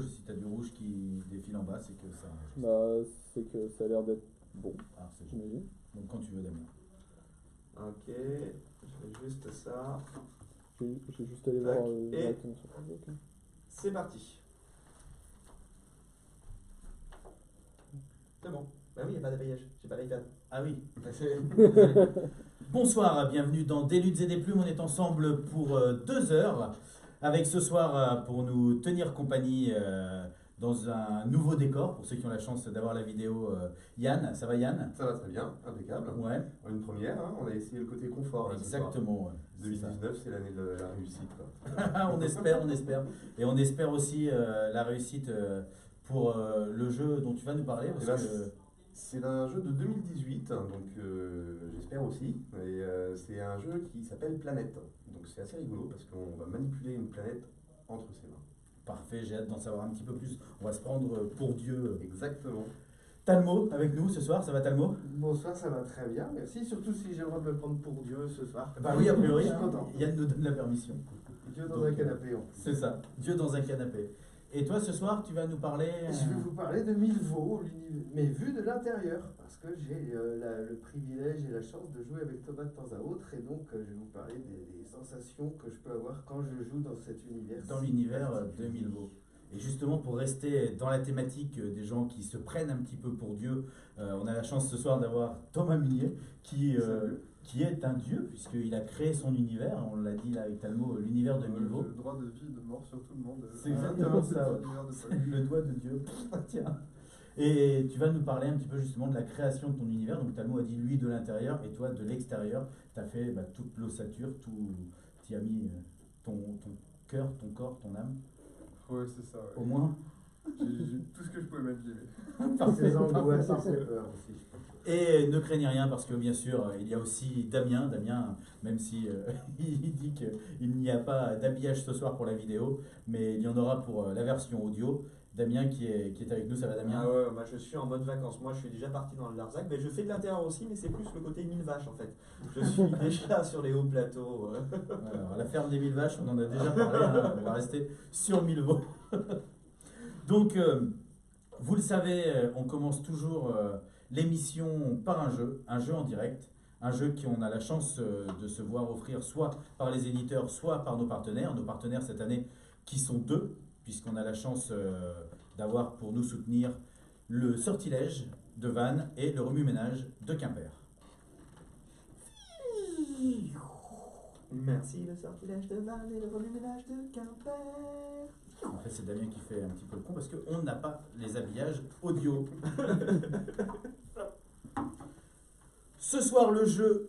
si tu as du rouge qui défile en bas, c'est que ça. Bah, c'est que ça a l'air d'être bon, Ah, c'est bon. j'imagine. Donc quand tu veux, Damien. Ok, je fais juste ça. J'ai juste allé Tac, voir et- directement sur Facebook. Ok. C'est parti. C'est bon. Bah oui, il n'y a pas d'habillage, j'ai pas l'iPad. Ah oui. Bonsoir, bienvenue dans Des luttes et des plumes. On est ensemble pour 2 heures avec ce soir pour nous tenir compagnie dans un nouveau décor. Pour ceux qui ont la chance d'avoir la vidéo, Yann. Ça va Yann? Ça va très bien, impeccable. Ouais, Une première, hein, on a essayé le côté confort là, ce soir. exactement. Ouais. C'est ça. 2019, c'est l'année de la réussite. Quoi. On espère, on espère. Et on espère aussi la réussite pour le jeu dont tu vas nous parler. Parce Eh ben, que C'est un jeu de 2018, hein, donc j'espère aussi. Et c'est un jeu qui s'appelle Planète. Donc c'est assez rigolo parce qu'on va manipuler une planète entre ses mains. parfait, j'ai hâte d'en savoir un petit peu plus. On va se prendre pour Dieu. Exactement. Talmo avec nous ce soir, ça va Talmo? Bonsoir, ça va très bien, merci. Surtout si j'ai le droit de me prendre pour Dieu ce soir. Bah oui, a priori, Je suis hein, content. Yann nous donne la permission. Dieu dans Donc, un canapé en plus. C'est ça, Dieu dans un canapé. Et toi ce soir, tu vas nous parler. Je vais vous parler de Milvaux, mais vu de l'intérieur, parce que j'ai le privilège et la chance de jouer avec Thomas de temps à autre, et donc je vais vous parler des sensations que je peux avoir quand je joue dans cet univers. Dans l'univers de Milvaux. Et justement, pour rester dans la thématique des gens qui se prennent un petit peu pour Dieu, on a la chance ce soir d'avoir Thomas Munier, qui est un dieu, puisqu'il a créé son univers. On l'a dit là avec Talmo, l'univers de Milvaux. Le droit de vie, de mort sur tout le monde. C'est exactement ça, ouais. L'univers de Paul. Le doigt de Dieu. Tiens. Et tu vas nous parler un petit peu justement de la création de ton univers. Donc Talmo a dit lui de l'intérieur et toi de l'extérieur. Tu as fait toute l'ossature, tu as mis ton cœur, ton corps, ton âme, Ouais, c'est ça. au Ouais. moins. J'ai tout ce que je pouvais mettre, j'y vais. Par ses angoisses et ses peurs aussi. Et ne craignez rien parce que bien sûr il y a aussi Damien, même si il dit qu'il n'y a pas d'habillage ce soir pour la vidéo, mais il y en aura pour la version audio. Damien qui est avec nous, ça va Damien? Ah ouais, moi je suis en mode vacances. Moi je suis déjà parti dans le Larzac, mais je fais de l'intérieur aussi, mais c'est plus le côté 1000 vaches en fait. Je suis déjà sur les hauts plateaux. Alors, la ferme des 1000 vaches, on en a déjà parlé, hein, on va rester sur Milvaux. Donc, vous le savez, on commence toujours l'émission par un jeu en direct, un jeu qu'on a la chance de se voir offrir soit par les éditeurs, soit par nos partenaires. Nos partenaires cette année qui sont 2, puisqu'on a la chance d'avoir pour nous soutenir le Sortilège de Vannes et le Remue-Ménage de Quimper. Merci le sortilège de Vannes et le remue-ménage de Quimper. En fait, c'est Damien qui fait un petit peu le con parce qu'on n'a pas les habillages audio. Ce soir, le jeu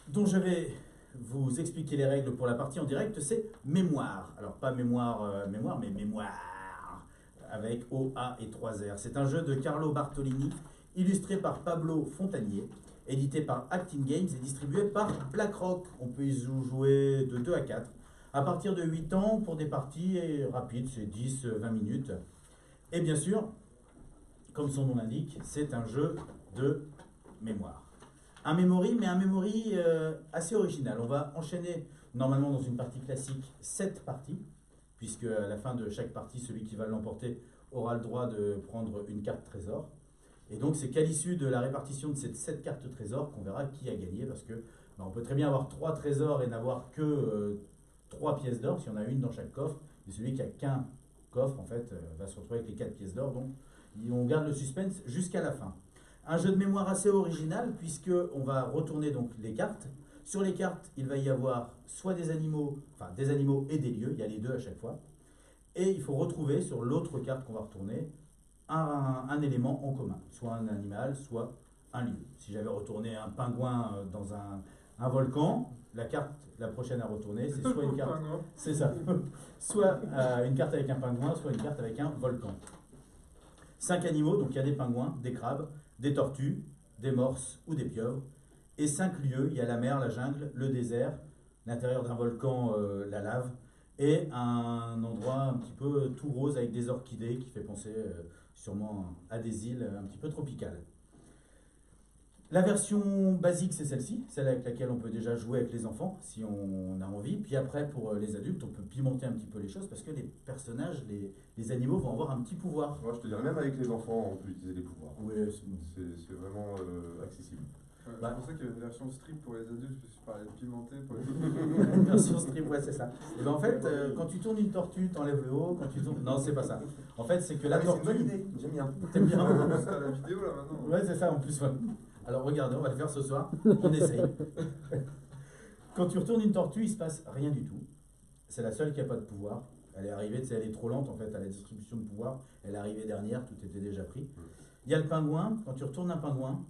dont je vais vous expliquer les règles pour la partie en direct, c'est Mémoire. Alors, pas mémoire, mais Mémoire, avec O-A et 3 R. C'est un jeu de Carlo Bartolini, illustré par Pablo Fontanier, édité par Acting Games et distribué par BlackRock. On peut y jouer de 2 à 4. À partir de 8 ans, pour des parties rapides, c'est 10-20 minutes. Et bien sûr, comme son nom l'indique, c'est un jeu de mémoire. Un memory, mais un memory assez original. On va enchaîner, normalement dans une partie classique, 7 parties, puisque à la fin de chaque partie, celui qui va l'emporter aura le droit de prendre une carte trésor. Et donc c'est qu'à l'issue de la répartition de ces 7 cartes trésors qu'on verra qui a gagné, parce que on peut très bien avoir 3 trésors et n'avoir que 3 pièces d'or, si on a une dans chaque coffre, et celui qui a qu'un coffre, en fait, va se retrouver avec les 4 pièces d'or, donc on garde le suspense jusqu'à la fin. Un jeu de mémoire assez original, puisqu'on va retourner donc les cartes. Sur les cartes, il va y avoir soit des animaux et des lieux, il y a les deux à chaque fois, et il faut retrouver sur l'autre carte qu'on va retourner, un élément en commun, soit un animal, soit un lieu. Si j'avais retourné un pingouin dans un volcan, la prochaine à retourner, c'est soit une carte, c'est ça, soit une carte avec un pingouin, soit une carte avec un volcan. 5 animaux, donc il y a des pingouins, des crabes, des tortues, des morses ou des pieuvres, et 5 lieux, il y a la mer, la jungle, le désert, l'intérieur d'un volcan, la lave, et un endroit un petit peu tout rose avec des orchidées qui fait penser sûrement à des îles un petit peu tropicales. La version basique, c'est celle-ci, celle avec laquelle on peut déjà jouer avec les enfants, si on a envie. Puis après, pour les adultes, on peut pimenter un petit peu les choses, parce que les personnages, les animaux vont avoir un petit pouvoir. Moi, je te dirais, même avec les enfants, on peut utiliser les pouvoirs. Oui, C'est vraiment accessible. Bah. Je pensais qu'il y avait une version strip pour les adultes, parce que je parlais de pimenté pour les une version strip, ouais, c'est ça. Et ben en fait, quand tu tournes une tortue, t'enlèves le haut, quand tu tournes... Non, c'est pas ça. En fait, c'est que la Ah, mais c'est une tortue... bonne idée, j'aime bien. T'aimes bien? C'est à la vidéo là maintenant. Ouais, c'est ça en plus. Ouais. Alors regardez, on va le faire ce soir. On essaye. Quand tu retournes une tortue, il se passe rien du tout. C'est la seule qui n'a pas de pouvoir. Elle est arrivée, tu sais, elle est trop lente en fait à la distribution de pouvoir. Elle est arrivée dernière, tout était déjà pris. Il y a le pingouin. Quand tu retournes un pingouin,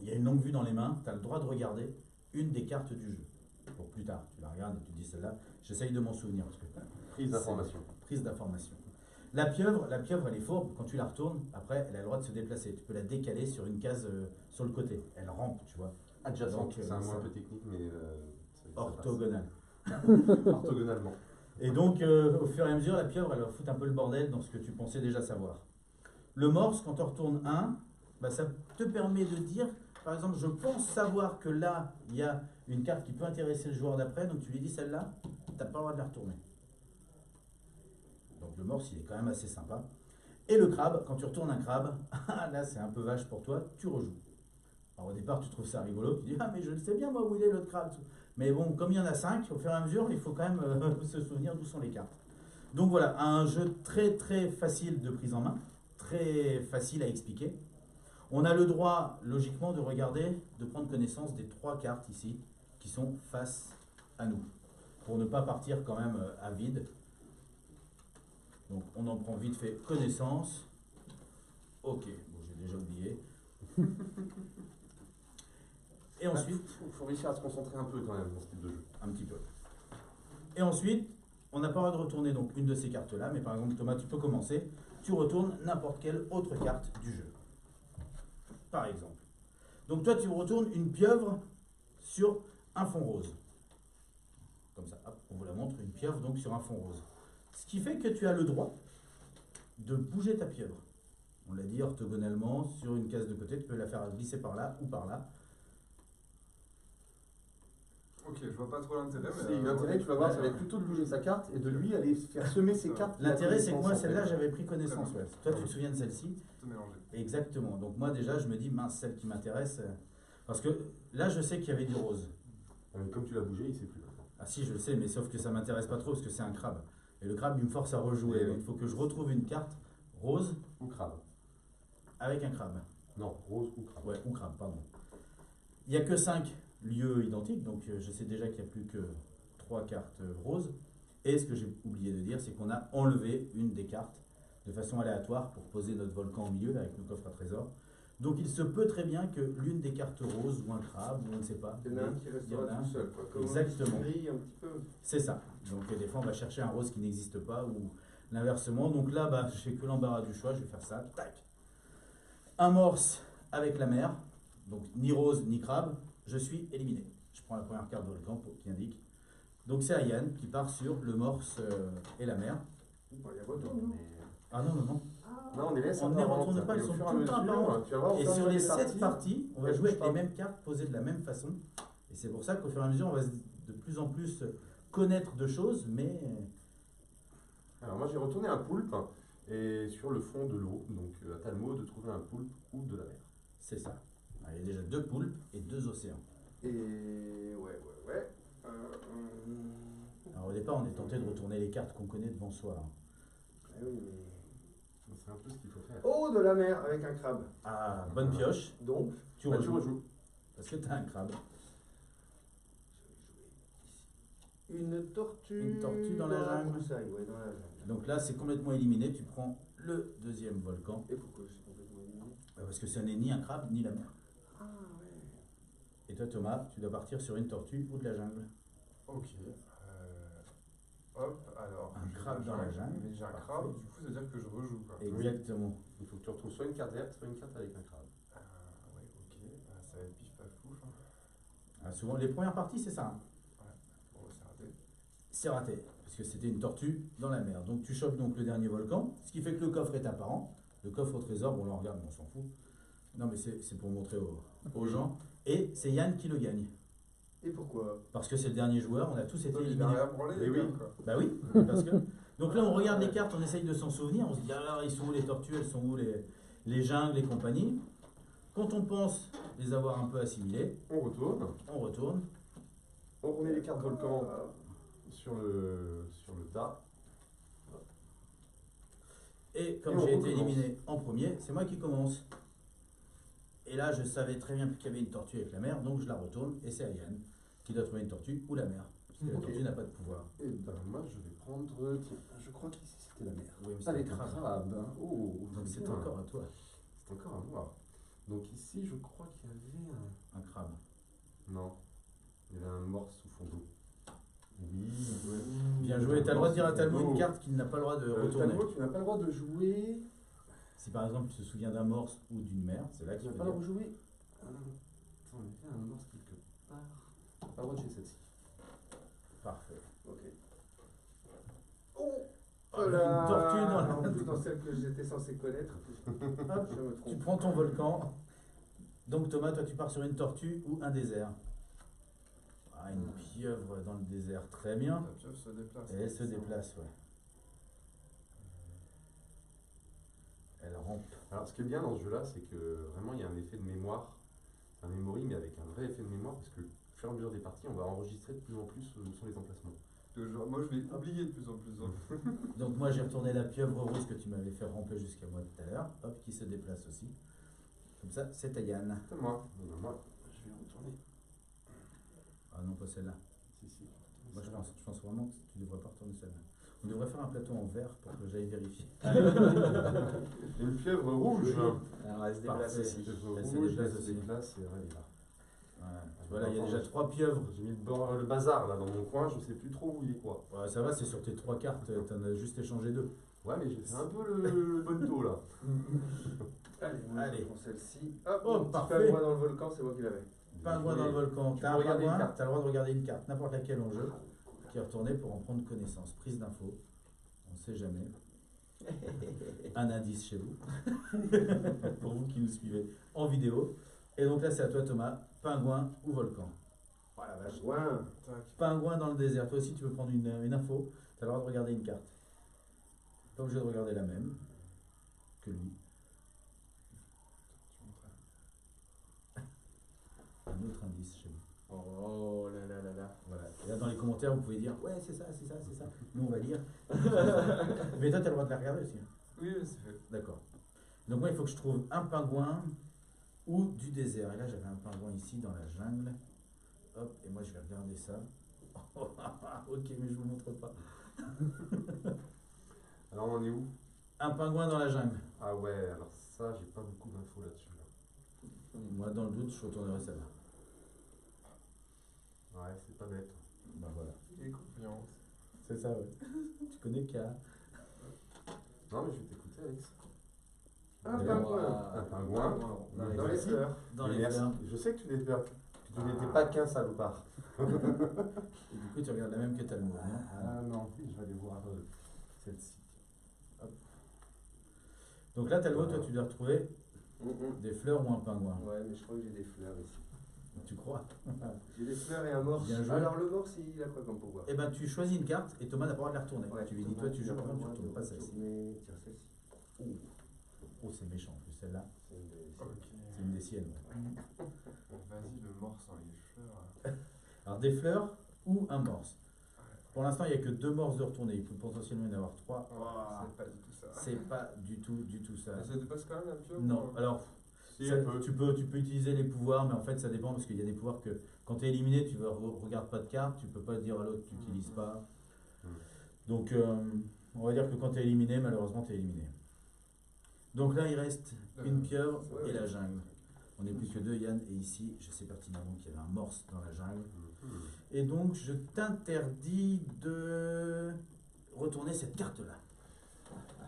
il y a une longue vue dans les mains. Tu as le droit de regarder une des cartes du jeu. Pour plus tard, tu la regardes et tu dis celle-là. J'essaye de m'en souvenir. Parce que Prise d'information. Prise d'information. La pieuvre, elle est fourbe. Quand tu la retournes, après, elle a le droit de se déplacer. Tu peux la décaler sur une case sur le côté. Elle rampe, tu vois. Adjacent, Donc, c'est un mot ça- un peu technique, mais ça Orthogonale. passe. Orthogonalement. Et donc, au fur et à mesure, la pieuvre, elle va foutre un peu le bordel dans ce que tu pensais déjà savoir. Le morse, quand tu retournes un, bah, ça te permet de dire, par exemple, je pense savoir que là, il y a une carte qui peut intéresser le joueur d'après, donc tu lui dis celle-là, tu n'as pas le droit de la retourner. Donc le morse, il est quand même assez sympa. Et le crabe, quand tu retournes un crabe, là c'est un peu vache pour toi, tu rejoues. Alors au départ, tu trouves ça rigolo, tu dis ah mais je le sais bien moi où il est l'autre crabe. Mais bon, comme il y en a 5, au fur et à mesure, il faut quand même se souvenir d'où sont les cartes. Donc voilà, un jeu très très facile de prise en main, très facile à expliquer. On a le droit, logiquement, de regarder, de prendre connaissance des 3 cartes ici, qui sont face à nous, pour ne pas partir quand même à vide. Donc on en prend vite fait connaissance. Ok, bon j'ai déjà oublié. Et ensuite, Faut réussir à se concentrer un peu quand même dans ce type de jeu. un petit peu. Et ensuite, on n'a pas le droit de retourner donc une de ces cartes-là, mais par exemple Thomas, tu peux commencer. Tu retournes n'importe quelle autre carte du jeu. Par exemple. Donc toi, tu retournes une pieuvre sur un fond rose. Comme ça, hop, on vous la montre, une pieuvre donc sur un fond rose. Ce qui fait que tu as le droit de bouger ta pieuvre. On l'a dit orthogonalement, sur une case de côté, tu peux la faire glisser par là ou par là. Ok, je vois pas trop l'intérêt. mais, C'est l'intérêt, tu vas voir, ça va être plutôt de bouger sa carte et de lui aller faire semer ses cartes. L'intérêt, c'est que moi, en fait. celle-là, j'avais pris connaissance. Ouais. Toi, tu te souviens de celle-ci? Tout mélangé. Exactement. Donc moi, déjà, je me dis, mince, celle qui m'intéresse. Parce que là, je sais qu'il y avait du rose. Mais comme tu l'as bougé, il sait plus maintenant. Ah si, je le sais, mais sauf que ça m'intéresse pas trop parce que c'est un crabe. Et le crabe, il me force à rejouer. Oui, oui. Donc il faut que je retrouve une carte rose Ou crabe. avec un crabe. Non, rose ou crabe. Ouais, ou crabe, pardon. Il n'y a que 5 lieux identiques, donc je sais déjà qu'il n'y a plus que 3 cartes roses. Et ce que j'ai oublié de dire, c'est qu'on a enlevé une des cartes de façon aléatoire pour poser notre volcan au milieu avec nos coffres à trésors. Donc il se peut très bien que l'une des cartes roses ou un crabe, ou on ne sait pas. Il y en a un qui il y en restera a un. tout seul, quoi. Comme Exactement. un petit gris, un petit peu. C'est ça. Donc des fois on va chercher un rose qui n'existe pas ou l'inversement. Donc là, bah, j'ai que l'embarras du choix, je vais faire ça. Tac. Un morse avec la mer, donc ni rose ni crabe, je suis éliminé. Je prends la première carte de volcan qui indique. Donc c'est Ayane qui part sur le morse et la mer. Bon, il y a retour, non Ah non, non, non. Non, on les laisse On ne les retourne pas, ils sont tout le temps apparentes. Tu vas voir, au Et fur sur et à les mesure des 7 parties, on va elles jouer avec bougent les pas. mêmes cartes posées de la même façon. Et c'est pour ça qu'au fur et à mesure, on va de plus en plus connaître de choses, mais Alors moi j'ai retourné un poulpe et sur le fond de l'eau, donc à Talmo de trouver un poulpe ou de la mer. c'est ça. Ah, il y a déjà 2 poulpes et 2 océans. Et ouais. Alors au départ, on est tenté de retourner les cartes qu'on connaît devant soi. Hein. Ah oui, mais... C'est un peu ce qu'il faut faire. Oh, de la mer avec un crabe. Ah, bonne pioche. Donc, Tu Bah, tu rejoues. rejoues. Parce que tu as un crabe. une tortue. Une tortue dans la jungle. broussaille, ouais, dans la jungle. Donc là, c'est complètement éliminé. Tu prends le deuxième volcan. Et pourquoi c'est complètement éliminé? Parce que ce n'est ni un crabe ni la mer. Ah ouais. Et toi, Thomas, tu dois partir sur une tortue ou de la jungle. Ok. Hop, alors. Un j'ai crabe dans la jungle. Mais j'ai un Parfait. crabe, du coup, ça veut dire que je rejoue. Quoi. Exactement. Il faut que tu retrouves soit une carte verte, soit une carte avec un crabe. Ouais, ok. Ça va être pif paf pouf. Hein. Ah, souvent, les premières parties, c'est ça. Hein. Bon, c'est raté. C'est raté. Parce que c'était une tortue dans la mer. Donc tu chopes donc le dernier volcan. Ce qui fait que le coffre est apparent. Le coffre au trésor, on le regarde, mais on s'en fout. Non, mais c'est pour montrer aux gens. Et c'est Yann qui le gagne. Et pourquoi? Parce que c'est le dernier joueur, on a tous été Il a éliminés. rien branlé, Mais les oui. gars, quoi. Bah oui, parce que. Donc là, on regarde les cartes, on essaye de s'en souvenir, on se dit, ah, ils sont où les tortues, elles sont où les jungles et compagnie. Quand on pense les avoir un peu assimilées, On retourne. on retourne. On remet les cartes volcan sur le tas. Et comme Et on j'ai été recommence. éliminé en premier, c'est moi qui commence. Et là, je savais très bien qu'il y avait une tortue avec la mer, donc je la retourne, et c'est à Yann qui doit trouver une tortue ou la mer. Parce que la Ok. tortue n'a pas de pouvoir. Et ben moi je vais prendre. Tiens, je crois qu'ici c'était la mer. Oui, mais c'est Avec un un crabe. crabe. Oh, Donc c'est bien. encore à toi, C'est encore à moi. Donc ici je crois qu'il y avait un. un crabe. Non. Il y avait un morse sous fond d'eau. Oui, Bien joué, t'as le droit de dire à Talbot une carte qu'il n'a pas le droit de retourner. Talbot, tu n'as pas le droit de jouer. Si par exemple tu te souviens d'un morse ou d'une mer, c'est là Tu qu'il n'as faut pas le droit dire. de jouer. Attends, il y avait un morse quelque part. Tu n'as pas le droit de jouer celle-ci. Parfait. Ok. Oh Une tortue dans la- En plus, dans celle que j'étais censé connaître. Hop, je me Tu trompe. prends ton volcan. Donc Thomas, toi tu pars sur une tortue ou un désert. Ah, une pieuvre dans le désert, très bien. La pieuvre se déplace. Et elle se déplace, ouais. Elle rampe. Alors ce qui est bien dans ce jeu-là, c'est que vraiment il y a un effet de mémoire, un memory, mais avec un vrai effet de mémoire, parce que au fur et à mesure des parties, on va enregistrer de plus en plus où sont les emplacements. Moi, je vais oublier de plus en plus. Hein. Donc moi j'ai retourné la pieuvre rose que tu m'avais fait ramper jusqu'à moi tout à l'heure. Hop, qui se déplace aussi. Comme ça, c'est à Yann. C'est moi. Non, moi, je vais retourner. Ah non, pas celle-là. Si. Moi je pense vraiment que tu devrais pas retourner celle-là. On devrait faire un plateau en verre pour que j'aille vérifier. Une pieuvre rouge. Alors elle se déplace Parfait. aussi. Pieuvre Elle se rouge, déplace elle se aussi. déplace et elle est là. Voilà, tu vois là, il y a déjà 3 pieuvres. J'ai mis le bazar là dans mon coin, je sais plus trop où il est quoi. Ouais, ça va, c'est sur tes 3 cartes, t'en as juste échangé 2. Ouais, mais j'ai fait un peu le bonneto là. Allez, Allez. je prends celle-ci. Hop, Oh, mon petit parfait. pingouin dans le volcan, c'est moi qui l'avais. Pingouin dans le volcan. Tu T'as peux un regarder une pingouin, carte. t'as le droit de regarder une carte, n'importe laquelle en jeu, qui est retournée pour en prendre connaissance. Prise d'infos, on sait jamais. Un indice chez vous, pour vous qui nous suivez en vidéo. Et donc là, c'est à toi Thomas, pingouin ou volcan. Oh la vache. Pingouin. Tac. Pingouin dans le désert. Toi aussi, tu peux prendre une info, t'as le droit de regarder une carte. Pas obligé de regarder la même que lui. Un autre indice chez vous. Oh là là là là. Voilà. Et là, dans les commentaires, vous pouvez dire ouais, c'est ça, c'est ça, c'est ça. Nous, on va lire. Mais toi, tu as le droit de la regarder aussi. Oui, c'est fait. D'accord. Donc, moi, il faut que je trouve un pingouin ou du désert. Et là, j'avais un pingouin ici dans la jungle. Hop, et moi, je vais regarder ça. Ok, mais je vous montre pas. Alors on en est où? Un pingouin dans la jungle. Ah ouais, alors ça, j'ai pas beaucoup d'infos là-dessus. Là. Moi, dans le doute, je retournerai celle-là. Ouais, c'est pas bête. Ben voilà. Et confiance. C'est ça, ouais. Tu connais K. Non, mais je vais t'écouter, Alex. Un D'ailleurs, pingouin. Un pingouin. Dans les fleurs. Dans les Merci. fleurs. Je sais que tu n'étais pas qu'un salopard. Et du coup, tu regardes la même que Talmud, non? Ah non, je vais aller voir celle-ci. Donc là, Talmud, toi, tu dois retrouver des fleurs ou un pingouin. Ouais, mais je crois que j'ai des fleurs ici. Tu crois? J'ai des fleurs et un morse. Bien joué. Alors le morse, il a quoi comme pouvoir? Eh ben, tu choisis une carte et Thomas n'a pas le droit de la retourner. Ouais, Tu lui dis, toi, tu joues, par contre, tu ne retournes pas celle-ci. Mais tiens, celle-ci. Oh, c'est méchant en plus, celle-là. C'est une des- Ok. C'est une des siennes. Ouais. Vas-y, le morse dans les fleurs. Alors, des fleurs ou un morse. Pour l'instant, il n'y a que 2 morses de retourner. Il peut potentiellement y en avoir 3. C'est pas du tout ça. C'est pas du tout ça. Ça dépasse quand même un peu? Non, alors, Si, ça, un peu. tu peux utiliser les pouvoirs, mais en fait, ça dépend parce qu'il y a des pouvoirs que quand tu es éliminé, tu ne regardes pas de carte, tu peux pas dire à l'autre que tu n'utilises pas. Donc, on va dire que quand tu es éliminé, malheureusement, tu es éliminé. Donc là, il reste une pieuvre et la jungle. On n'est plus que 2, Yann, et ici, je sais pertinemment qu'il y avait un morse dans la jungle. Et donc, je t'interdis de retourner cette carte-là.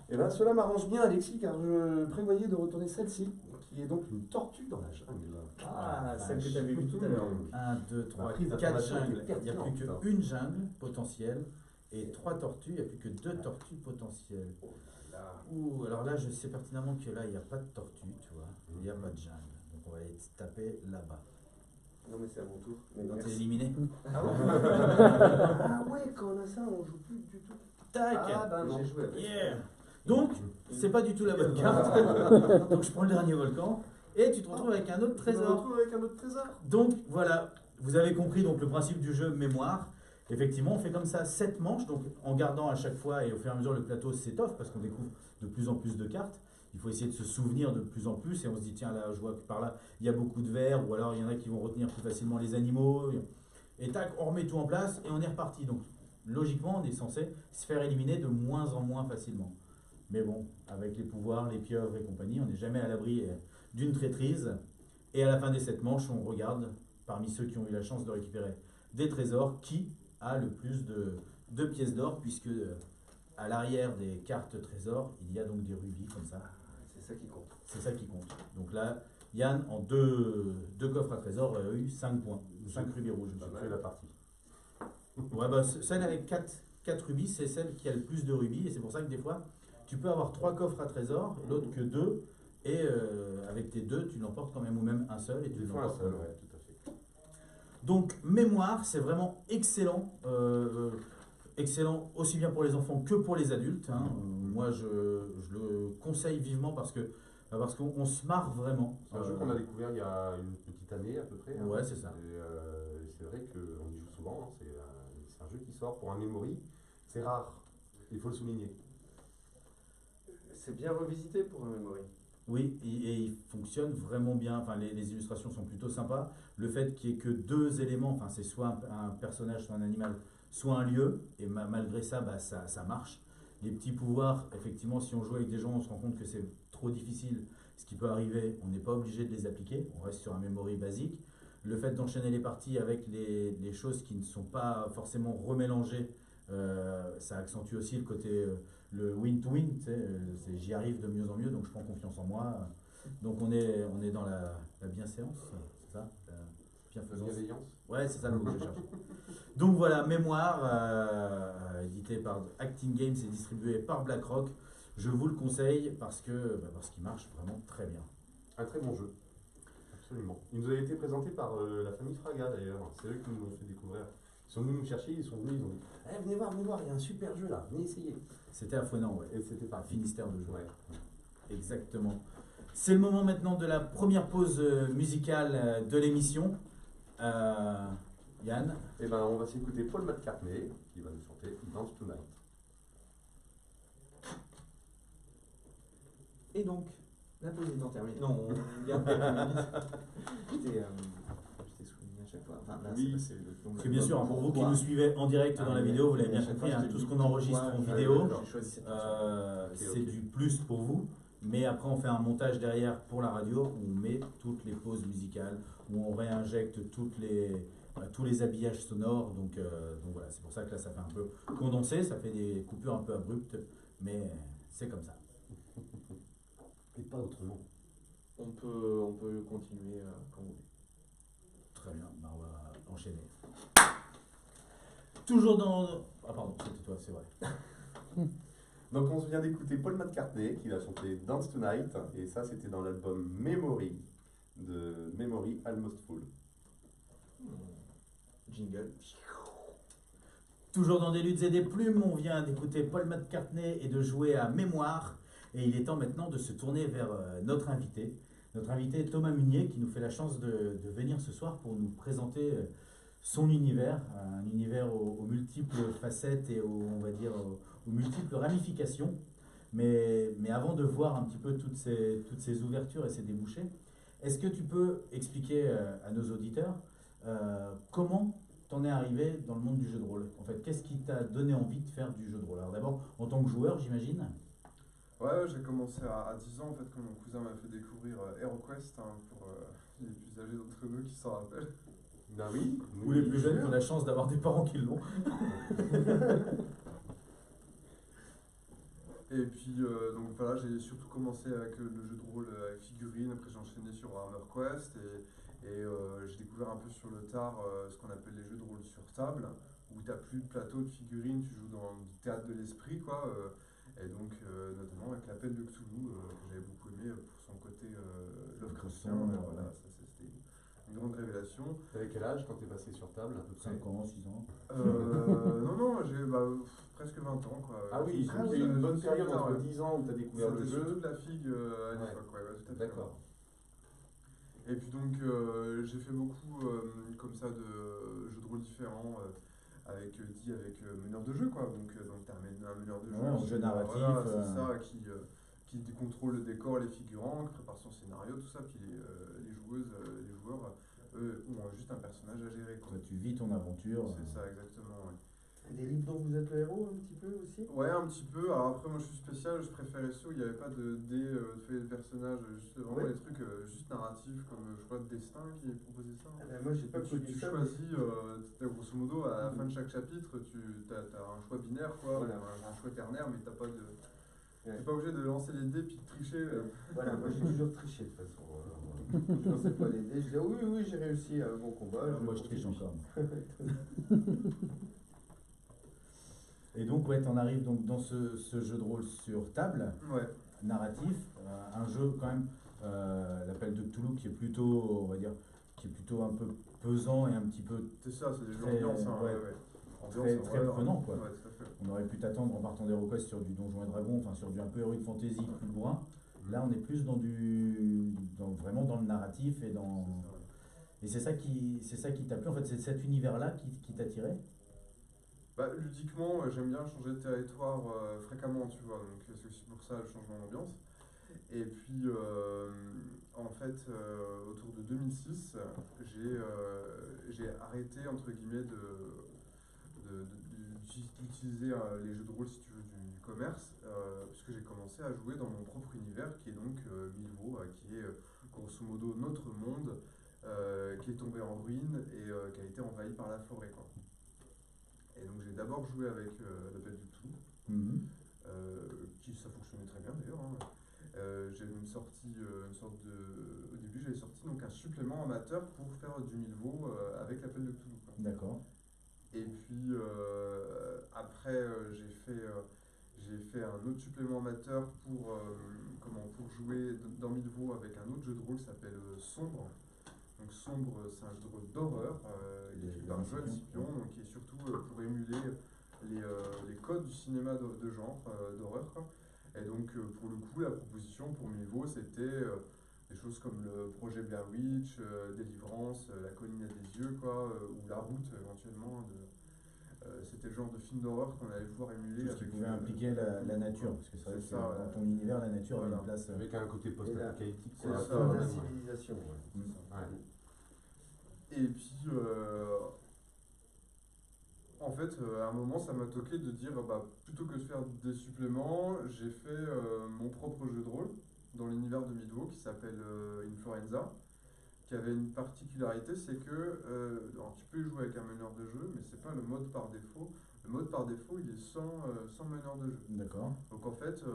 Et bien cela m'arrange bien, Alexis, car je prévoyais de retourner celle-ci, qui est donc une tortue dans la jungle. Ah, celle que tu avais vue tout à l'heure. 1, 2, 3, prise 4 d'information jungles. était Il n'y a plus pertinente, qu'une jungle potentielle et 3 tortues. Il n'y a plus que 2 tortues potentielles. Là, Ouh, alors là, je sais pertinemment que là, il n'y a pas de tortue, tu vois. Il n'y a pas de jungle. Donc on va aller se taper là-bas. Non, mais c'est à mon tour. Mais Donc t'es merci. éliminé. Ah ouais, quand on a ça, on joue plus du tout. Tac. Ah bah non, j'ai joué avec. Yeah. Donc, c'est pas du tout la bonne carte. Donc je prends le dernier volcan. Et tu te retrouves avec un autre Je me trésor. retrouve avec un autre trésor. Donc voilà, vous avez compris donc le principe du jeu mémoire. Effectivement, on fait comme ça 7 manches, donc en gardant à chaque fois et au fur et à mesure le plateau s'étoffe parce qu'on découvre de plus en plus de cartes. Il faut essayer de se souvenir de plus en plus et on se dit tiens là je vois que par là il y a beaucoup de vers ou alors il y en a qui vont retenir plus facilement les animaux. Et tac, on remet tout en place et on est reparti. Donc logiquement on est censé se faire éliminer de moins en moins facilement. Mais bon, avec les pouvoirs, les pieuvres et compagnie, on n'est jamais à l'abri d'une traîtrise. Et à la fin des 7 manches, on regarde parmi ceux qui ont eu la chance de récupérer des trésors qui a le plus de pièces d'or, puisque à l'arrière des cartes trésors, il y a donc des rubis comme ça. C'est ça qui compte. C'est ça qui compte. Donc là, Yann, en deux coffres à trésors, a eu 5 points, 5 rubis rouges. J'ai fait la partie. Ouais, bah, celle avec 4 rubis, c'est celle qui a le plus de rubis, et c'est pour ça que des fois, tu peux avoir 3 coffres à trésors, l'autre que 2, et avec tes 2, tu l'emportes quand même, ou même un seul, et tu Des fois un l'emportes. seul, ouais, tout à fait. Donc, mémoire, c'est vraiment excellent. Excellent aussi bien pour les enfants que pour les adultes. Hein. Moi, je le conseille vivement parce qu'on se marre vraiment. C'est un jeu qu'on a découvert il y a une petite année à peu près. Hein. Ouais, c'est ça. Et c'est vrai qu'on y joue souvent. Hein. C'est un jeu qui sort pour un memory. C'est rare, il faut le souligner. C'est bien revisité pour un memory. Oui, et il fonctionne vraiment bien. Enfin, les illustrations sont plutôt sympas. Le fait qu'il n'y ait que 2 éléments, enfin, c'est soit un personnage, soit un animal, soit un lieu, et malgré ça, bah, ça marche. Les petits pouvoirs, effectivement, si on joue avec des gens, on se rend compte que c'est trop difficile. Ce qui peut arriver, on n'est pas obligé de les appliquer. On reste sur un memory basique. Le fait d'enchaîner les parties avec les choses qui ne sont pas forcément remélangées, ça accentue aussi le côté le win-to-win. Tu sais, j'y arrive de mieux en mieux, donc je prends confiance en moi. Donc on est dans la bienséance, c'est ça, la bienfaisance. Bienveillance. Ouais, c'est ça le mot que je cherche. Donc voilà, Mémoire, édité par Acting Games et distribué par BlackRock. Je vous le conseille parce qu'il marche vraiment très bien. Un très bon jeu. Absolument. Il nous a été présenté par la famille Fraga d'ailleurs. C'est eux qui nous l'ont fait découvrir. Ils sont venus nous chercher, ils sont venus, ils ont dit venez voir, il y a un super jeu là, venez essayer. C'était à Fouenan, ouais. Et c'était pas Finistère de jeu. Ouais. Exactement. C'est le moment maintenant de la première pause musicale de l'émission. Yann. Et ben on va s'écouter Paul McCartney qui va nous chanter Dance Tonight. Et donc, la pause étant terminée. Non, on garde quelques minutes. J'étais souligné à chaque fois. Enfin, là, Oui. c'est le nom de Parce que bien sûr, l'album. pour vous qui Pourquoi nous suivez en direct dans la vidéo, vous l'avez Et bien à chaque compris, fois, hein, je te tout dis ce qu'on enregistre en pourquoi vidéo, j'ai choisi cette chanson. c'est ok. du plus pour vous. Mais après, on fait un montage derrière pour la radio où on met toutes les pauses musicales, où on réinjecte tous les habillages sonores. Donc voilà, c'est pour ça que là, ça fait un peu condensé, ça fait des coupures un peu abruptes, mais c'est comme ça. Et pas autrement. On peut continuer quand vous voulez. Très bien, bah, on va enchaîner. Toujours dans... Ah pardon, c'était toi, c'est vrai. Donc on vient d'écouter Paul McCartney qui a chanté Dance Tonight et ça c'était dans l'album Memory de Memory Almost Full. Jingle. Toujours dans des luttes et des plumes, on vient d'écouter Paul McCartney et de jouer à Mémoire. Et il est temps maintenant de se tourner vers notre invité. Notre invité Thomas Munier qui nous fait la chance de venir ce soir pour nous présenter son univers, un univers aux multiples facettes et on va dire aux multiples ramifications. Mais avant de voir un petit peu toutes ces ouvertures et ces débouchés, est-ce que tu peux expliquer à nos auditeurs comment t'en es arrivé dans le monde du jeu de rôle? En fait, qu'est-ce qui t'a donné envie de faire du jeu de rôle? Alors d'abord, en tant que joueur, j'imagine. Ouais, j'ai commencé à 10 ans en fait quand mon cousin m'a fait découvrir HeroQuest hein, pour les plus âgés d'entre nous qui s'en rappellent. Ben oui. Ou les plus jeunes qui ont la chance d'avoir des parents qui l'ont. Et puis donc voilà, j'ai surtout commencé avec le jeu de rôle avec figurines, après j'ai enchaîné sur ArmorQuest et j'ai découvert un peu sur le tard ce qu'on appelle les jeux de rôle sur table, où tu n'as plus de plateau de figurines, tu joues dans du théâtre de l'esprit quoi. Et donc, notamment avec l'appel de Cthulhu, que j'avais beaucoup aimé pour son côté Lovecraftien. Voilà, ça c'était une grande révélation. T'avais quel âge quand t'es passé sur table, à peu près? 5 ans, 6 ans. Non, j'ai presque 20 ans, quoi. Ah oui, Ah c'était oui, une bonne c'est période tard, entre ouais. 10 ans où t'as découvert le C'était jeu. surtout de la figue à Ouais. l'époque, ouais, tout à fait. D'accord. Et puis donc j'ai fait beaucoup comme ça de jeux de rôle différents avec meneur de jeu, quoi. Donc t'as un meneur de jeu Ouais, en jeu narratif, voilà, c'est ça, qui contrôle le décor, les figurants, qui prépare son scénario, tout ça. Puis les joueuses, les joueurs, eux ont juste un personnage à gérer, quoi. Toi, tu vis ton aventure. C'est ça, exactement. Ouais. Et des livres dont vous êtes le héros un petit peu aussi? Ouais, un petit peu. Alors après, moi je suis spécial, je préférais ceux où il n'y avait pas de dés, de fait de personnages, juste vraiment Ouais. des trucs juste narratifs, comme je crois Destin qui proposait ça. Ah ben, moi j'ai pas Tu connu ça. choisis, grosso modo, à la fin de chaque chapitre, tu as un choix binaire, quoi, Voilà. un choix ternaire, mais t'as pas de. Ouais. T'es pas obligé de lancer les dés puis de tricher. Voilà, moi j'ai toujours triché de toute façon. Je lançais pas les dés, je disais oui, j'ai réussi à un bon combat. Moi, je triche encore. Et donc, ouais, t'en arrives donc dans ce jeu de rôle sur table, Ouais, narratif, un jeu quand même, l'appel de Cthulhu qui est plutôt, on va dire, qui est plutôt un peu pesant et un petit peu c'est ça, c'est des jeux Très, d'ambiance, hein, ouais. ouais. très, très horreur. prenant, quoi. Ouais, tout à fait. On aurait pu t'attendre en partant d'HeroQuest sur du Donjons et Dragons, enfin sur du un peu Heroic Fantasy plus bourrin. Là, on est plus vraiment dans le narratif et dans. Et c'est ça qui t'a plu, en fait, c'est cet univers-là qui t'a tiré. Bah, ludiquement, j'aime bien changer de territoire fréquemment, tu vois, donc c'est aussi pour ça le changement d'ambiance. Et puis, en fait, autour de 2006, j'ai arrêté, entre guillemets, d'utiliser les jeux de rôle, si tu veux, du commerce, puisque j'ai commencé à jouer dans mon propre univers, qui est donc Milvaux, qui est grosso modo notre monde, qui est tombé en ruine et qui a été envahi par la forêt, quoi. Et donc j'ai d'abord joué avec l'appel du Cthulhu, ça fonctionnait très bien d'ailleurs. Hein. J'ai une sorte de. Au début j'avais sorti donc un supplément amateur pour faire du Milvaux avec l'appel de Cthulhu, quoi. D'accord. Et puis après j'ai fait un autre supplément amateur pour jouer dans Milvaux avec un autre jeu de rôle qui s'appelle Sombre. Donc Sombre, c'est un jeu de rôle d'horreur écrit par Joël Scipion, donc qui est surtout pour émuler les codes du cinéma de genre, d'horreur, quoi. Et donc pour le coup, la proposition pour Milvaux, c'était des choses comme le projet Blair Witch, Délivrance, La colline à des yeux, quoi, ou La route éventuellement. C'était le genre de film d'horreur qu'on allait pouvoir émuler. Tout ce qui pouvait impliquer la nature, parce que c'est vrai C'est que ça, dans ouais. ton univers, la nature avait Voilà. une place. Avec un côté post-apocalyptique. C'est quoi. ça, Fin de ouais. la civilisation. Ouais. Ouais. Et puis, en fait, à un moment, ça m'a toqué de dire, bah, plutôt que de faire des suppléments, j'ai fait mon propre jeu de rôle dans l'univers de Milvaux qui s'appelle Influenza, qui avait une particularité, c'est que alors tu peux y jouer avec un meneur de jeu, mais c'est pas le mode par défaut. Le mode par défaut, il est sans meneur de jeu. D'accord. Donc en fait, Ça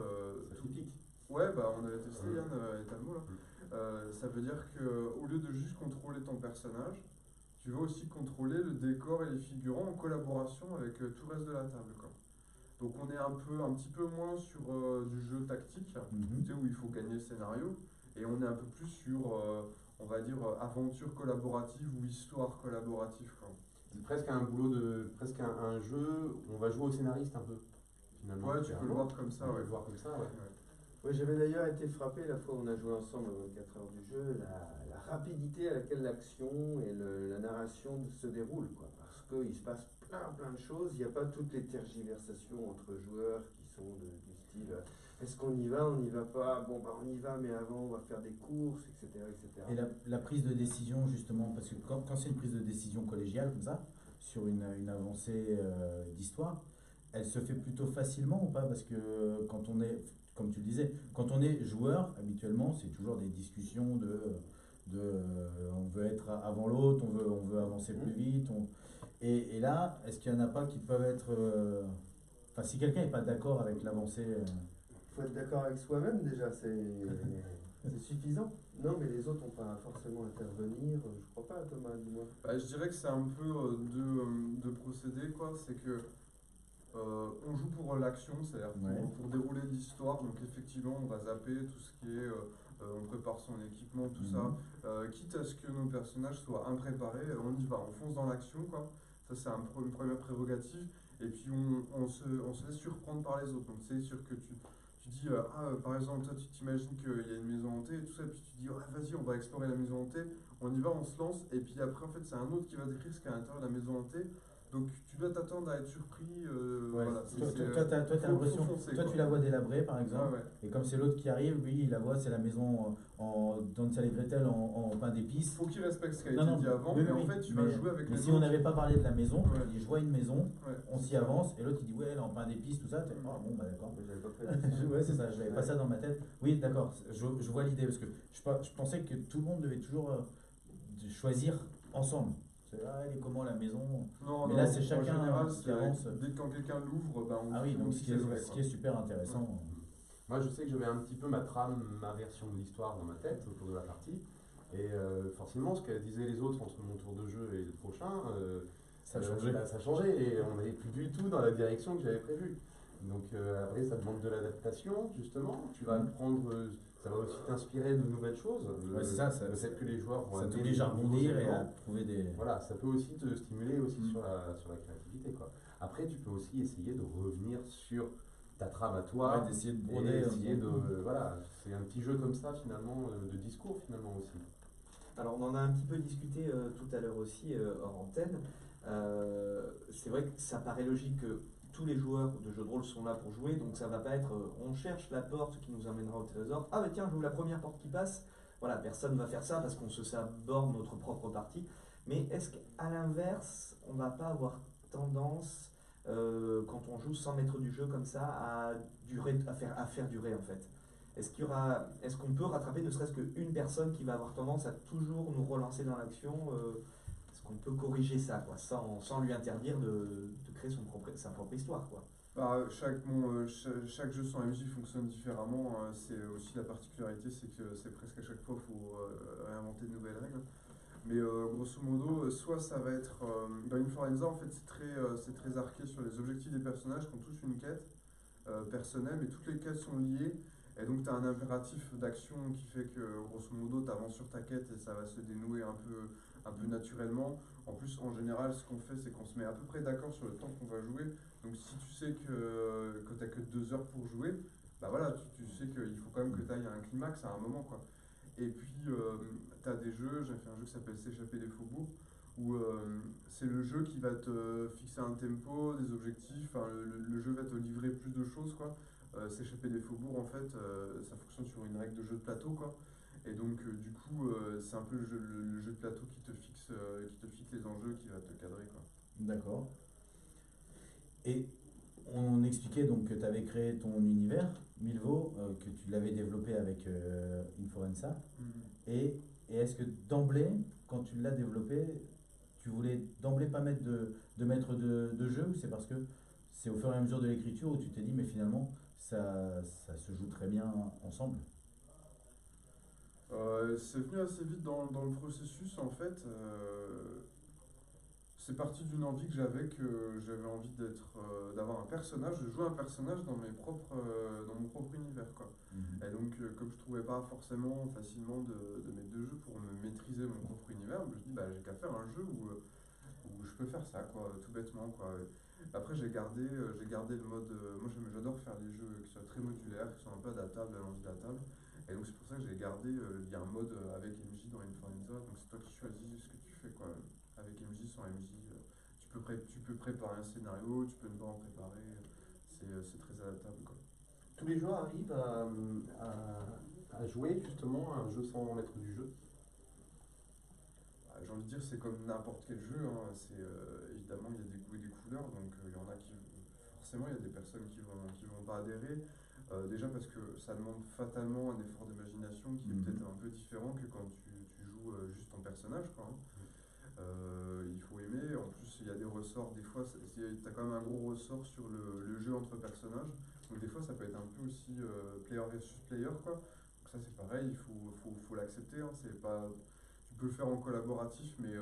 pique. ouais, bah on avait testé Yann et Talmo là. Ça veut dire qu'au lieu de juste contrôler ton personnage, tu vas aussi contrôler le décor et les figurants en collaboration avec tout le reste de la table, quoi. Donc on est un petit peu moins sur du jeu tactique, tu sais, où il faut gagner le scénario, et on est un peu plus sur, on va dire, aventure collaborative ou histoire collaborative, quoi. C'est presque un boulot presque un jeu où on va jouer au scénariste un peu, finalement. Ouais, tu peux le voir comme ça, On peut ouais. le voir comme ça, ouais. Ouais, j'avais d'ailleurs été frappé la fois où on a joué ensemble à 24 heures du jeu, la rapidité à laquelle l'action et la narration se déroulent, quoi. Parce qu'il se passe plein de choses, il n'y a pas toutes les tergiversations entre joueurs qui sont du style est-ce qu'on y va, on n'y va pas, bon bah on y va mais avant on va faire des courses, etc. etc. Et la prise de décision, justement, parce que quand c'est une prise de décision collégiale comme ça, sur une avancée d'histoire, elle se fait plutôt facilement ou pas? Parce que quand on est, comme tu le disais, quand on est joueur, habituellement, c'est toujours des discussions on veut être avant l'autre, on veut avancer plus vite. Et là, est-ce qu'il n'y en a pas qui peuvent être. Enfin, si quelqu'un n'est pas d'accord avec l'avancée. Il faut être d'accord avec soi-même déjà, c'est suffisant. Non mais les autres n'ont pas forcément à intervenir, je crois pas Thomas, dis-moi. Bah, je dirais que c'est un peu deux procédés, quoi. C'est que On joue pour l'action, c'est-à-dire Ouais. pour dérouler l'histoire. Donc effectivement, on va zapper tout ce qui est, on prépare son équipement, tout ça. Quitte à ce que nos personnages soient impréparés, on y va, on fonce dans l'action, quoi. Ça, c'est une première prérogative. Et puis on se laisse surprendre par les autres. Donc c'est sûr que tu dis, par exemple, toi tu t'imagines qu'il y a une maison hantée et tout ça, et puis tu dis, ouais, vas-y, on va explorer la maison hantée. On y va, on se lance, et puis après, en fait, c'est un autre qui va décrire ce qu'il y a à l'intérieur de la maison hantée. Donc tu dois t'attendre à être surpris. Ouais. Voilà, Toi, t'as l'impression. foncer, Toi, quoi. tu la vois délabrée, par exemple. Ouais, ouais. Et comme c'est l'autre qui arrive, lui, il la voit, c'est la maison dans Hansel et Gretel en pain d'épices. Faut qu'il respecte ce qui a Non, été non, dit avant, oui, mais oui, en fait, tu mais- vas jouer avec Mais les si on autres. n'avait pas parlé de la maison, Ouais. il dit, je vois une maison, Ouais, on s'y avance, et l'autre il dit, ouais, elle est en pain d'épices, tout ça. T'es, oh bon, bah d'accord. J'avais pas prévu. Ouais, c'est ça, je n'avais pas ça dans ma tête. Oui, d'accord, je vois l'idée, parce que je pensais que tout le monde devait toujours choisir ensemble. C'est, ah, elle est comment la maison? Non, Mais non, là, c'est en chacun général, qui avance. dès que quand quelqu'un l'ouvre, ben, on Ah oui, dit donc que ce c'est vrai, qui quoi. est super intéressant. Moi, je sais que j'avais un petit peu ma trame, ma version de l'histoire dans ma tête autour de la partie. Et forcément, ce que disaient les autres entre mon tour de jeu et le prochain, Ça a changé. ça a changé et on n'allait plus du tout dans la direction que j'avais prévue. Donc après, ça demande de l'adaptation, justement. Tu vas prendre, ça va aussi t'inspirer de nouvelles choses. Ouais, c'est ça, le fait que les joueurs vont Ça amener t'oblige des à nouveaux rebondir et à éléments. trouver des. Voilà, ça peut aussi te stimuler aussi Mm. sur la créativité, quoi. Après, tu peux aussi essayer de revenir sur ta trame à toi. Ouais, d'essayer de Et broder. essayer de, voilà, c'est un petit jeu comme ça finalement, de discours finalement aussi. Alors on en a un petit peu discuté tout à l'heure aussi hors antenne. C'est vrai que ça paraît logique que tous les joueurs de jeux de rôle sont là pour jouer, donc ça va pas être on cherche la porte qui nous emmènera au trésor. Ah bah tiens, j'ouvre la première porte qui passe. Voilà, personne va faire ça parce qu'on se saborde notre propre partie. Mais est-ce qu'à l'inverse, on va pas avoir tendance, quand on joue sans maître du jeu comme ça, à faire durer en fait? Est-ce qu'on peut rattraper ne serait-ce qu'une personne qui va avoir tendance à toujours nous relancer dans l'action? Est-ce qu'on peut corriger ça, quoi, sans lui interdire de créer sa propre histoire, quoi? Bah, chaque jeu sans MJ fonctionne différemment. C'est aussi la particularité, c'est que c'est presque à chaque fois qu'il faut réinventer de nouvelles règles. Mais grosso modo, soit ça va être. Dans Influenza, en fait, c'est très arqué sur les objectifs des personnages qui ont tous une quête personnelle, mais toutes les quêtes sont liées. Et donc, tu as un impératif d'action qui fait que, grosso modo, tu avances sur ta quête et ça va se dénouer un peu naturellement. En plus, en général, ce qu'on fait, c'est qu'on se met à peu près d'accord sur le temps qu'on va jouer. Donc, si tu sais que tu n'as que 2 heures pour jouer, bah voilà, tu sais qu'il faut quand même que tu ailles à un climax à un moment, quoi. Et puis, tu as des jeux, j'ai fait un jeu qui s'appelle S'échapper des faubourgs, où c'est le jeu qui va te fixer un tempo, des objectifs, enfin, le jeu va te livrer plus de choses, quoi. S'échapper des faubourgs, en fait, ça fonctionne sur une règle de jeu de plateau, quoi. Et donc, du coup, c'est un peu le jeu de plateau qui te fixe les enjeux, qui va te cadrer, quoi. D'accord. Et on expliquait donc que tu avais créé ton univers, Milvo, que tu l'avais développé avec Inforenza. Et est-ce que d'emblée, quand tu l'as développé, tu voulais d'emblée pas mettre de maître de jeu, ou c'est parce que c'est au fur et à mesure de l'écriture où tu t'es dit, mais finalement, ça se joue très bien ensemble? C'est venu assez vite dans le processus, en fait. C'est parti d'une envie que j'avais envie d'avoir un personnage, de jouer un personnage dans mon propre univers, quoi. Et donc, comme je trouvais pas forcément facilement de mettre de jeu pour me maîtriser mon propre univers, je me suis dit, bah, j'ai qu'à faire un jeu où je peux faire ça, quoi, tout bêtement, quoi. Après, j'ai gardé le mode. Moi, j'adore faire des jeux qui soient très modulaires, qui soient un peu adaptables à l'envie d'adaptable. Et donc, c'est pour ça que j'ai gardé. Il y a un mode avec MJ dans Influenza, donc c'est toi qui choisis ce que tu fais, quoi. Avec MJ, sans MJ, tu peux préparer un scénario, tu peux ne pas en préparer. C'est très adaptable, quoi. Tous les joueurs arrivent à jouer justement à un jeu sans maître du jeu. J'ai envie de dire, c'est comme n'importe quel jeu, hein. Évidemment, il y a des goûts et des couleurs, donc il y en a qui. Forcément, il y a des personnes qui vont pas adhérer. Déjà parce que ça demande fatalement un effort d'imagination qui est peut-être un peu différent que quand tu joues juste en personnage, quoi, hein. Il faut aimer. En plus, il y a des ressorts, des fois, tu as quand même un gros ressort sur le jeu entre personnages. Donc, des fois, ça peut être un peu aussi player versus player, quoi. Donc, ça, c'est pareil, il faut l'accepter, hein. C'est pas. Tu peux le faire en collaboratif, mais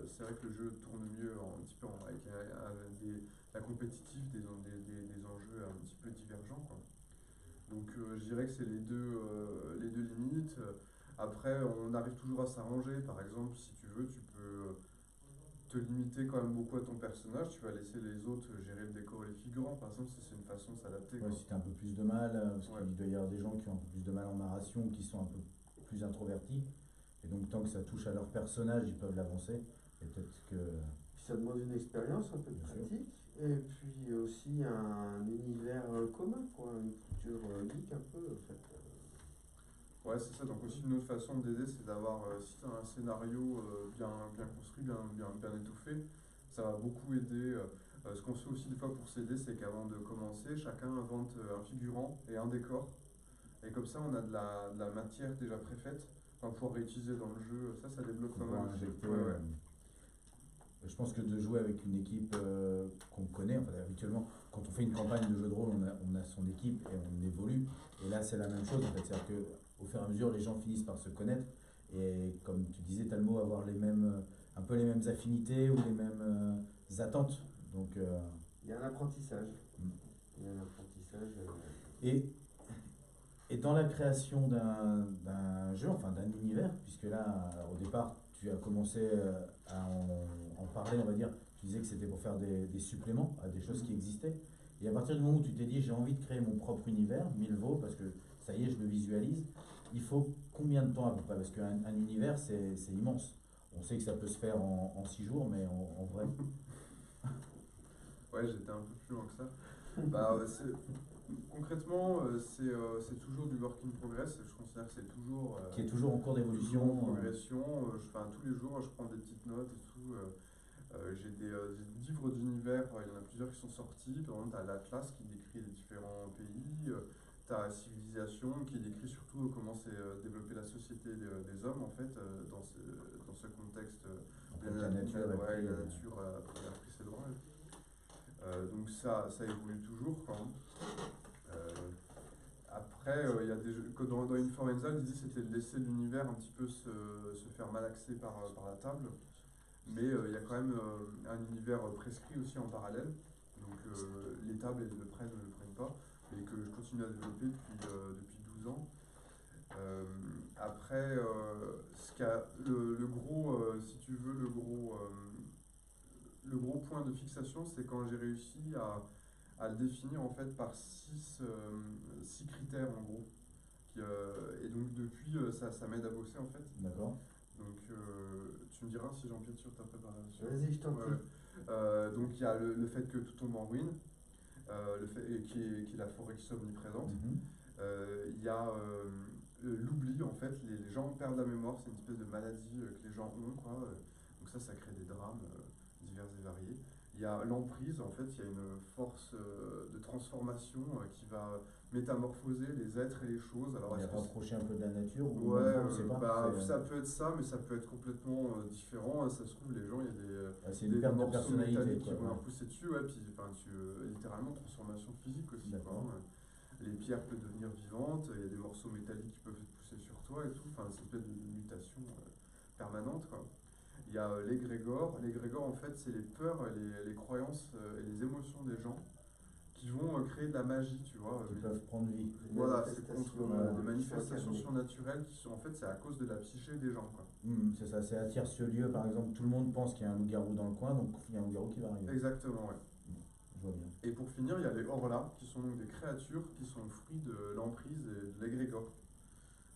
c'est vrai que le jeu tourne mieux un petit peu avec la compétitive, des enjeux un petit peu divergents, quoi. Donc je dirais que c'est les deux limites. Après, on arrive toujours à s'arranger. Par exemple, si tu veux, tu peux te limiter quand même beaucoup à ton personnage. Tu vas laisser les autres gérer le décor et les figurants, par exemple, c'est une façon de s'adapter, quoi. Ouais, si tu as un peu plus de mal, parce Ouais. qu'il doit y avoir des gens qui ont un peu plus de mal en narration, qui sont un peu plus introvertis, et donc tant que ça touche à leur personnage, ils peuvent l'avancer, et peut-être que... Puis ça demande une expérience, un peu de Bien sûr. pratique, et puis aussi un univers commun, quoi, une culture geek un peu, en fait. Ouais, c'est ça. Donc aussi une autre façon d'aider, c'est d'avoir, si tu as un scénario bien construit, bien étoffé, ça va beaucoup aider. Ce qu'on fait aussi des fois pour s'aider, c'est qu'avant de commencer, chacun invente un figurant et un décor. Et comme ça, on a de la matière déjà préfaite qu'on va pouvoir réutiliser dans le jeu. Ça débloque pas pouvoir mal aussi. injecter, Ouais, ouais. Je pense que de jouer avec une équipe qu'on connaît, enfin habituellement, quand on fait une campagne de jeu de rôle, on a son équipe et on évolue. Et là, c'est la même chose en fait. C'est-à-dire qu'au fur et à mesure, les gens finissent par se connaître. Et comme tu disais, Talmo, avoir un peu les mêmes affinités ou les mêmes attentes. Donc, Il y a un apprentissage. Mm. Il y a un apprentissage. et, et dans la création d'un jeu, enfin d'un univers, puisque là, au départ, tu as commencé à en parler, on va dire, tu disais que c'était pour faire des suppléments à des choses qui existaient. Et à partir du moment où tu t'es dit, j'ai envie de créer mon propre univers, Milvaux, parce que ça y est, je le visualise, il faut combien de temps à peu près? Parce qu'un univers, c'est immense. On sait que ça peut se faire en 6 jours, mais en vrai. Ouais, j'étais un peu plus loin que ça. Bah, concrètement, c'est toujours du work in progress. Je considère que c'est toujours. Qui est toujours en cours Toujours d'évolution. en progression. Tous les jours, je prends des petites notes et tout. J'ai des livres d'univers, il y en a plusieurs qui sont sortis. Par exemple, tu as l'Atlas qui décrit les différents pays. Tu as Civilisation qui décrit surtout comment s'est développée la société des hommes, en fait, dans ce contexte. La nature, Ouais, la nature a pris ses droits. Donc ça évolue toujours quand même. Après, il y a des jeux, dans Inforenza, l'idée c'était de laisser l'univers un petit peu se faire malaxer par la table. Mais il y a quand même un univers prescrit aussi en parallèle. Donc les tables, elles le prennent ou ne le prennent pas. Et que je continue à développer depuis 12 ans. Après, le gros, si tu veux, le gros point de fixation, c'est quand j'ai réussi à le définir en fait par 6 critères en gros. Et donc depuis, ça m'aide à bosser en fait. D'accord. Donc tu me diras si j'empiète sur ta préparation. Vas-y, je t'en prie. Donc il y a le fait que tout tombe en ruine, le fait, et qui est la forêt qui soit omniprésente. Mhm. Il y a l'oubli en fait, les gens perdent la mémoire, c'est une espèce de maladie que les gens ont, quoi. Donc ça crée des drames divers et variés. Il y a l'emprise, en fait, il y a une force de transformation qui va métamorphoser les êtres et les choses. Alors, On est est-ce que rapproché un peu de la nature ou ouais, on sait pas. ça peut être ça, mais ça peut être complètement différent. Ça se trouve, les gens, il y a C'est des une perte de morceaux personnalité. métalliques qui Quoi, vont leur ouais. pousser dessus, ouais, puis littéralement transformation physique aussi. D'accord. Quoi, hein. Les pierres peuvent devenir vivantes, il y a des morceaux métalliques qui peuvent être poussés sur toi et tout. Enfin, c'est une espèce de mutation permanente, quoi. Il y a l'égrégore. L'égrégore, en fait, c'est les peurs, les croyances et les émotions des gens qui vont créer de la magie, tu vois. Qui peuvent prendre vie. Voilà, c'est contre Manifestations, des manifestations incarnées. surnaturelles qui sont, en fait, c'est à cause de la psyché des gens, quoi. C'est ça, c'est à Tierce-Lieu par exemple, tout le monde pense qu'il y a un loup-garou dans le coin, donc il y a un loup-garou qui va arriver. Exactement, ouais. Je vois bien. Et pour finir, il y a les Horla, qui sont donc des créatures qui sont le fruit de l'emprise et de l'égrégore.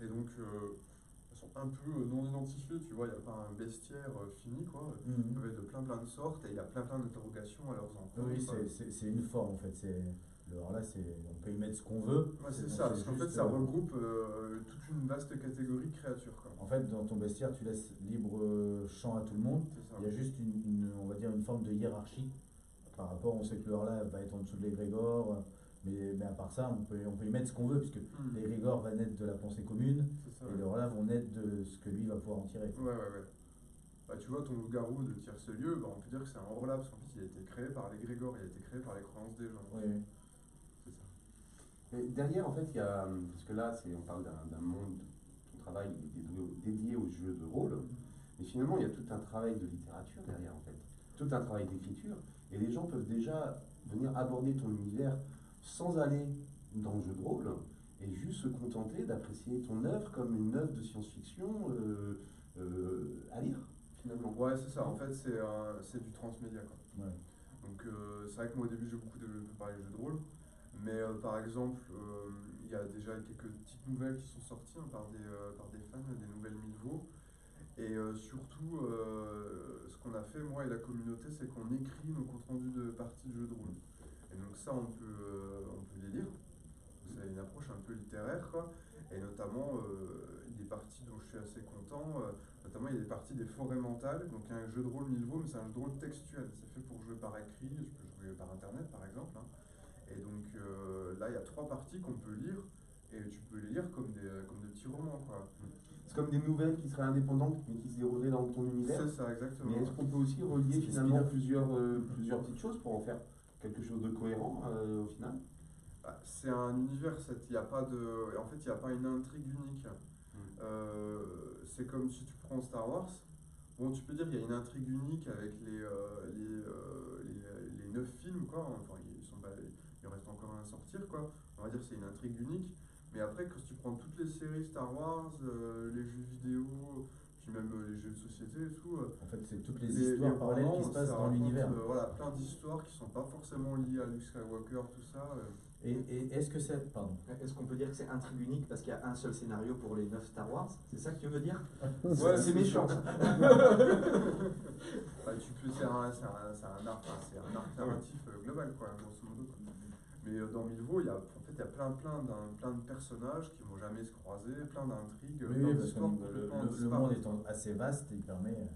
Et donc, elles sont un peu non identifiées, tu vois, il n'y a pas un bestiaire fini, quoi. Mhm. Ça peut être de plein de sortes, et il y a plein d'interrogations à leurs encontres. Oui, c'est une forme en fait. Alors là, on peut y mettre ce qu'on veut. Ouais, c'est Donc, ça, parce qu'en fait, juste, ça regroupe toute une vaste catégorie de créatures, quoi. En fait, dans ton bestiaire, tu laisses libre champ à tout le monde. C'est ça. Il y a juste on va dire une forme de hiérarchie par rapport. On sait que le Horla va être en dessous de l'égrégore, mais à part ça, on peut y mettre ce qu'on veut, puisque l'égrégore va naître de la pensée commune C'est ça, et ouais. le Horla vont naître de ce que lui va pouvoir en tirer. Ouais. Bah, tu vois, ton loup-garou de Tierce-Lieu, bah, on peut dire que c'est un Horla, parce qu'en fait, il a été créé par l'égrégore, il a été créé par les croyances des gens. Oui. C'est ça. Mais derrière, en fait, il y a, parce que là, on parle d'un monde, ton travail est dédié aux jeux de rôle. Mais finalement, il y a tout un travail de littérature derrière, en fait. Tout un travail d'écriture. Et les gens peuvent déjà venir aborder ton univers sans aller dans le jeu de rôle et juste se contenter d'apprécier ton œuvre comme une œuvre de science-fiction à lire, finalement. Ouais, c'est ça. En fait, c'est du transmédia, quoi. Ouais. Donc, c'est vrai que moi, au début, j'ai beaucoup parlé de jeux de rôle. Mais par exemple, il y a déjà quelques petites nouvelles qui sont sorties par des fans, des nouvelles Milvaux. Et surtout, ce qu'on a fait, moi et la communauté, c'est qu'on écrit nos comptes rendus de parties de jeux de rôle. Et donc ça, on peut les lire. C'est une approche un peu littéraire, quoi. Et notamment, des parties dont je suis assez content, notamment il y a des parties des forêts mentales. Donc il y a un jeu de rôle Milvaux, mais c'est un jeu de rôle textuel. C'est fait pour jouer par écrit, je peux jouer par internet par exemple. Hein. Et donc là, il y a 3 parties qu'on peut lire, et tu peux les lire comme des petits romans, quoi. C'est comme des nouvelles qui seraient indépendantes, mais qui se dérouleraient dans ton univers. C'est ça, exactement. Mais est-ce qu'on peut aussi relier finalement plusieurs petites choses pour en faire quelque chose de cohérent au final? C'est un univers, il n'y a pas de. En fait, il n'y a pas une intrigue unique. C'est comme si tu prends Star Wars. Bon, tu peux dire qu'il y a une intrigue unique avec les 9 films, quoi. Enfin, il reste encore un à sortir, quoi. On va dire que c'est une intrigue unique. Mais après, quand tu prends toutes les séries Star Wars, les jeux vidéo, puis même les jeux de société et tout. En fait, c'est toutes les histoires parallèles qui se passent dans l'univers. Voilà, plein d'histoires qui ne sont pas forcément liées à Luke Skywalker, tout ça. Et est-ce que c'est. Pardon. Est-ce qu'on peut dire que c'est intrigue unique parce qu'il y a un seul scénario pour les 9 Star Wars? C'est ça que tu veux dire? Ouais, c'est méchant. Tu peux, c'est un arc narratif global, quoi, grosso modo. Mais dans Milvaux, il y a plein de personnages qui ne vont jamais se croiser, plein d'intrigues, Oui, plein parce que d'histoires le complètement monde disparates. étant assez vaste, il permet.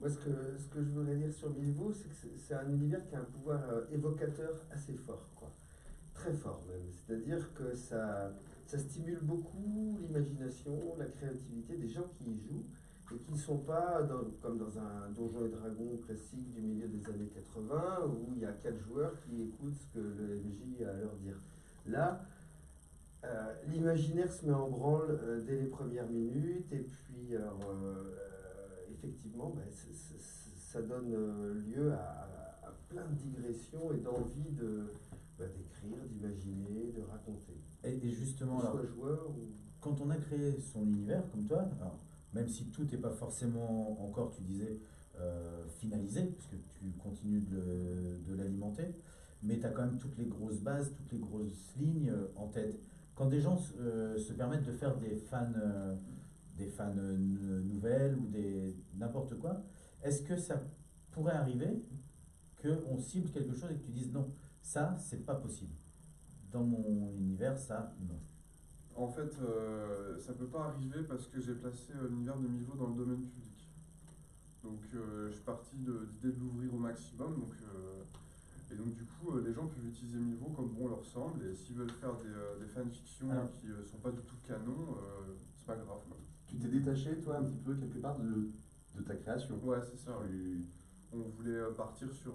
Moi, ce que je voudrais dire sur Milvaux, c'est que c'est un univers qui a un pouvoir évocateur assez fort, quoi. Très fort même. C'est-à-dire que ça stimule beaucoup l'imagination, la créativité des gens qui y jouent et qui ne sont pas comme dans un Donjons et Dragons classique du milieu des années 80 où il y a 4 joueurs qui écoutent ce que le MJ a à leur dire. Là, l'imaginaire se met en branle dès les premières minutes et puis effectivement ça donne lieu à plein de digressions et d'envie d'écrire, d'imaginer, de raconter. Et justement, Que alors, soit joueur ou... quand on a créé son univers, comme toi, alors, même si tout n'est pas forcément encore, tu disais, finalisé, puisque tu continues de l'alimenter, mais tu as quand même toutes les grosses bases, toutes les grosses lignes en tête. Quand des gens se permettent de faire des fans nouvelles ou n'importe quoi, est-ce que ça pourrait arriver qu'on cible quelque chose et que tu dises non, ça c'est pas possible. Dans mon univers, ça non. En fait, ça peut pas arriver parce que j'ai placé l'univers de Milvaux dans le domaine public. Donc je suis parti de l'idée de l'ouvrir au maximum. Et donc du coup, les gens peuvent utiliser Milvaux comme bon leur semble. Et s'ils veulent faire des fanfictions qui sont pas du tout canon, c'est pas grave. Tu t'es détaché, toi, un petit peu, quelque part, de ta création. Ouais, c'est ça. On voulait partir sur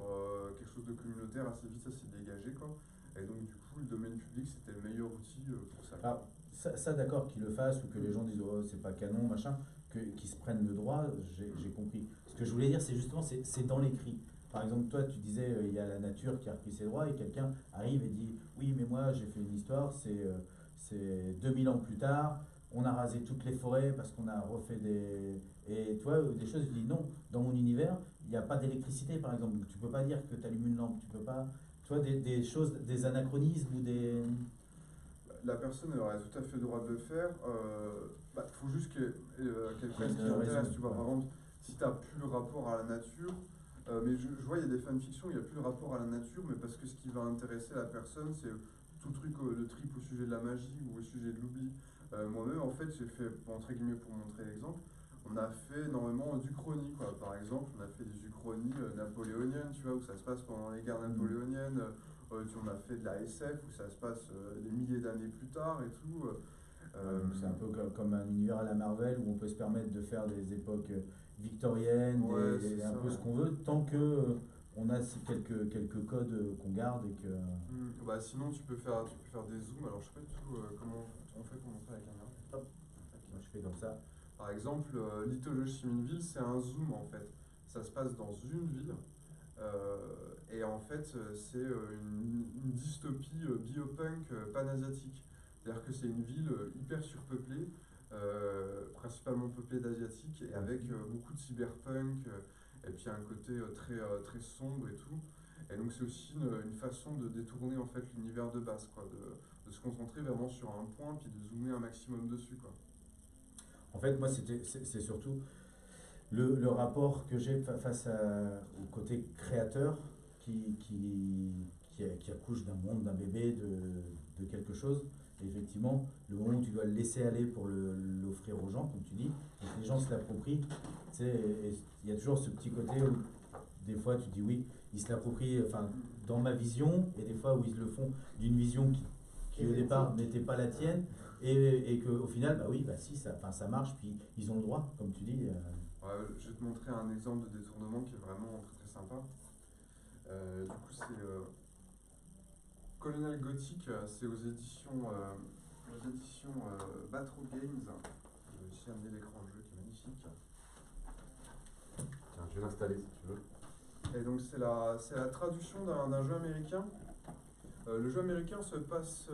quelque chose de communautaire assez vite, ça s'est dégagé, quoi. Et donc du coup, le domaine public, c'était le meilleur outil pour ça. Alors, ça d'accord qu'ils le fassent ou que les gens disent oh, c'est pas canon, machin, qu'ils se prennent le droit, j'ai compris. Ce que je voulais dire, c'est justement, c'est dans l'écrit. Par exemple, toi, tu disais, il y a la nature qui a repris ses droits et quelqu'un arrive et dit oui, mais moi, j'ai fait une histoire, c'est 2000 ans plus tard, on a rasé toutes les forêts parce qu'on a refait des... Et toi, des choses, je dis non, dans mon univers, il n'y a pas d'électricité, par exemple. Donc, tu peux pas dire que tu allumes une lampe, tu peux pas... Tu vois, des choses, des anachronismes ou des... La personne aurait tout à fait le droit de le faire. Faut juste qu'elle prenne ce qui raison, l'intéresse, tu vois. ouais. Par exemple, si tu n'as plus le rapport à la nature, mais je vois, il y a des fanfictions, il n'y a plus le rapport à la nature, mais parce que ce qui va intéresser la personne, c'est tout le truc, le trip au sujet de la magie ou au sujet de l'oubli. Moi-même, en fait, j'ai fait, entre guillemets, pour montrer l'exemple, on a fait énormément d'Uchronie, quoi. Par exemple, on a fait des Uchronies napoléoniennes, tu vois, où ça se passe pendant les guerres napoléoniennes. On a fait de la SF où ça se passe des milliers d'années plus tard et tout. C'est un peu comme un univers à la Marvel où on peut se permettre de faire des époques victoriennes, Ouais, un peu ce qu'on veut, tant que on a ces quelques codes qu'on garde et que... Sinon, tu peux faire des zooms. Alors, je sais pas du tout comment on fait pour montrer la caméra. Hop. Moi je fais comme ça. Par exemple, Lithologie Mineville, c'est un zoom en fait. Ça se passe dans une ville. Et en fait, c'est une dystopie biopunk panasiatique. C'est-à-dire que c'est une ville hyper surpeuplée, principalement peuplée d'asiatiques, et avec beaucoup de cyberpunk, et puis un côté très sombre et tout. Et donc c'est aussi une façon de détourner en fait l'univers de base, quoi, de se concentrer vraiment sur un point, puis de zoomer un maximum dessus, quoi. En fait, moi, c'est surtout le rapport que j'ai face au côté créateur qui accouche d'un monde, d'un bébé, de quelque chose. Et effectivement, le moment où tu dois le laisser aller pour l'offrir aux gens, comme tu dis, et que les gens se l'approprient, tu sais, il y a toujours ce petit côté où des fois tu dis oui, ils se l'approprient, enfin, dans ma vision, et des fois où ils le font d'une vision qui au départ n'était pas la tienne, et qu'au final, bah oui, bah si, ça marche, puis ils ont le droit, comme tu dis. Ouais, je vais te montrer un exemple de détournement qui est vraiment très très sympa. Du coup, c'est Colonel Gothic, c'est aux éditions Batro Games. Je vais aussi amener l'écran de jeu qui est magnifique. Tiens, je vais l'installer si tu veux. Et donc, c'est la traduction d'un jeu américain. Le jeu américain se passe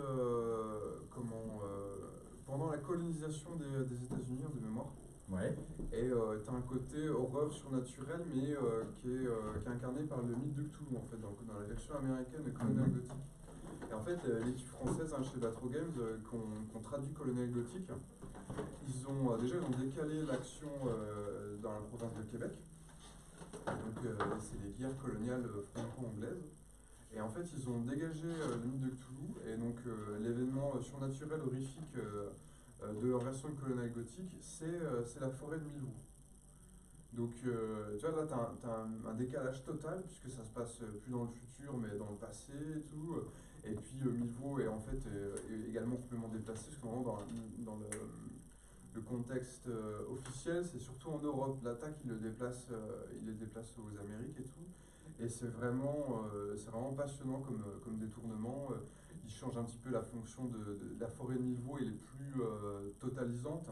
pendant la colonisation des États-Unis, de mémoire. Ouais. Et tu as un côté horreur surnaturelle, mais qui est incarné par le mythe de Cthulhu, en fait, dans la version américaine de Colonel Gothic. Et en fait, l'équipe française chez Batro Games, qu'on traduit Colonel Gothic, ils ont décalé l'action dans la province de Québec. Donc, c'est des guerres coloniales franco-anglaises. Et en fait, ils ont dégagé le mythe de Cthulhu, et donc l'événement surnaturel horrifique de leur version de Colonel Gothic, c'est la forêt de Milvaux. Donc, tu vois, là, tu as un décalage total, puisque ça se passe plus dans le futur, mais dans le passé et tout. Et puis, Milvaux est en fait est également complètement déplacé, parce que vraiment, dans le contexte officiel, c'est surtout en Europe. L'attaque, il le déplace aux Amériques et tout. Et c'est vraiment passionnant comme détournement. Il change un petit peu la fonction de la forêt de Milvaux, elle est plus totalisante.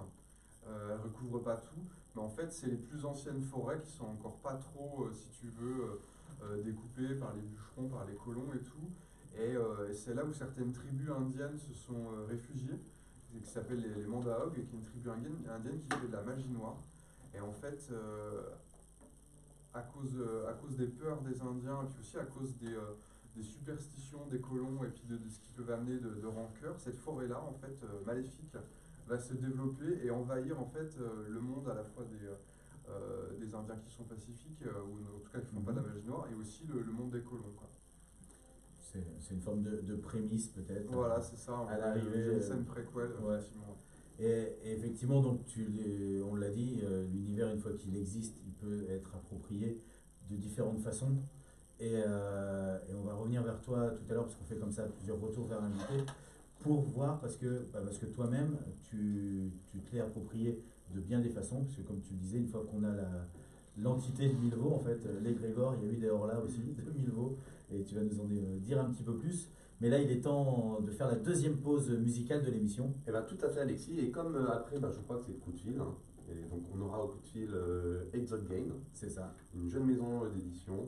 Elle recouvre pas tout, mais en fait, c'est les plus anciennes forêts qui sont encore pas trop, si tu veux, découpées par les bûcherons, par les colons et tout. Et c'est là où certaines tribus indiennes se sont réfugiées, qui s'appellent les Mandahogs, qui est une tribu indienne qui fait de la magie noire. Et en fait, à cause des peurs des Indiens, et puis aussi à cause des superstitions des colons, et puis de ce qui peut amener de rancœur, cette forêt-là, en fait, maléfique, va se développer et envahir, en fait, le monde à la fois des Indiens qui sont pacifiques, ou en tout cas qui ne font pas de la magie noire, et aussi le monde des colons, quoi. C'est une forme de prémisse, peut-être. Voilà, c'est ça, à l'arrivée, une scène préquelle, ouais. effectivement. Et effectivement, donc on l'a dit, l'univers, une fois qu'il existe, il peut être approprié de différentes façons. Et on va revenir vers toi tout à l'heure, parce qu'on fait comme ça plusieurs retours vers l'invité, pour voir, parce que toi-même, tu te l'es approprié de bien des façons, parce que comme tu le disais, une fois qu'on a l'entité de Milvaux, en fait, l'égrégore, il y a eu des Orla aussi, de Milvaux, et tu vas nous en dire un petit peu plus. Mais là, il est temps de faire la deuxième pause musicale de l'émission. Eh bien, tout à fait, Alexis. Et comme après, je crois que c'est le coup de fil. Hein, et donc, on aura au coup de fil Exode Gain. C'est ça. Une jeune maison d'édition.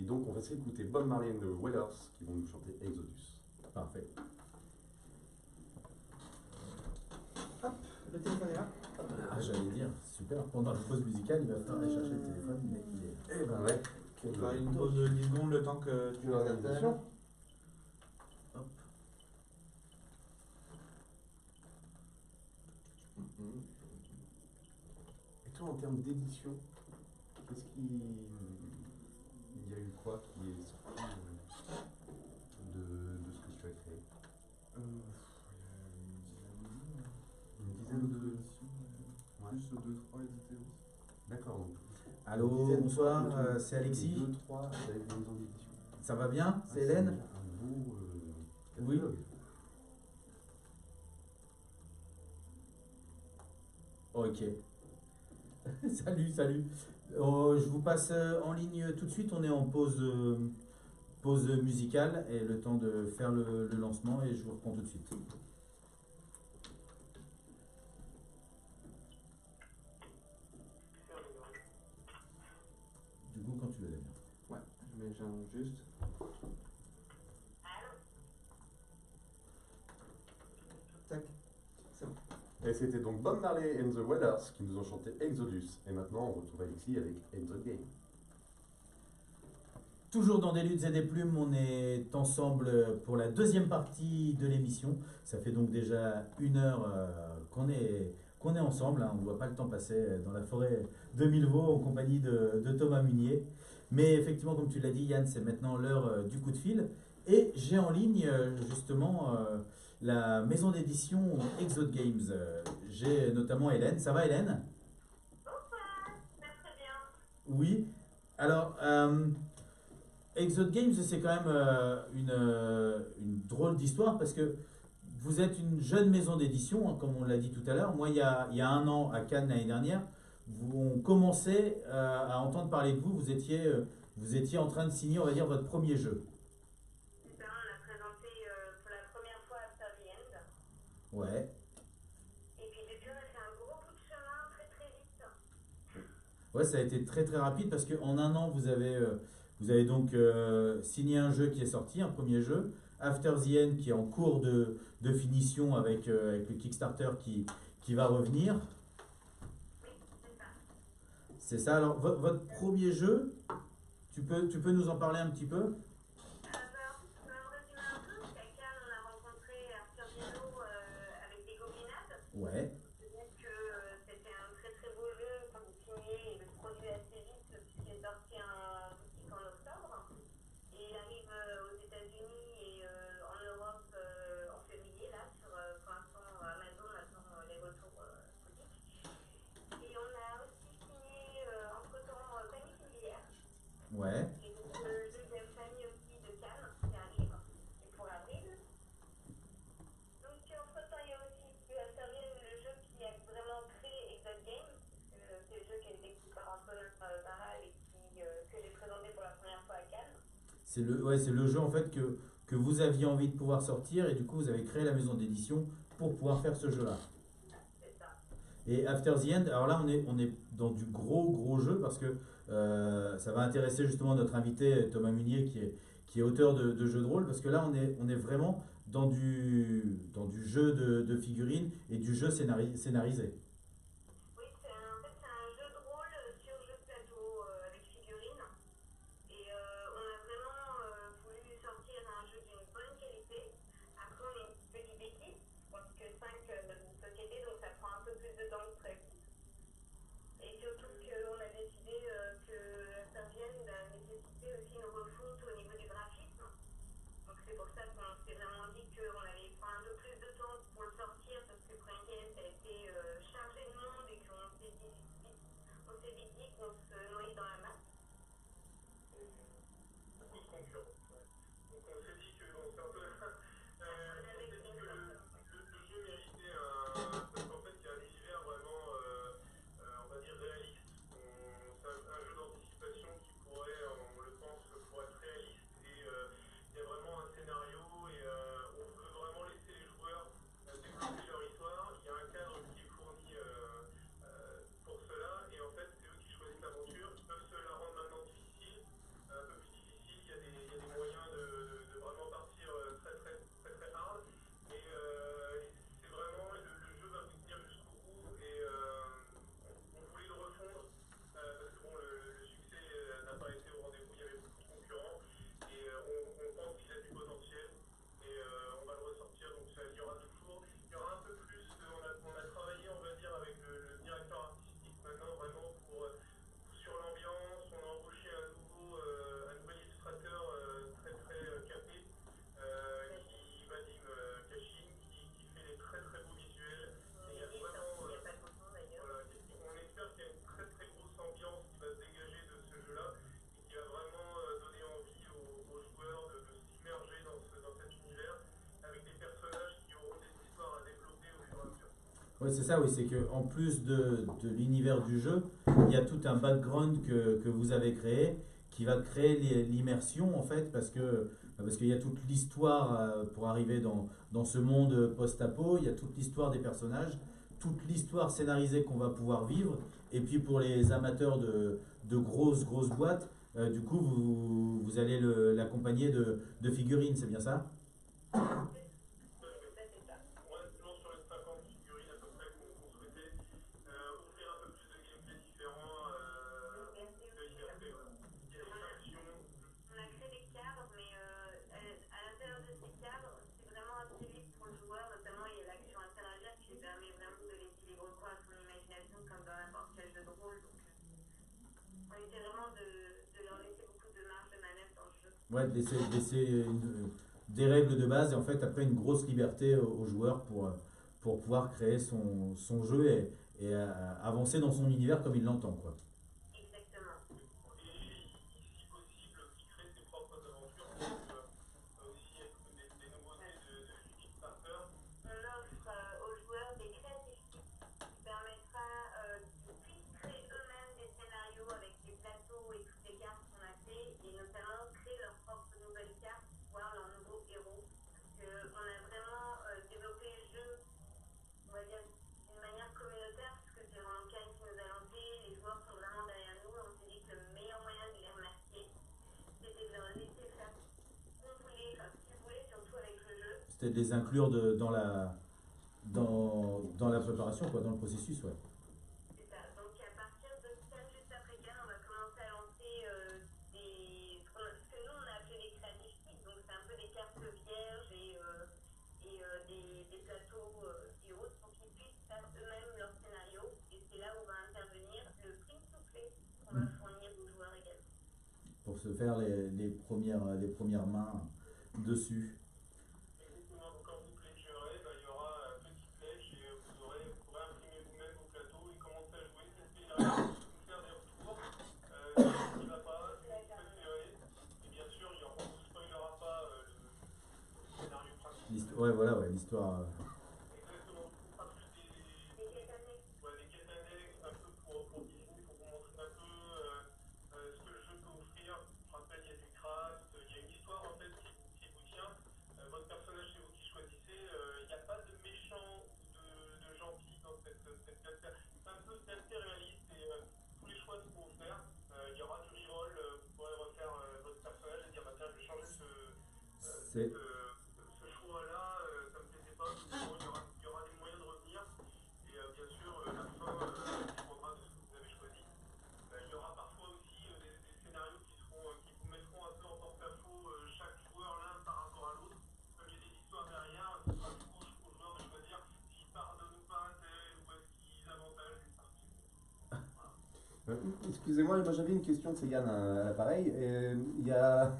Donc, on va s'écouter Bob Marley and the Wailers qui vont nous chanter Exodus. Parfait. Hop, le téléphone est là. Ah, j'allais dire, super. Pendant la pause musicale, il va falloir aller chercher le téléphone, mais il est. Eh ben ouais. On va faire une pause de 10 secondes le temps que tu l'organisation. Hop. Et toi, en termes d'édition, qu'est-ce qu'il y a eu quoi qui est sorti de ce que tu as créé? Une dizaine d'éditions, Ouais. plus 2-3 édités aussi. D'accord. Donc, Allô, une dizaine, bonsoir, deux, c'est Alexis. 2-3 avec des maisons d'édition. Ça va bien? C'est Ah, Hélène? un beau Oui. catalogue. Ok. Salut. Je vous passe en ligne tout de suite. On est en pause musicale et le temps de faire le lancement et je vous reprends tout de suite. juste. Tac, c'est bon. Et c'était donc Bob Marley and the Wailers qui nous ont chanté Exodus. Et maintenant, on retrouve Alexis avec End the Game. Toujours dans des luttes et des plumes, on est ensemble pour la deuxième partie de l'émission. Ça fait donc déjà 1 heure qu'on est ensemble, hein. On ne voit pas le temps passer dans la forêt de Millevaux en compagnie de Thomas Munier. Mais effectivement, comme tu l'as dit Yann, c'est maintenant l'heure du coup de fil. Et j'ai en ligne justement la maison d'édition Exode Games. J'ai notamment Hélène. Ça va Hélène? Très bien. Oui. Alors, Exode Games, c'est quand même une drôle d'histoire parce que vous êtes une jeune maison d'édition, hein, comme on l'a dit tout à l'heure. Moi, il y a 1 an à Cannes l'année dernière, on commençait à entendre parler de vous. Vous étiez en train de signer, on va dire, votre premier jeu. C'est ça, on a présenté pour la première fois After the End. Ouais. Et puis depuis, on a fait un gros bout de chemin très très vite. Ouais, ça a été très très rapide parce qu'en 1 an, vous avez donc signé un jeu qui est sorti, un premier jeu. After the End qui est en cours de finition avec le Kickstarter qui va revenir. Oui, c'est ça. C'est ça. Alors, votre premier jeu, tu peux nous en parler un petit peu? Bah, pour me résumer un peu, qu'à Cannes, on a rencontré Arthur Viano avec des gobelins. Ouais. C'est-à-dire que c'était un très très beau jeu qu'on a signé et le produit assez vite puisqu'il est sorti en boutique en octobre. Et il arrive aux États-Unis et en Europe en février, là, sur pour l'instant Amazon, maintenant les retours boutiques. Et on a aussi signé entre-temps Panic Immobilière. Ouais. Et donc le jeu de famille aussi de Cannes qui arrive, et pour avril. Donc entre-temps, il y a aussi le jeu qui a vraiment créé Exode Games. C'est le jeu qui a été écrit par Antonin Barral et que j'ai présenté pour la première fois à Cannes. C'est le jeu en fait que vous aviez envie de pouvoir sortir et du coup vous avez créé la maison d'édition pour pouvoir faire ce jeu-là. C'est ça. Et After the End, alors là on est dans du gros jeu parce que ça va intéresser justement notre invité Thomas Munier qui est auteur de jeux de rôle parce que là on est vraiment dans du jeu de figurines et du jeu scénarisé. Oui, en fait, c'est un jeu de rôle sur jeu de plateau avec figurines. Et on a vraiment voulu sortir un jeu d'une bonne qualité. Après, on est une petite équipe, je pense que 5 dans une société, donc ça prend un peu plus de temps que prévu. Et surtout qu'on a décidé que la Sardienne nécessitait aussi une refonte au niveau du graphisme. Donc c'est pour ça qu'on s'est vraiment dit qu'on allait prendre un peu plus de temps pour le sortir parce que Printemps a été chargé de monde et qu'on s'est vite dit qu'on se noyait dans la masse. Beaucoup de concurrents. Ouais. Donc on s'est dit que bon, c'est un peu on s'est dit que le jeu méritait parce qu'en fait il y a un univers vraiment on va dire réaliste. C'est un jeu d'anticipation qui pourrait, on le pense, pour être réaliste et il y a vraiment un scénario et on veut vraiment laisser les joueurs développer leur histoire. Il y a un cadre qui est fourni pour cela et en fait c'est eux qui choisissent l'aventure. Ils peuvent se la rendre maintenant difficile, un peu plus difficile. Il y a des moyens de vraiment partir très hard. Et c'est vraiment le jeu va vous tenir jusqu'au bout et on voulait le refondre parce que bon, le succès n'a pas été au rendez-vous. Il y avait beaucoup de concurrents et on pense qu'il a du potentiel et on va le ressortir. Donc il y aura un peu plus. On a travaillé, on va dire, avec le directeur artistique maintenant vraiment sur l'ambiance. On a embauché un nouvel illustrateur très capé qui Vadim Kashin qui fait des très beaux visuels. Et il y a vraiment voilà, on espère qu'il y a une très grosse ambiance qui va se dégager de ce jeu-là et qui va vraiment donner envie aux joueurs de s'immerger dans cet univers avec des personnages qui auront des histoires à développer au fur et à mesure. Oui, c'est ça, oui, c'est que en plus de l'univers du jeu, il y a tout un background que vous avez créé qui va créer l'immersion en fait parce qu'il y a toute l'histoire pour arriver dans ce monde post-apo, il y a toute l'histoire des personnages, toute l'histoire scénarisée qu'on va pouvoir vivre et puis pour les amateurs de grosses boîtes, Du coup, vous allez l'accompagner de figurines, c'est bien ça? On reste toujours sur les 50 figurines à peu près qu'on souhaitait offrir un peu plus de gameplay différent, de liberté, voilà. Il y a des factions. On a créé des cadres, mais à l'intérieur de ces cadres, c'est vraiment assez libre pour le joueur. Notamment, il y a l'action interagir qui lui permet vraiment de laisser libre cours à son imagination, comme dans n'importe quel jeu de rôle. Donc, on essaie vraiment de leur laisser beaucoup de marge de manœuvre dans le jeu. Ouais, de laisser des règles de base et en fait après une grosse liberté aux joueurs pour pouvoir créer son jeu et avancer dans son univers comme il l'entend, quoi. Exactement. Et si possible, qui crée ses propres aventures, donc aussi des nouveautés de Kickstarter. On offre aux joueurs des créatifs kits qui permettra qu'ils puissent créer eux-mêmes des scénarios avec les plateaux et toutes les cartes qu'on a fait et notamment créer leurs propres nouvelles cartes, voire leurs nouveaux héros. Parce qu'on a vraiment développé le jeu, on va dire, d'une manière communautaire, puisque c'est vraiment Ken qui nous a lancé, les joueurs sont vraiment derrière nous, on s'est dit que le meilleur moyen de les remercier, c'était de leur laisser faire ce qu'on voulait, enfin, ce qu'ils voulaient, surtout avec le jeu. C'était de les inclure dans la préparation, quoi, dans le processus, ouais. C'est ça. Donc à partir de Cannes, juste après Cannes, on va commencer à lancer ce que nous on a appelé les creative kits. Donc c'est un peu des cartes vierges et des plateaux et autres pour qu'ils puissent faire eux-mêmes leur scénario. Et c'est là où va intervenir le print soufflé qu'on va fournir aux joueurs également. Pour se faire les premières mains dessus. Exactement, donc quand vous pledgerez, il y aura un petit pledge et vous pourrez imprimer vous-même vos plateaux et commencer à jouer, tester la règle, nous faire des retours, ce qui ne va pas, ce que vous préférez. Et bien sûr, on ne vous spoilera pas le scénario principal. Ouais, voilà, ouais, l'histoire. Exactement, on fera plus des quêtes annexes, un peu pour Disney, pour vous montrer un peu ce que le jeu peut offrir. Je rappelle, il y a du craft, il y a une histoire en fait qui vous tient. Votre personnage, c'est vous qui choisissez. Il n'y a pas de méchant ou de gentil dans cette classe. C'est un peu assez réaliste et tous les choix seront offerts. Il y aura du reroll, vous pourrez refaire votre personnage et dire bah tiens, je vais changer C'est ce choix-là, ça me plaisait pas. Bon, il y aura des moyens de revenir. Et bien sûr, la fin dépendra de ce que vous avez choisi. Il y aura parfois aussi des scénarios qui vous mettront un peu en porte-à-faux chaque joueur l'un par rapport à l'autre. Comme il y a des histoires derrière, ce sera du coup aux joueurs de choisir s'ils pardonnent ou pas un tel ou est-ce qu'ils avantagent une partie. Voilà. Excusez-moi, moi j'avais une question, c'est Yann à l'appareil. Il y a,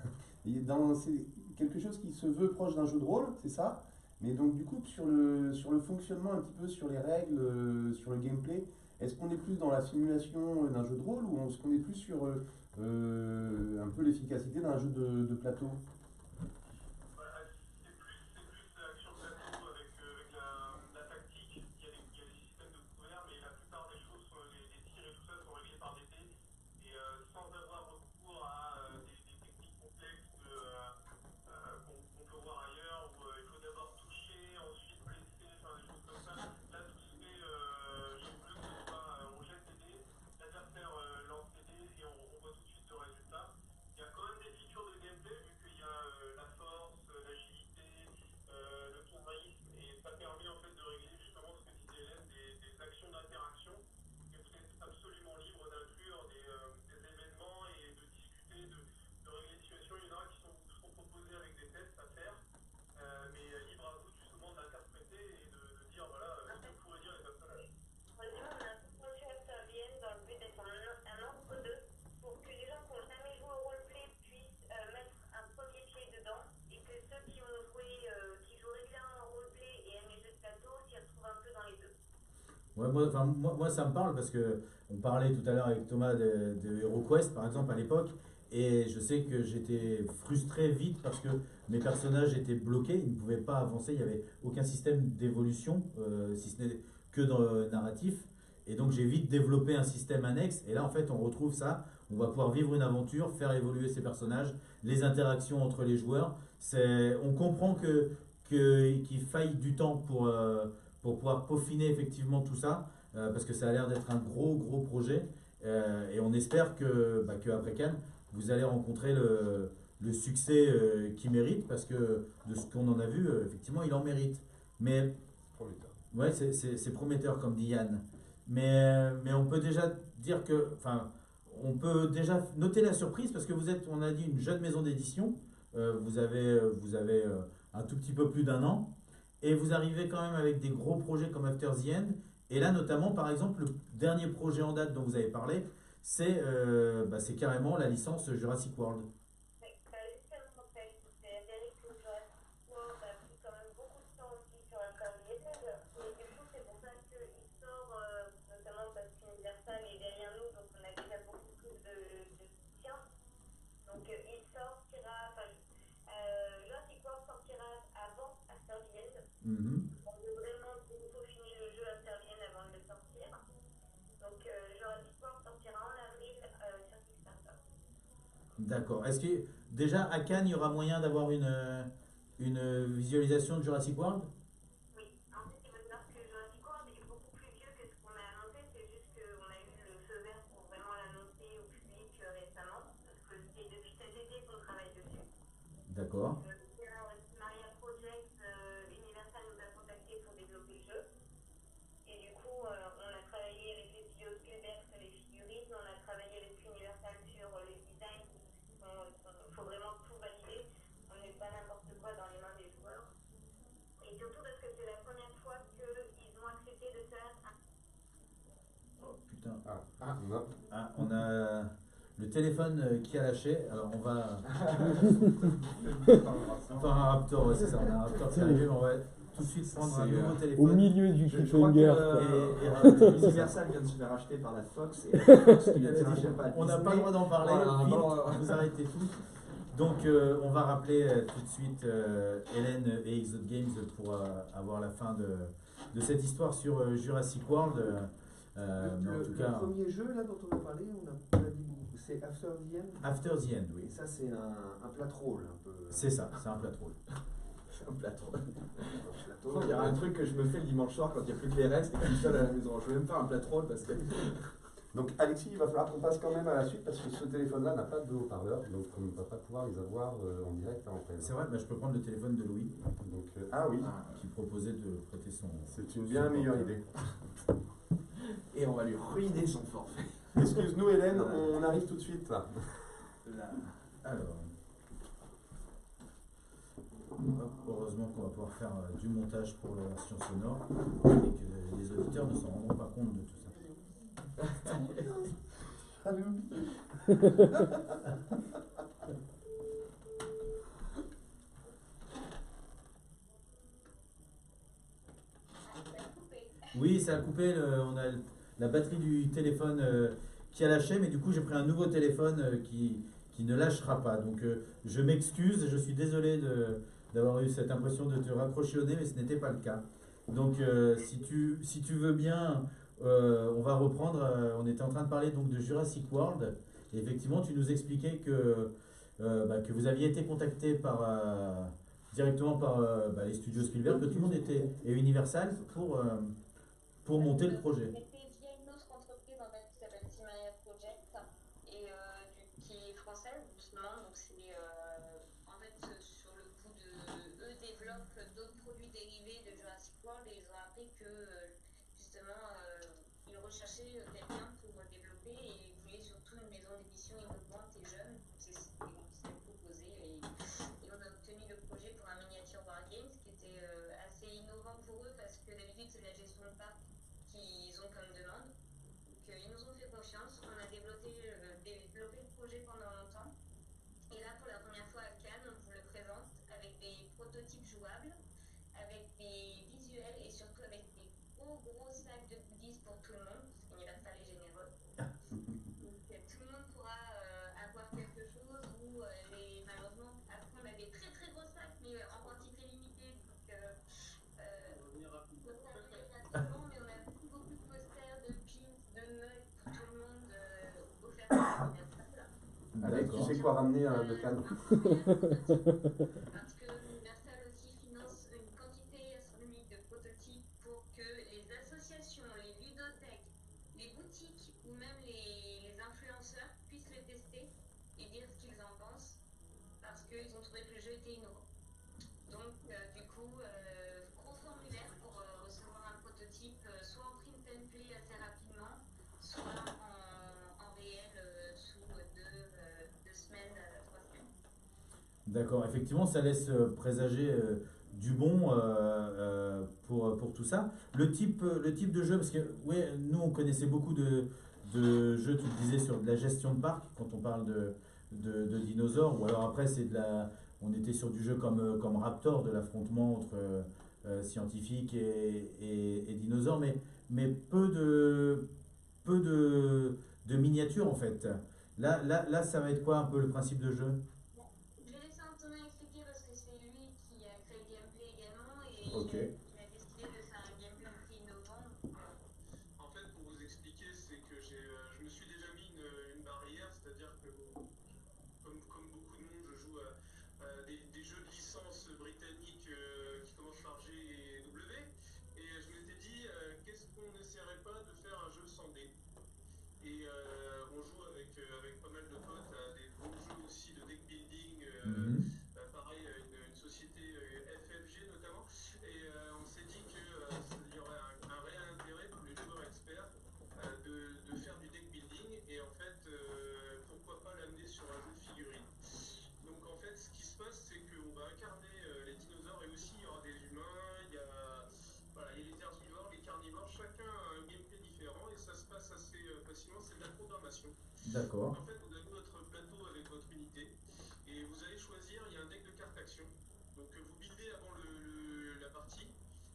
c'est quelque chose qui se veut proche d'un jeu de rôle, c'est ça? Mais donc du coup sur le fonctionnement un petit peu, sur les règles, sur le gameplay, est-ce qu'on est plus dans la simulation d'un jeu de rôle ou est-ce qu'on est plus sur un peu l'efficacité d'un jeu de plateau? Voilà, c'est plus action plateau avec la tactique. Il y a des systèmes de couverts, mais la plupart des choses, les tirs et tout ça, sont réglés par des dés. Et sans avoir recours à des techniques complexes qu'on peut voir ailleurs, où il faut d'abord toucher, ensuite blesser, enfin des choses comme ça. Là, tout se fait, chez Bleu, que ce soit, on jette des dés, l'adversaire lance des dés et on voit tout de suite le résultat. Il y a quand même des features de gameplay, vu qu'il y a la force, l'agilité, le tourisme, et ça permet en fait de régler justement ce que disait Hélène, des actions d'interaction. Et vous êtes absolument libre d'inclure des événements et de discuter, de régler des situations. Il y en a qui vous seront proposés avec des tests à faire, mais libre à vous justement de l'interpréter et de dire voilà ce que pourraient dire les personnages. Honnêtement, on a un peu conçu Aftervienne dans le but d'être un entre-deux pour que les gens qui n'ont jamais joué au roleplay puissent mettre un premier pied dedans et que ceux qui ont joué, qui jouent régulièrement au roleplay et aiment les jeux de plateau s'y retrouvent un peu dans les deux. Ouais, moi, ça me parle parce que on parlait tout à l'heure avec Thomas de HeroQuest par exemple à l'époque et je sais que j'étais frustré vite parce que mes personnages étaient bloqués, ils ne pouvaient pas avancer, il n'y avait aucun système d'évolution si ce n'est que dans le narratif et donc j'ai vite développé un système annexe et là en fait on retrouve ça, on va pouvoir vivre une aventure, faire évoluer ses personnages, les interactions entre les joueurs, on comprend qu'il faille du temps pour pouvoir peaufiner effectivement tout ça, parce que ça a l'air d'être un gros projet, et on espère que après Cannes, vous allez rencontrer le succès qu'il mérite, parce que de ce qu'on en a vu, effectivement, il en mérite. Mais Prometteur. ouais, c'est prometteur, comme dit Yann. Mais on peut déjà dire que, enfin, on peut déjà noter la surprise, parce que vous êtes, on a dit, une jeune maison d'édition. Vous avez un tout petit peu plus d'1 an, et vous arrivez quand même avec des gros projets comme After the End. Et là, notamment, par exemple, le dernier projet en date dont vous avez parlé, c'est carrément la licence Jurassic World. Justement, en fait, c'est Derek que Jurassic World a pris quand même beaucoup de temps aussi sur la carrière. Et du coup, c'est pour ça qu'il sort, notamment parce qu'Universal est derrière nous, donc on a déjà beaucoup plus de soutien. Donc il sortira, Jurassic World sortira avant After the End. Mhm. On veut vraiment peaufiner le jeu After the End avant de le sortir. Donc Jurassic World sortira en avril sur Kickstarter. D'accord. Est-ce que déjà à Cannes, il y aura moyen d'avoir une visualisation de Jurassic World? Oui, en fait, il faut savoir que Jurassic World est beaucoup plus vieux que ce qu'on a annoncé, c'est juste qu'on a eu le feu vert pour vraiment l'annoncer au public récemment, parce que c'est depuis cet été qu'on travaille dessus. D'accord. Maria Project, Universal nous a contactés pour développer le jeu. Et du coup, on a travaillé avec les studios Spielberg sur les figurines, on a travaillé avec Universal sur les designs. Il faut vraiment tout valider. On n'est pas n'importe quoi dans les mains des joueurs. Et surtout parce que c'est la première fois qu'ils ont accepté de faire un... Oh putain. Non. Ah, on a le téléphone qui a lâché. Alors on va. Enfin, un Raptor, ouais, c'est ça. On a un Raptor qui est arrivé, mais on va tout de suite prendre un C'est, nouveau Au téléphone. milieu du Je crois cliffhanger. que Universal vient de se faire acheter par la Fox et la Fox qui vient de se faire acheter par On n'a pas le droit d'en parler. Voilà, vite, bon, vous arrêtez tout. Donc, on va rappeler tout de suite Hélène et Exode Games pour avoir la fin de cette histoire sur Jurassic World. Mais en tout Le cas, premier jeu là dont on a parlé, on a dit c'est After the End. After the End, Et oui. ça c'est un plateau un peu. C'est ça, c'est un plateau. C'est un plateau. Un plateau. Il y a un truc que je me fais le dimanche soir quand il n'y a plus que les restes et que je suis seul à la maison. Je vais même faire un plateau parce que. Donc Alexis, il va falloir qu'on passe quand même à la suite parce que ce téléphone-là n'a pas de haut-parleur, donc on ne va pas pouvoir les avoir en direct à antenne. C'est vrai, bah, je peux prendre le téléphone de Louis Donc, ah oui, qui proposait de prêter son. c'est une bien meilleure idée. Et on va lui ruiner son forfait. Excuse-nous Hélène, on arrive tout de suite là. Alors. Hop, heureusement qu'on va pouvoir faire du montage pour la version sonore et que les auditeurs ne s'en rendront pas compte de tout ça. Oui, ça a coupé, on a la batterie du téléphone qui a lâché, mais du coup j'ai pris un nouveau téléphone qui ne lâchera pas. Donc je m'excuse, je suis désolé d'avoir eu cette impression de te raccrocher au nez, mais ce n'était pas le cas. Donc si tu veux bien, on va reprendre. On était en train de parler donc de Jurassic World. Et effectivement, tu nous expliquais que vous aviez été contacté directement par les studios Spielberg, que tout le monde était, et Universal pour monter le projet. C'était via une autre entreprise en fait qui s'appelle Timaria Project et qui est française justement. Donc c'est en fait sur le coup eux développent d'autres produits dérivés de Jurassic World et ils ont appris que justement ils recherchaient quelqu'un pour développer et ils voulaient surtout une maison d'édition innovante et jeune. C'est ce qu'ils ont proposé et on a obtenu le projet pour un miniature Wargames qui était assez innovant pour eux parce que d'habitude c'est de la gestion de parc qu'ils ont comme demande. Donc ils nous ont fait confiance, on a développé le projet pendant longtemps. Et là pour la première fois à Cannes, on vous le présente avec des prototypes jouables, avec des visuels et surtout avec des gros sacs de goodies pour tout le monde, parce qu'Universal est généreux. Donc tout le monde pourra avoir quelque chose ou malheureusement après on a des très très gros sacs mais en quantité limitée. Donc mais on a beaucoup de posters, de pins, de mugs pour tout le monde offerts par Universal. Alex, tu sais quoi ramener de Cannes? Parce que Universal aussi finance une quantité astronomique de prototypes pour que les associations, les ludothèques, les boutiques ou même les influenceurs puissent les tester et dire ce qu'ils en pensent parce qu'ils ont trouvé que le jeu était innovant. Donc, du coup, gros formulaire pour recevoir un prototype, soit en print and play assez rapidement, soit en réel sous deux semaines, 3 semaines. D'accord, effectivement, ça laisse présager du bon pour tout ça. Le type de jeu, parce que ouais, nous on connaissait beaucoup de jeux, tu le disais, sur de la gestion de parc, quand on parle de dinosaures, ou alors après on était sur du jeu comme Raptor, de l'affrontement entre scientifiques et dinosaures, mais peu de miniatures en fait. Là, ça va être quoi un peu le principe de jeu? Je vais laisser Antonin expliquer parce que c'est lui qui a créé le gameplay également et Ok. il a décidé de faire un gameplay aussi innovant. En fait, pour vous expliquer, c'est que je me suis déjà mis une barrière, c'est-à-dire que, comme beaucoup de monde, je joue à des jeux de licence britanniques qui commencent par G et W. Et je m'étais dit, qu'est-ce qu'on n'essaierait pas de faire un jeu sans dés? Et on joue avec pas mal de potes à des gros jeux aussi de deck building, Mhm. pareil, une société FFG notamment. Et on s'est dit qu'il y aurait un réel intérêt pour les joueurs experts de faire du deck building et en fait, pourquoi pas l'amener sur un jeu de figurines. Donc en fait, ce qui se passe, c'est qu'on va incarner les dinosaures et aussi il y aura des humains, voilà, il y a les herbivores, les carnivores, chacun a un gameplay différent et ça se passe assez facilement, c'est de la programmation. Donc D'accord. en fait, vous avez votre plateau avec votre unité et vous allez choisir, il y a un deck de cartes action. Donc vous buildez avant la partie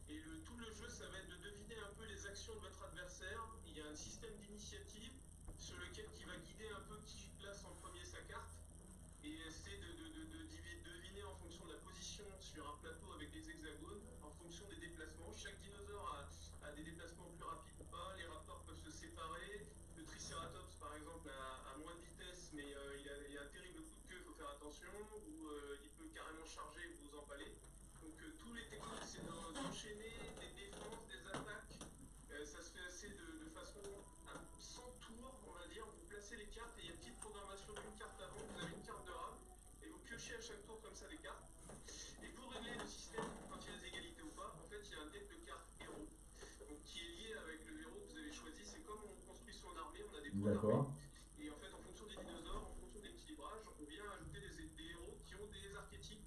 et tout le jeu, ça va être de deviner un peu les actions de votre adversaire. Il y a un système d'initiative sur lequel qui va guider un peu qui place en premier sa carte et c'est de deviner en fonction de la position sur un plateau avec des hexagones, en fonction des déplacements. Chaque dinosaure a des déplacements plus rapides ou pas, les raptors peuvent se séparer. Le Triceratops, par exemple, a moins de vitesse, mais il a un terrible coup de queue, il faut faire attention, ou il peut carrément charger et vous empaler. Donc tous les techniques, c'est d'enchaîner des défenses, des attaques. Ça se fait assez de façon sans tour, on va dire. Vous placez les cartes et il y a une petite programmation d'une carte avant. Vous avez une carte de rame et vous piochez à chaque tour comme ça des cartes. Et pour régler le système, quand il y a des égalités ou pas, en fait, il y a un deck de cartes héros. Donc qui est lié avec le héros que vous avez choisi. C'est comme on construit son armée, on a des points d'armée. D'accord. Et en fait, en fonction des dinosaures, en fonction de l'équilibrage, on vient ajouter des héros qui ont des archétypes.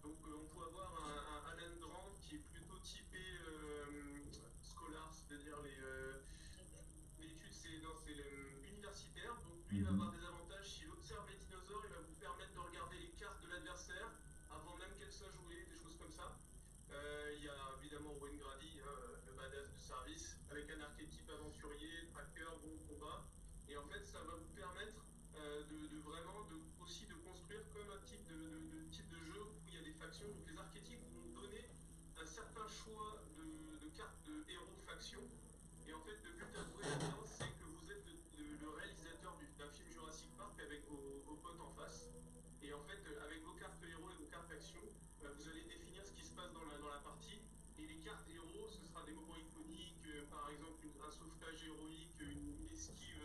Donc on peut avoir un Alan Grant qui est plutôt typé scholar, c'est-à-dire l'étude, c'est universitaire. Donc lui, il va Mhm. avoir des avantages. S'il observe les dinosaures, il va vous permettre de regarder les cartes de l'adversaire avant même qu'elles soient jouées, des choses comme ça. Il y a évidemment Wayne Grady, hein, le badass de service, avec un archétype aventurier, tracker, bon combat. Et en fait, ça va vous permettre de vraiment aussi de construire comme un type de jeu où il y a des factions. Donc les archétypes vont donner un certain choix de cartes de héros factions. Et en fait, le but à jouer là-dedans, c'est que vous êtes le réalisateur d'un film Jurassic Park avec vos potes en face. Et en fait, avec vos cartes héros et vos cartes action, vous allez définir ce qui se passe dans la partie. Et les cartes héros, ce sera des moments iconiques, par exemple un sauvetage héroïque, une esquive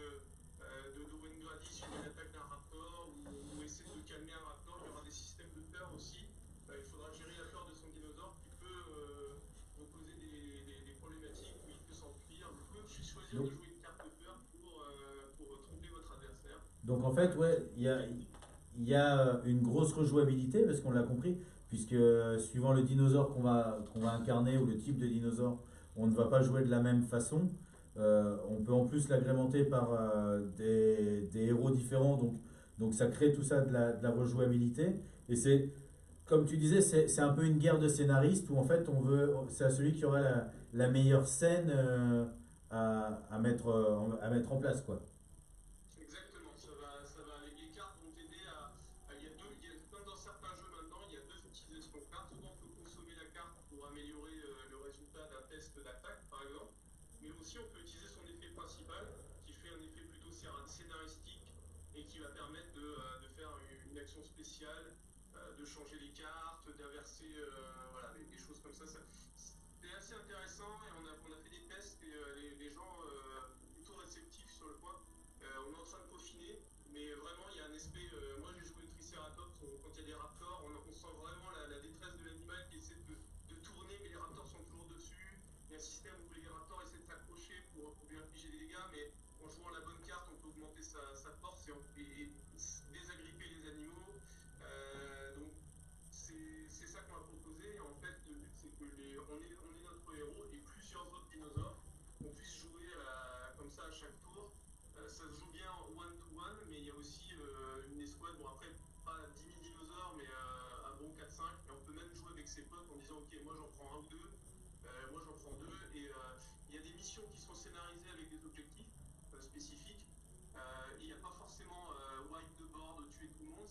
de Wayne Grady sur une attaque d'un raptor, ou essayer de calmer un raptor. Il y aura des systèmes de peur aussi. Il faudra gérer la peur de son dinosaure qui peut vous poser des problématiques où il peut s'enfuir. Vous pouvez aussi choisir de Donc, jouer une carte de peur pour tromper votre adversaire. donc en fait, ouais, il y a une grosse rejouabilité, parce qu'on l'a compris, puisque suivant le dinosaure qu'on va incarner ou le type de dinosaure, on ne va pas jouer de la même façon. On peut en plus l'agrémenter par des héros différents, donc ça crée tout ça de la rejouabilité. Et comme tu disais, c'est un peu une guerre de scénaristes où en fait c'est à celui qui aura la meilleure scène à mettre en place, quoi. Exactement, les cartes vont t'aider comme dans certains jeux maintenant, il y a deux utilisations de cartes. Souvent, on peut consommer la carte pour améliorer le résultat d'un test d'attaque, par exemple. Mais aussi, on peut utiliser son effet principal, qui fait un effet plutôt scénaristique et qui va permettre de faire une action spéciale, de changer les cartes, d'inverser, voilà, des choses comme ça. C'est assez intéressant et on a fait des tests et les gens plutôt réceptifs sur le point. On est en train de peaufiner, mais vraiment il y a un aspect les raptors. On sent vraiment la détresse de l'animal qui essaie de tourner, mais les raptors sont toujours dessus. Il y a un système où les raptors essaient de s'accrocher pour lui infliger des dégâts, mais en jouant la bonne carte, on peut augmenter sa force et désagripper les animaux. Donc c'est ça qu'on a proposé. En fait, le but c'est que on est notre héros et plusieurs autres dinosaures. On puisse jouer comme ça à chaque tour. Ça se joue bien en one-to-one, mais il y a aussi une escouade, bon après pas 10 000 dinosaures, mais un bon 4-5, et on peut même jouer avec ses potes en disant ok moi j'en prends un ou deux, moi j'en prends deux, et il y a des missions qui sont scénarisées avec des objectifs spécifiques. Il n'y a pas forcément wipe the board, tuer tout le monde,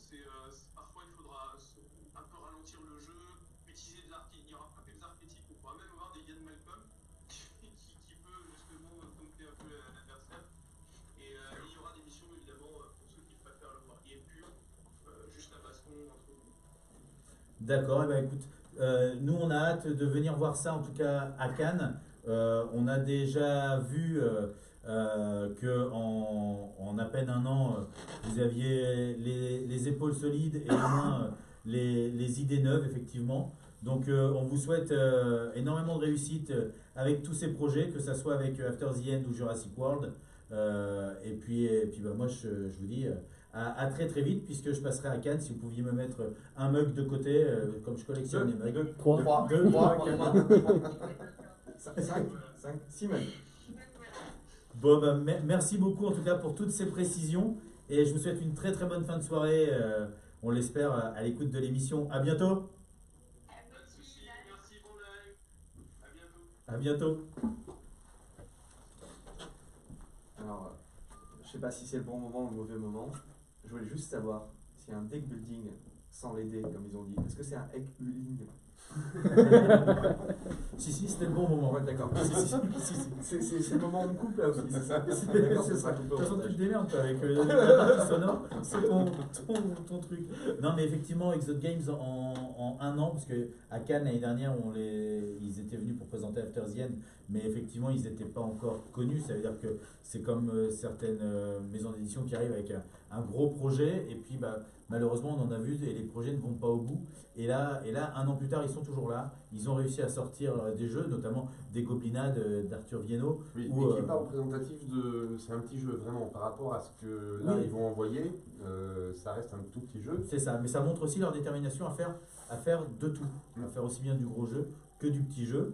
parfois il faudra un peu ralentir le jeu, utiliser des archétypes, il y aura pas que des archétypes, on pourra même avoir des Ian Malcolm qui peut justement dompter un peu l'adversaire. Et il y aura des missions évidemment pour ceux qui préfèrent le voir game pur, juste la baston entre vous. D'accord, eh ben, écoute, nous on a hâte de venir voir ça en tout cas à Cannes. On a déjà vu que en à peine un an, vous aviez les épaules solides et au moins les idées neuves effectivement. Donc on vous souhaite énormément de réussite avec tous ces projets, que ce soit avec After the End ou Jurassic World. Et puis bah, moi je vous dis à très très vite, puisque je passerai à Cannes. Si vous pouviez me mettre un mug de côté, comme je collectionne les mugs. 3. 5, 6 même. Bon, bah, merci beaucoup en tout cas pour toutes ces précisions, et je vous souhaite une très très bonne fin de soirée, on l'espère, à l'écoute de l'émission. À bientôt. Pas de soucis, merci, bon live, à bientôt. À bientôt. Alors, je sais pas si c'est le bon moment ou le mauvais moment. Je voulais juste savoir s'il y a un deck building sans les dés, comme ils ont dit. Est-ce que c'est un deck building? Si, c'était le bon moment. Ouais, d'accord. C'est le moment où on coupe là aussi, c'est ça? C'est D'accord, ça. ce sera De coupé toute au façon, tu montage. te démerdes toi, avec la partie sonore, c'est ton truc. Non, mais effectivement, Exode Games en un an, parce que à Cannes l'année dernière, ils étaient venus pour présenter After the End, mais effectivement, ils n'étaient pas encore connus. Ça veut dire que c'est comme certaines maisons d'édition qui arrivent avec un gros projet, et puis bah, malheureusement, on en a vu et les projets ne vont pas au bout. Et là, un an plus tard, ils sont toujours là. Ils ont réussi à sortir des jeux, notamment des Goblinades d'Arthur Viennot. Oui, Ou, mais qui n'est pas représentatif de. C'est un petit jeu vraiment par rapport à ce que là Oui. ils vont envoyer. Ça reste un tout petit jeu. C'est ça, mais ça montre aussi leur détermination à faire de tout, à faire aussi bien du gros jeu que du petit jeu.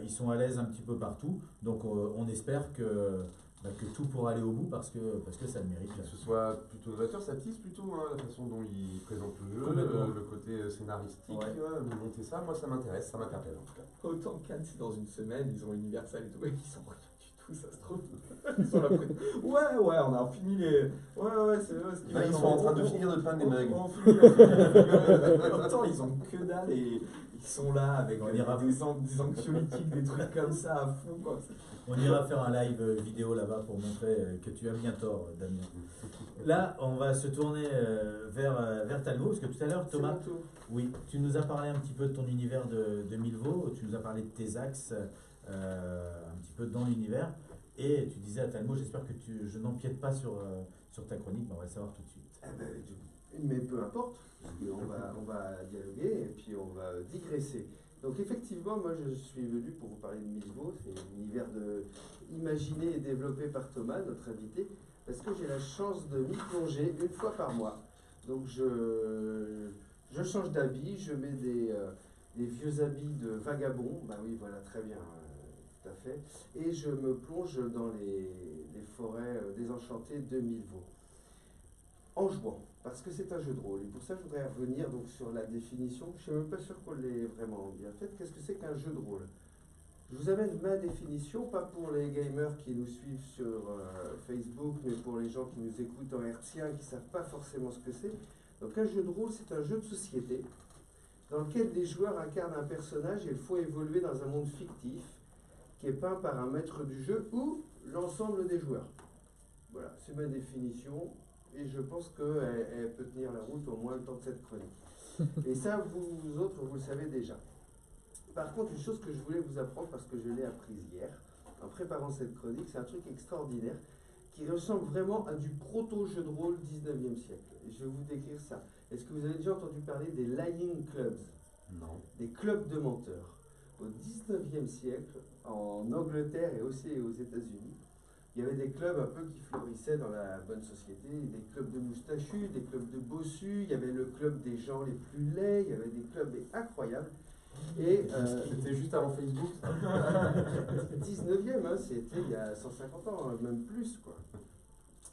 Ils sont à l'aise un petit peu partout, donc on espère que tout pourra aller au bout, parce que ça le mérite. Que ce soit plutôt novateur, ça tisse plutôt la façon dont ils présentent le jeu, Complètement. le côté scénaristique, Ouais. monter ça, moi ça m'intéresse, ça m'interpelle en tout cas. Autant Cannes, c'est dans une semaine, ils ont Universal et tout, et ils sont rien du tout, ça se trouve. Ils sont là près. Ouais, on a fini les. Ouais, c'est vrai. Là, ils sont en train de finir de peindre les mugs. On finit. En même temps, ils ont que dalle et ils sont là avec On ira des anxiolytiques, des trucs comme ça à fond, quoi. On ira faire un live vidéo là-bas pour montrer que tu as bien tort, Damien. Là, on va se tourner vers Talbot, parce que tout à l'heure, C'est Thomas, mon tour. oui, tu nous as parlé un petit peu de ton univers de Milvaux, tu nous as parlé de tes axes un petit peu dans l'univers, et tu disais à Talbot, j'espère que je n'empiète pas sur ta chronique, mais on va le savoir tout de suite. Mais peu importe, on va dialoguer et puis on va digresser. Donc effectivement, moi je suis venu pour vous parler de Milvaux, c'est l'univers imaginé et développé par Thomas, notre invité, parce que j'ai la chance de m'y plonger une fois par mois. Donc je change d'habit, je mets des vieux habits de vagabond, bah oui voilà très bien, tout à fait, et je me plonge dans les forêts désenchantées de Milvaux. En jouant, parce que c'est un jeu de rôle. Et pour ça, je voudrais revenir donc sur la définition. Je ne suis même pas sûr qu'on l'ait vraiment bien faite. Qu'est-ce que c'est qu'un jeu de rôle? Je vous amène ma définition, pas pour les gamers qui nous suivent sur Facebook, mais pour les gens qui nous écoutent en hertzien, qui ne savent pas forcément ce que c'est. Donc un jeu de rôle, c'est un jeu de société dans lequel des joueurs incarnent un personnage et il faut évoluer dans un monde fictif qui est peint par un maître du jeu ou l'ensemble des joueurs. Voilà, c'est ma définition. Et je pense qu'elle peut tenir la route au moins le temps de cette chronique. Et ça, vous autres, vous le savez déjà. Par contre, une chose que je voulais vous apprendre, parce que je l'ai apprise hier, en préparant cette chronique, c'est un truc extraordinaire qui ressemble vraiment à du proto-jeu de rôle 19e siècle. Et je vais vous décrire ça. Est-ce que vous avez déjà entendu parler des lying clubs, Non. des clubs de menteurs? Au 19e siècle, en Angleterre et aussi aux États-Unis, il y avait des clubs un peu qui florissaient dans la bonne société, des clubs de moustachus, des clubs de bossus, il y avait le club des gens les plus laids, il y avait des clubs incroyables. Et C'était juste avant Facebook. 19e, hein, c'était il y a 150 ans, hein, même plus quoi.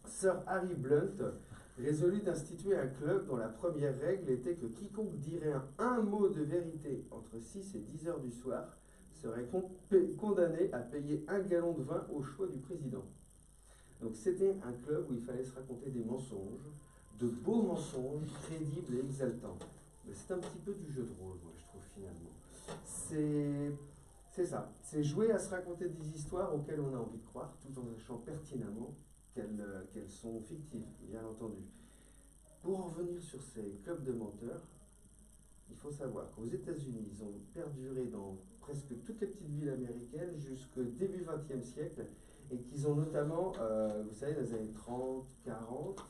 Sir Harry Blunt résolut d'instituer un club dont la première règle était que quiconque dirait un mot de vérité entre 6 et 10 heures du soir serait condamné à payer 1 gallon de vin au choix du président. Donc c'était un club où il fallait se raconter des mensonges, de beaux mensonges, crédibles et exaltants. Mais c'est un petit peu du jeu de rôle, moi je trouve finalement. C'est ça, c'est jouer à se raconter des histoires auxquelles on a envie de croire, tout en sachant pertinemment qu'elles sont fictives, bien entendu. Pour en revenir sur ces clubs de menteurs, il faut savoir qu'aux États-Unis, ils ont perduré dans presque toutes les petites villes américaines jusqu'au début XXe siècle et qu'ils ont notamment, vous savez, dans les années 30, 40,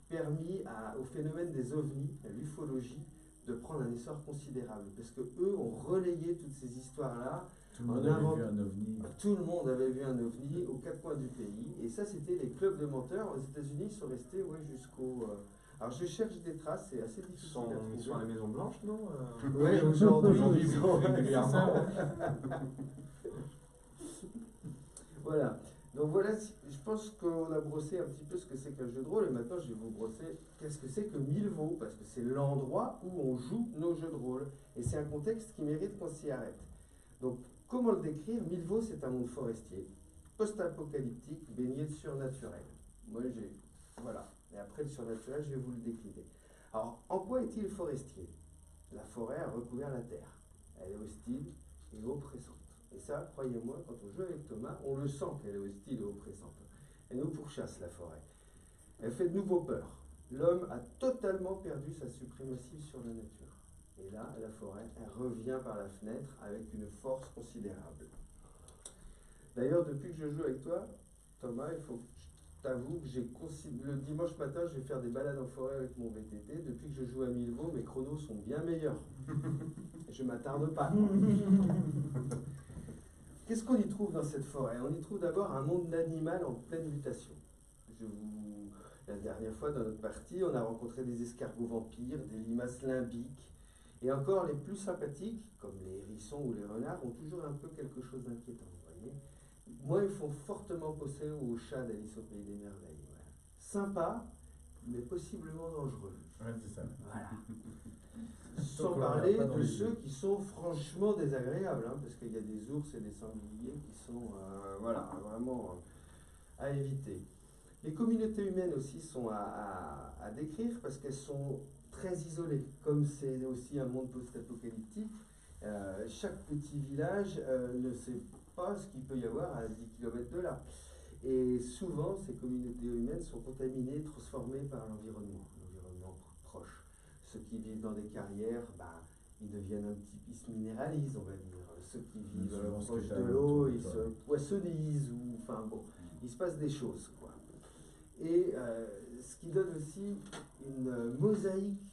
permis au phénomène des ovnis, à l'ufologie, de prendre un essor considérable. Parce que eux ont relayé toutes ces histoires-là. Tout le monde avait vu un ovni. Tout le monde avait vu un ovni aux 4 coins du pays. Et ça, c'était les clubs de menteurs. Aux États-Unis, ils sont restés jusqu'au. Alors, je cherche des traces, c'est assez Ils difficile sont, à ils sont à trouver. la Maison Blanche, non Oui, aujourd'hui, Aujourd'hui, ils sont régulièrement. Voilà. Donc voilà, je pense qu'on a brossé un petit peu ce que c'est qu'un jeu de rôle et maintenant je vais vous brosser qu'est-ce que c'est que Milvaux, parce que c'est l'endroit où on joue nos jeux de rôle et c'est un contexte qui mérite qu'on s'y arrête. Donc comment le décrire? Milvaux, c'est un monde forestier, post-apocalyptique, baigné de surnaturel. Moi voilà. Et après le surnaturel, je vais vous le décrire. Alors en quoi est-il forestier? La forêt a recouvert la terre. Elle est hostile et oppressante. Et ça, croyez-moi, quand on joue avec Thomas, on le sent qu'elle est hostile et oppressante. Elle nous pourchasse, la forêt. Elle fait de nouveau peur. L'homme a totalement perdu sa suprématie sur la nature. Et là, la forêt, elle revient par la fenêtre avec une force considérable. D'ailleurs, depuis que je joue avec toi, Thomas, il faut que je t'avoue que le dimanche matin, je vais faire des balades en forêt avec mon VTT. Depuis que je joue à Milvaux, mes chronos sont bien meilleurs. Je m'attarde pas. Qu'est-ce qu'on y trouve dans cette forêt? On y trouve d'abord un monde animal en pleine mutation. La dernière fois, dans notre partie, on a rencontré des escargots vampires, des limaces limbiques, et encore les plus sympathiques, comme les hérissons ou les renards, ont toujours un peu quelque chose d'inquiétant, vous voyez. Moi, ils font fortement penser au chat d'Alice au Pays des Merveilles. Voilà. Sympa, mais possiblement dangereux. Ouais, c'est ça. Voilà. Sans parler de ceux qui sont franchement désagréables, hein, parce qu'il y a des ours et des sangliers qui sont vraiment à éviter. Les communautés humaines aussi sont à décrire parce qu'elles sont très isolées. Comme c'est aussi un monde post-apocalyptique, chaque petit village ne sait pas ce qu'il peut y avoir à 10 km de là. Et souvent, ces communautés humaines sont contaminées, transformées par l'environnement proche. Ceux qui vivent dans des carrières, ils deviennent ils se minéralisent, on va dire. Ceux qui vivent proche de l'eau, ils se poissonnisent, il se passe des choses, quoi. Et ce qui donne aussi une mosaïque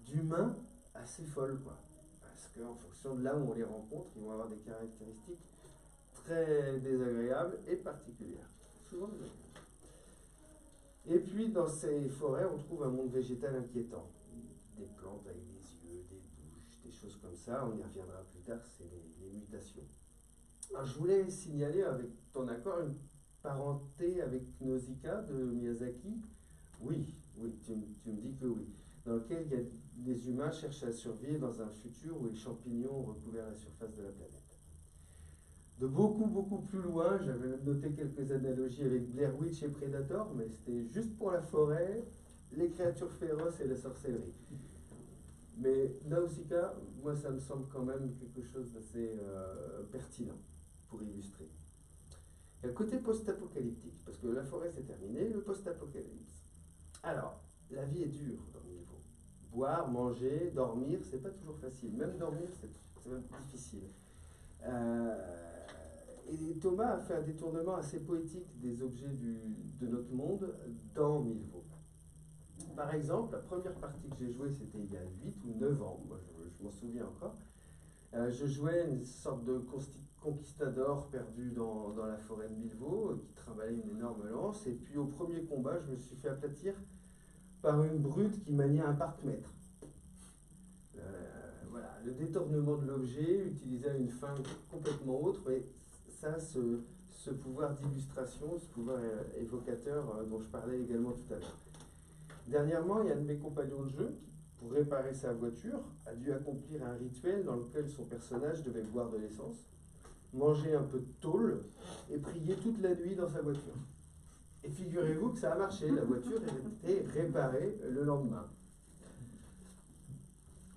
d'humains assez folle, quoi. Parce qu'en fonction de là où on les rencontre, ils vont avoir des caractéristiques très désagréables et particulières. Souvent désagréables. Et puis dans ces forêts, on trouve un monde végétal inquiétant. Des plantes avec des yeux, des bouches, des choses comme ça. On y reviendra plus tard, c'est les mutations. Alors je voulais signaler avec ton accord une parenté avec Nausicaa de Miyazaki. Oui, tu me dis que oui. Dans lequel les humains cherchent à survivre dans un futur où les champignons ont recouvert la surface de la planète. De beaucoup, beaucoup plus loin, j'avais même noté quelques analogies avec Blair Witch et Predator, mais c'était juste pour la forêt, les créatures féroces et la sorcellerie. Mais Nausicaa, moi, ça me semble quand même quelque chose d'assez pertinent pour illustrer. Il y a le côté post-apocalyptique, parce que la forêt c'est terminé, le post-apocalypse. Alors, la vie est dure dans le niveau. Boire, manger, dormir, c'est pas toujours facile. Même dormir, c'est même difficile. Et Thomas a fait un détournement assez poétique des objets de notre monde dans Milvaux. Par exemple, la première partie que j'ai jouée, c'était il y a 8 ou 9 ans, moi je m'en souviens encore. Je jouais une sorte de conquistador perdu dans la forêt de Milvaux, qui trimballait une énorme lance, et puis au premier combat, je me suis fait aplatir par une brute qui maniait un parc-mètre. Voilà, le détournement de l'objet utilisé à une fin complètement autre, mais ça, ce pouvoir d'illustration, ce pouvoir évocateur dont je parlais également tout à l'heure. Dernièrement, il y a un de mes compagnons de jeu qui, pour réparer sa voiture, a dû accomplir un rituel dans lequel son personnage devait boire de l'essence, manger un peu de tôle et prier toute la nuit dans sa voiture. Et figurez-vous que ça a marché, la voiture a été réparée le lendemain.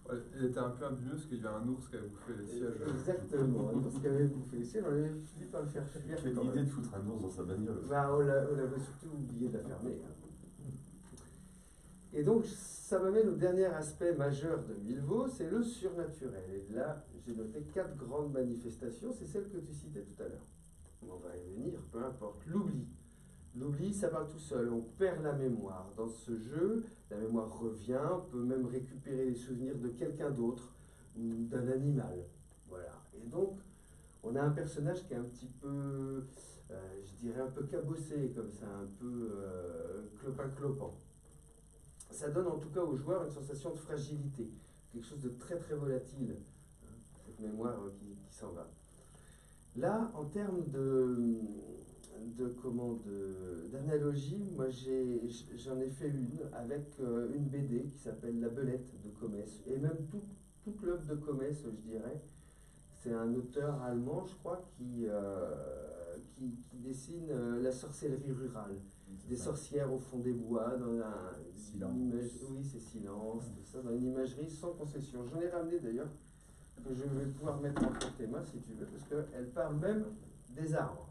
Ouais, elle était un peu imbumeuse parce qu'il y avait un ours qui avait bouffé les sièges. Exactement, parce qu'il avait bouffé les sièges, on avait fini par le faire fuir. Quelle quand même. idée de foutre un ours dans sa bagnole. Bah, on avait surtout oublié de la fermer. Hein. Et donc, ça m'amène au dernier aspect majeur de Milvaux, c'est le surnaturel. Et là, j'ai noté 4 grandes manifestations, c'est celle que tu citais tout à l'heure. On va y venir, peu importe. L'oubli. L'oubli, ça va tout seul, on perd la mémoire. Dans ce jeu, la mémoire revient, on peut même récupérer les souvenirs de quelqu'un d'autre ou d'un animal. Voilà. Et donc, on a un personnage qui est un petit peu, je dirais un peu cabossé, comme ça, un peu clopin-clopant. Ça donne en tout cas aux joueurs une sensation de fragilité, quelque chose de très très volatile, hein, cette mémoire qui s'en va. Là, en termes d'analogie, moi j'en ai fait une avec une BD qui s'appelle La Belette de Comès, et même toute l'œuvre de Comès, je dirais. C'est un auteur allemand, je crois, qui dessine la sorcellerie rurale. Des sorcières au fond des bois, dans oui, c'est silence, tout ça, dans une imagerie sans concession. J'en ai ramené d'ailleurs, que je vais pouvoir mettre entre tes mains si tu veux, parce qu'elle parle même des arbres.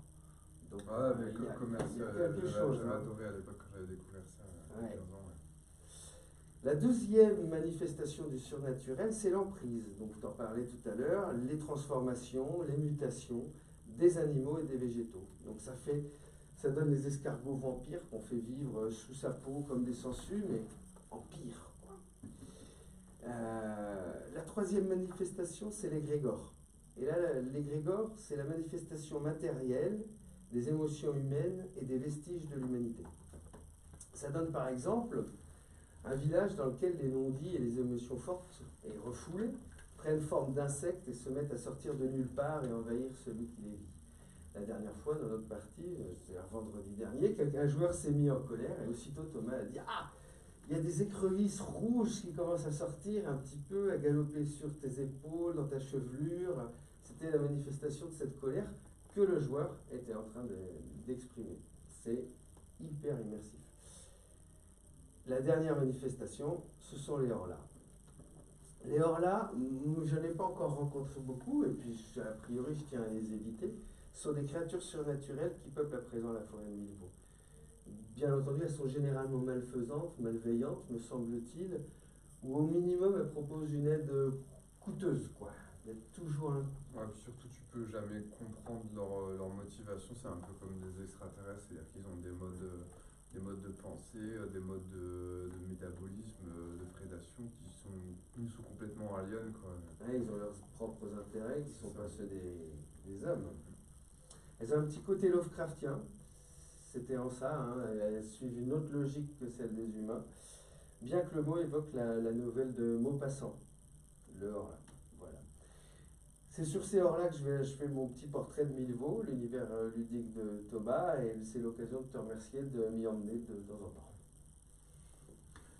Donc, avec il y a commercial, quelque chose. j'avais Hein. adoré à l'époque quand j'avais découvert ça, il y a 15 ans. Ouais. La deuxième manifestation du surnaturel, c'est l'emprise. Donc, tu en parlais tout à l'heure, les transformations, les mutations des animaux et des végétaux. Donc, ça donne les escargots vampires qu'on fait vivre sous sa peau comme des sangsues, mais en pire. Quoi. La troisième manifestation, c'est l'égrégore. Et là, l'égrégore, c'est la manifestation matérielle des émotions humaines et des vestiges de l'humanité. Ça donne par exemple un village dans lequel les non-dits et les émotions fortes et refoulées prennent forme d'insectes et se mettent à sortir de nulle part et envahir celui qui les vit. La dernière fois, dans notre partie, c'était un vendredi dernier, un joueur s'est mis en colère et aussitôt Thomas a dit « Ah, il y a des écrevisses rouges qui commencent à sortir un petit peu, à galoper sur tes épaules, dans ta chevelure. » C'était la manifestation de cette colère que le joueur était en train d'exprimer. C'est hyper immersif. La dernière manifestation, ce sont les horlas. Les horlas, je n'ai pas encore rencontré beaucoup, et puis a priori je tiens à les éviter. Ce sont des créatures surnaturelles qui peuplent à présent la forêt de Milvaux. Bien entendu, elles sont généralement malfaisantes, malveillantes, me semble-t-il, ou au minimum elles proposent une aide coûteuse, quoi. Il y a toujours un... Ouais, puis surtout, tu peux jamais comprendre leur motivation, c'est un peu comme des extraterrestres, c'est-à-dire qu'ils ont des modes de pensée, des modes de métabolisme, de prédation nous sont complètement aliens, quoi. Ouais, ils ont leurs propres intérêts qui ne sont pas ceux des hommes. Elles ont un petit côté Lovecraftien, c'était en ça, hein, elles suivent une autre logique que celle des humains, bien que le mot évoque la nouvelle de Maupassant, le Horla. Voilà. C'est sur ces Horla que je fais mon petit portrait de Milvaux, l'univers ludique de Thomas, et c'est l'occasion de te remercier de m'y emmener de temps en temps.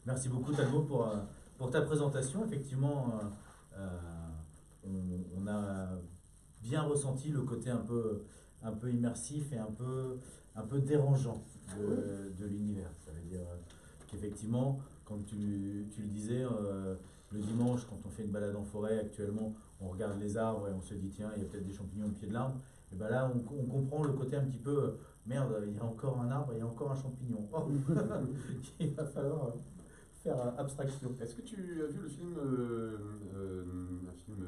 Merci beaucoup Talbot pour ta présentation. Effectivement, on a bien ressenti le côté un peu immersif et un peu dérangeant de l'univers. Ça veut dire qu'effectivement, comme tu le disais, le dimanche, quand on fait une balade en forêt actuellement, on regarde les arbres et on se dit tiens, il y a peut-être des champignons au pied de l'arbre. Et bien là, on comprend le côté un petit peu merde, il y a encore un arbre, il y a encore un champignon. Oh, il va falloir faire abstraction. Est-ce que tu as vu le film, un film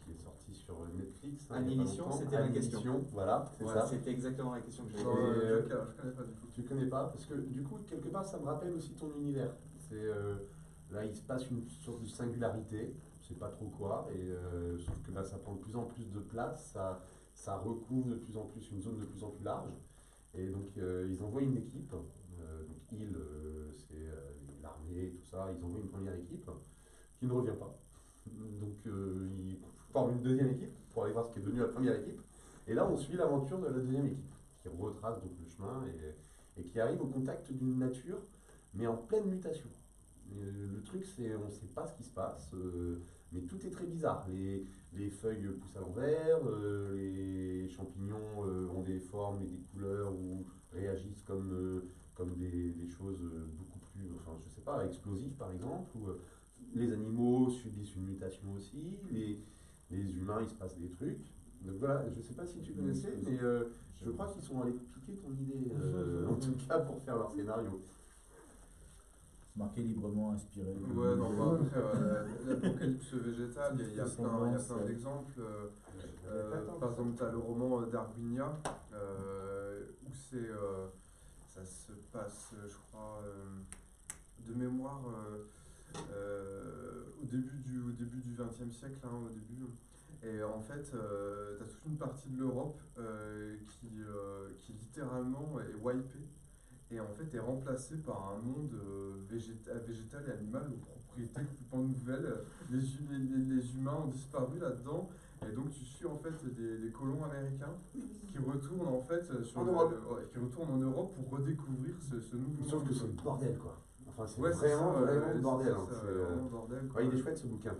qui est sorti sur Netflix. il y a pas Annihilation, longtemps. c'était ma question. Annihilation, voilà, c'est Voilà, ça. c'était exactement la question que j'avais. Non, Et, je connais pas du tout. Tu connais pas parce que du coup quelque part ça me rappelle aussi ton univers. C'est là il se passe une sorte de singularité, je sais pas trop quoi, et sauf que ça prend de plus en plus de place, ça recouvre de plus en plus une zone de plus en plus large, et donc ils envoient une équipe, donc c'est l'armée tout ça, ils envoient une première équipe qui ne revient pas, donc ils forment une deuxième équipe pour aller voir ce qui est devenu la première équipe, et là on suit l'aventure de la deuxième équipe qui retrace donc le chemin et qui arrive au contact d'une nature, mais en pleine mutation. Le truc, c'est on ne sait pas ce qui se passe, mais tout est très bizarre. Les feuilles poussent à l'envers, les champignons ont des formes et des couleurs ou réagissent comme des choses beaucoup plus, enfin je sais pas, explosives par exemple, ou les animaux subissent une mutation aussi, les humains il se passe des trucs. Donc voilà, je sais pas si tu connaissais, mais je crois qu'ils sont allés piquer ton idée, en tout cas pour faire leur scénario. C'est marqué librement inspiré. Ouais, non, bah, après, l'apocalypse végétale, il y a plein d'exemples. Par exemple, tu as le roman Darwinia, où ça se passe, je crois, de mémoire, au début du XXe siècle, hein, au début. Et en fait, tu as toute une partie de l'Europe qui littéralement est wipée et en fait est remplacée par un monde végétal et animal aux propriétés complètement nouvelles. Les humains ont disparu là-dedans. Et donc tu suis en fait des colons américains qui retournent en fait En Europe. qui retournent en Europe pour redécouvrir ce nouveau Sauf monde. que c'est le bordel quoi. Enfin c'est Ouais, vraiment, ça, vraiment le bordel. c'est hein. ça, C'est, vraiment le bordel, quoi. ouais, il est chouette ce bouquin.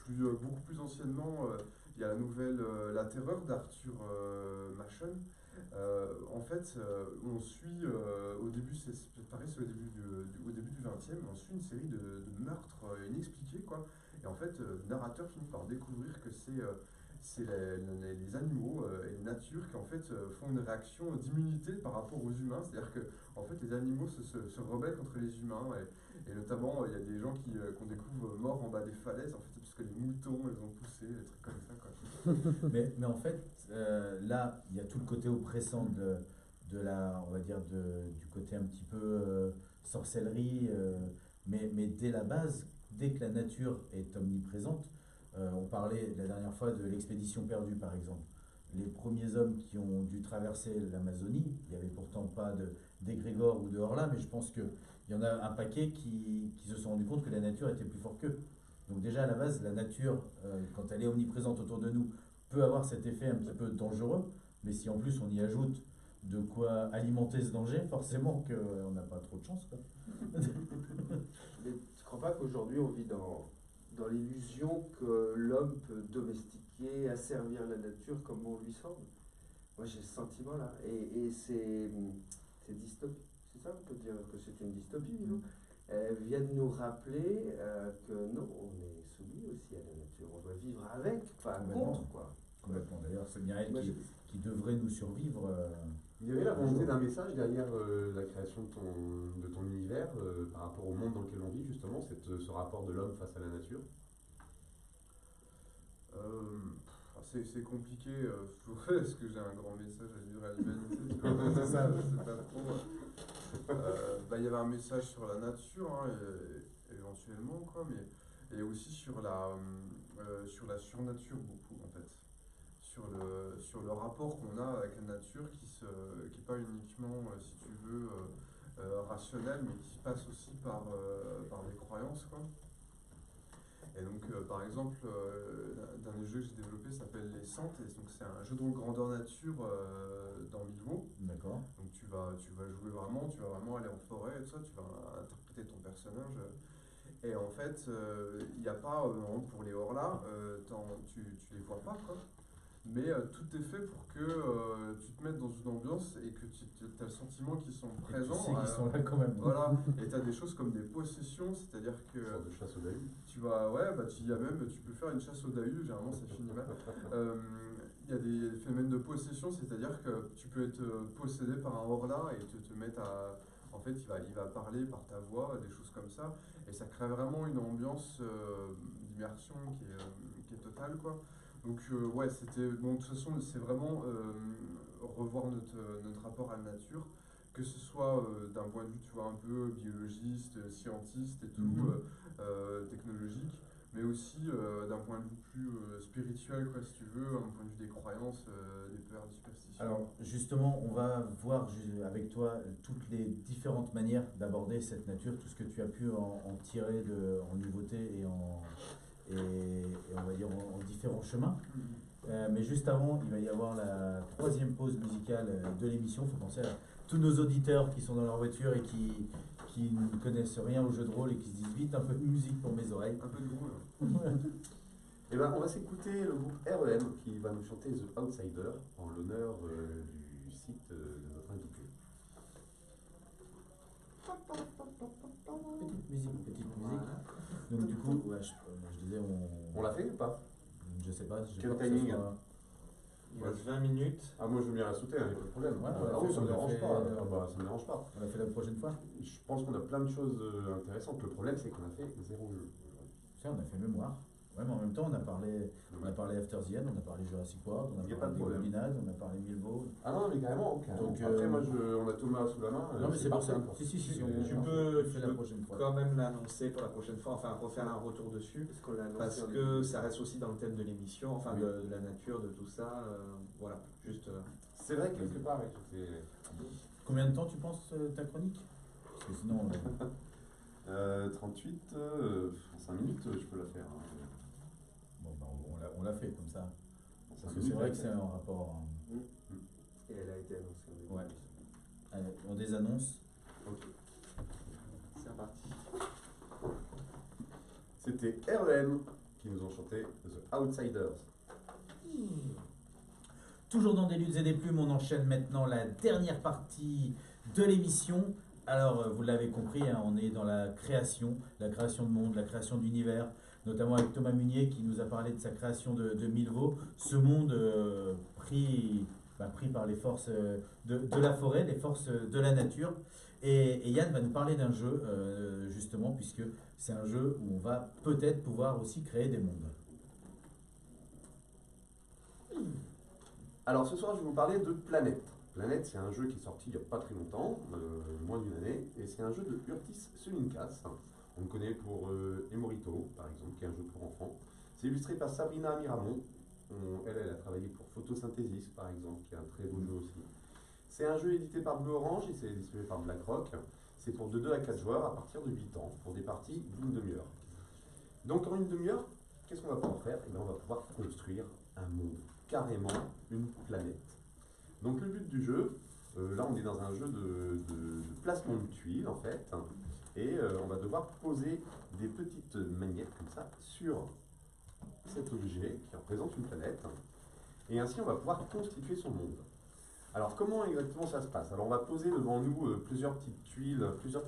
Beaucoup plus anciennement, il y a la nouvelle La Terreur d'Arthur Machen. En fait, on suit, au début, c'est pareil, c'est au début du 20e, on suit une série de meurtres inexpliqués, quoi. Et en fait, le narrateur finit par découvrir que c'est les animaux et les natures qui en fait font une réaction d'immunité par rapport aux humains. C'est-à-dire que en fait, les animaux se rebellent contre les humains. Et notamment, il y a des gens qu'on découvre morts en bas des falaises, en fait, parce que les moutons les ont poussés, des trucs comme ça, quoi. Mais en fait, là, il y a tout le côté oppressant de la, on va dire, du côté un petit peu sorcellerie, mais dès la base, dès que la nature est omniprésente, on parlait la dernière fois de l'expédition perdue, par exemple. Les premiers hommes qui ont dû traverser l'Amazonie, il n'y avait pourtant pas d'égrégore ou de Horla, mais je pense qu'il y en a un paquet qui se sont rendus compte que la nature était plus forte qu'eux. Donc déjà à la base, la nature, quand elle est omniprésente autour de nous, peut avoir cet effet un petit peu dangereux, mais si en plus on y ajoute de quoi alimenter ce danger, forcément qu'on n'a pas trop de chance, quoi. Mais tu crois pas qu'aujourd'hui on vit dans l'illusion que l'homme peut domestiquer, asservir la nature comme bon lui semble? Moi j'ai ce sentiment là, et c'est dystopique, c'est ça, on peut dire que c'est une dystopie, non? Elle vient de nous rappeler que non, on est soumis aussi à la nature, on doit vivre avec, pas contre, quoi. Complètement. D'ailleurs, c'est bien elle Moi, qui devrait nous survivre. Il y avait la volonté d'un message derrière la création de ton univers par rapport au monde dans lequel on vit, justement, ce rapport de l'homme face à la nature. C'est compliqué, est-ce que j'ai un grand message à dire à l'humanité? C'est ça, je sais pas trop. Il y avait un message sur la nature, hein, éventuellement, quoi, mais et aussi sur la surnature, beaucoup, en fait. Sur le rapport qu'on a avec la nature qui est pas uniquement, si tu veux, rationnel, mais qui passe aussi par des croyances, quoi. Et donc, par exemple, d'un des jeux que j'ai développé s'appelle Les Centes, et donc c'est un jeu de rôle grandeur nature dans Milvaux. D'accord. Donc tu vas jouer vraiment, tu vas vraiment aller en forêt et tout ça, tu vas interpréter ton personnage. Et en fait, il n'y a pas, pour les Horla, tu les vois pas, quoi. Mais tout est fait pour que tu te mettes dans une ambiance et que tu as le sentiment qu'ils sont présents. Tu sais qu'ils sont là quand même. Voilà, et tu as des choses comme des possessions, c'est-à-dire que. Une sorte de chasse au Dahu. Tu peux faire une chasse au Dahu, généralement ça finit mal. Il y a des phénomènes de possession, c'est-à-dire que tu peux être possédé par un Horla et te mettre à. En fait, il va parler par ta voix, des choses comme ça, et ça crée vraiment une ambiance d'immersion qui est totale, quoi. Donc ouais, c'était bon. De toute façon, c'est vraiment revoir notre rapport à la nature, que ce soit d'un point de vue, tu vois, un peu biologiste, scientiste et tout, technologique, mais aussi d'un point de vue plus spirituel, quoi, si tu veux, un point de vue des croyances, des peurs, des superstitions. Alors justement, on va voir avec toi toutes les différentes manières d'aborder cette nature, tout ce que tu as pu en tirer en nouveautés et on va dire en différents chemins. Mais juste avant, il va y avoir la troisième pause musicale de l'émission. Il faut penser à tous nos auditeurs qui sont dans leur voiture et qui ne connaissent rien au jeu de rôle et qui se disent vite un peu de musique pour mes oreilles. Un peu de gros, là. Et ben, on va s'écouter le groupe REM qui va nous chanter The Outsider en l'honneur du site de notre invité. Petite musique. Donc du coup, ouais, je disais, On l'a fait ou pas? je sais pas. Quel peur que ce timing? soit- Il reste 20 minutes. Ah, moi je veux bien la sauter, il n'y a pas de problème. Ouais, Ah oui, ça me dérange pas. Ah bah, ça me dérange pas. On l'a fait la prochaine fois. Je pense qu'on a plein de choses intéressantes. Le problème, c'est qu'on a fait 0 jeu. Ça, on a fait mémoire. Ouais, mais en même temps, on a parlé After the End, on a parlé Jurassic World, on Y a a pas parlé de des problème. Goblinades, on a parlé Milvaux. Ah non, mais carrément. Donc, Après, moi, on a Thomas sous la main. Non, mais c'est pour ça. parfait, quoi. Si, Tu on peux fait la prochaine fois. quand même l'annoncer pour la prochaine fois, enfin refaire un retour dessus, Parce qu'on l'a annoncé parce en que début. ça reste aussi dans le thème de l'émission, enfin Oui. de la nature, de tout ça. Voilà, juste. C'est vrai, quelque part, ouais, c'est- Combien de temps tu penses ta chronique? Parce que sinon, 38, en 5 minutes, je peux la faire. Hein. bon, bah, on l'a fait comme ça. En Parce 5 que c'est minutes, vrai je que la c'est fais. un rapport. Et elle a été annoncée en début. Ouais. Allez, on désannonce. Ok. C'est reparti. C'était REM qui nous ont chanté The Outsiders. Toujours dans des luttes et des plumes, on enchaîne maintenant la dernière partie de l'émission. Alors, vous l'avez compris, hein, on est dans la création de monde, la création d'univers, notamment avec Thomas Munier qui nous a parlé de sa création de Milvaux. Ce monde pris par les forces de la forêt, les forces de la nature. Et Yann va nous parler d'un jeu, justement, puisque c'est un jeu où on va peut-être pouvoir aussi créer des mondes. Alors ce soir, je vais vous parler de Planète. Planète, c'est un jeu qui est sorti il n'y a pas très longtemps, moins d'une année, et c'est un jeu de Urtis Sulinkas. On le connaît pour Emorito, par exemple, qui est un jeu pour enfants. C'est illustré par Sabrina Miramon. Elle a travaillé pour Photosynthesis, par exemple, qui est un très beau jeu aussi. C'est un jeu édité par Bleu Orange et c'est distribué par BlackRock. C'est pour de 2 à 4 joueurs à partir de 8 ans, pour des parties d'une demi-heure. Donc en une demi-heure, qu'est-ce qu'on va pouvoir faire? Eh bien, on va pouvoir construire un monde, carrément une planète. Donc le but du jeu, là on est dans un jeu de placement de tuiles en fait, et on va devoir poser des petites magnètes comme ça sur cet objet qui représente une planète, et ainsi on va pouvoir constituer son monde. Alors comment exactement ça se passe? Alors on va poser devant nous plusieurs petites tuiles, plusieurs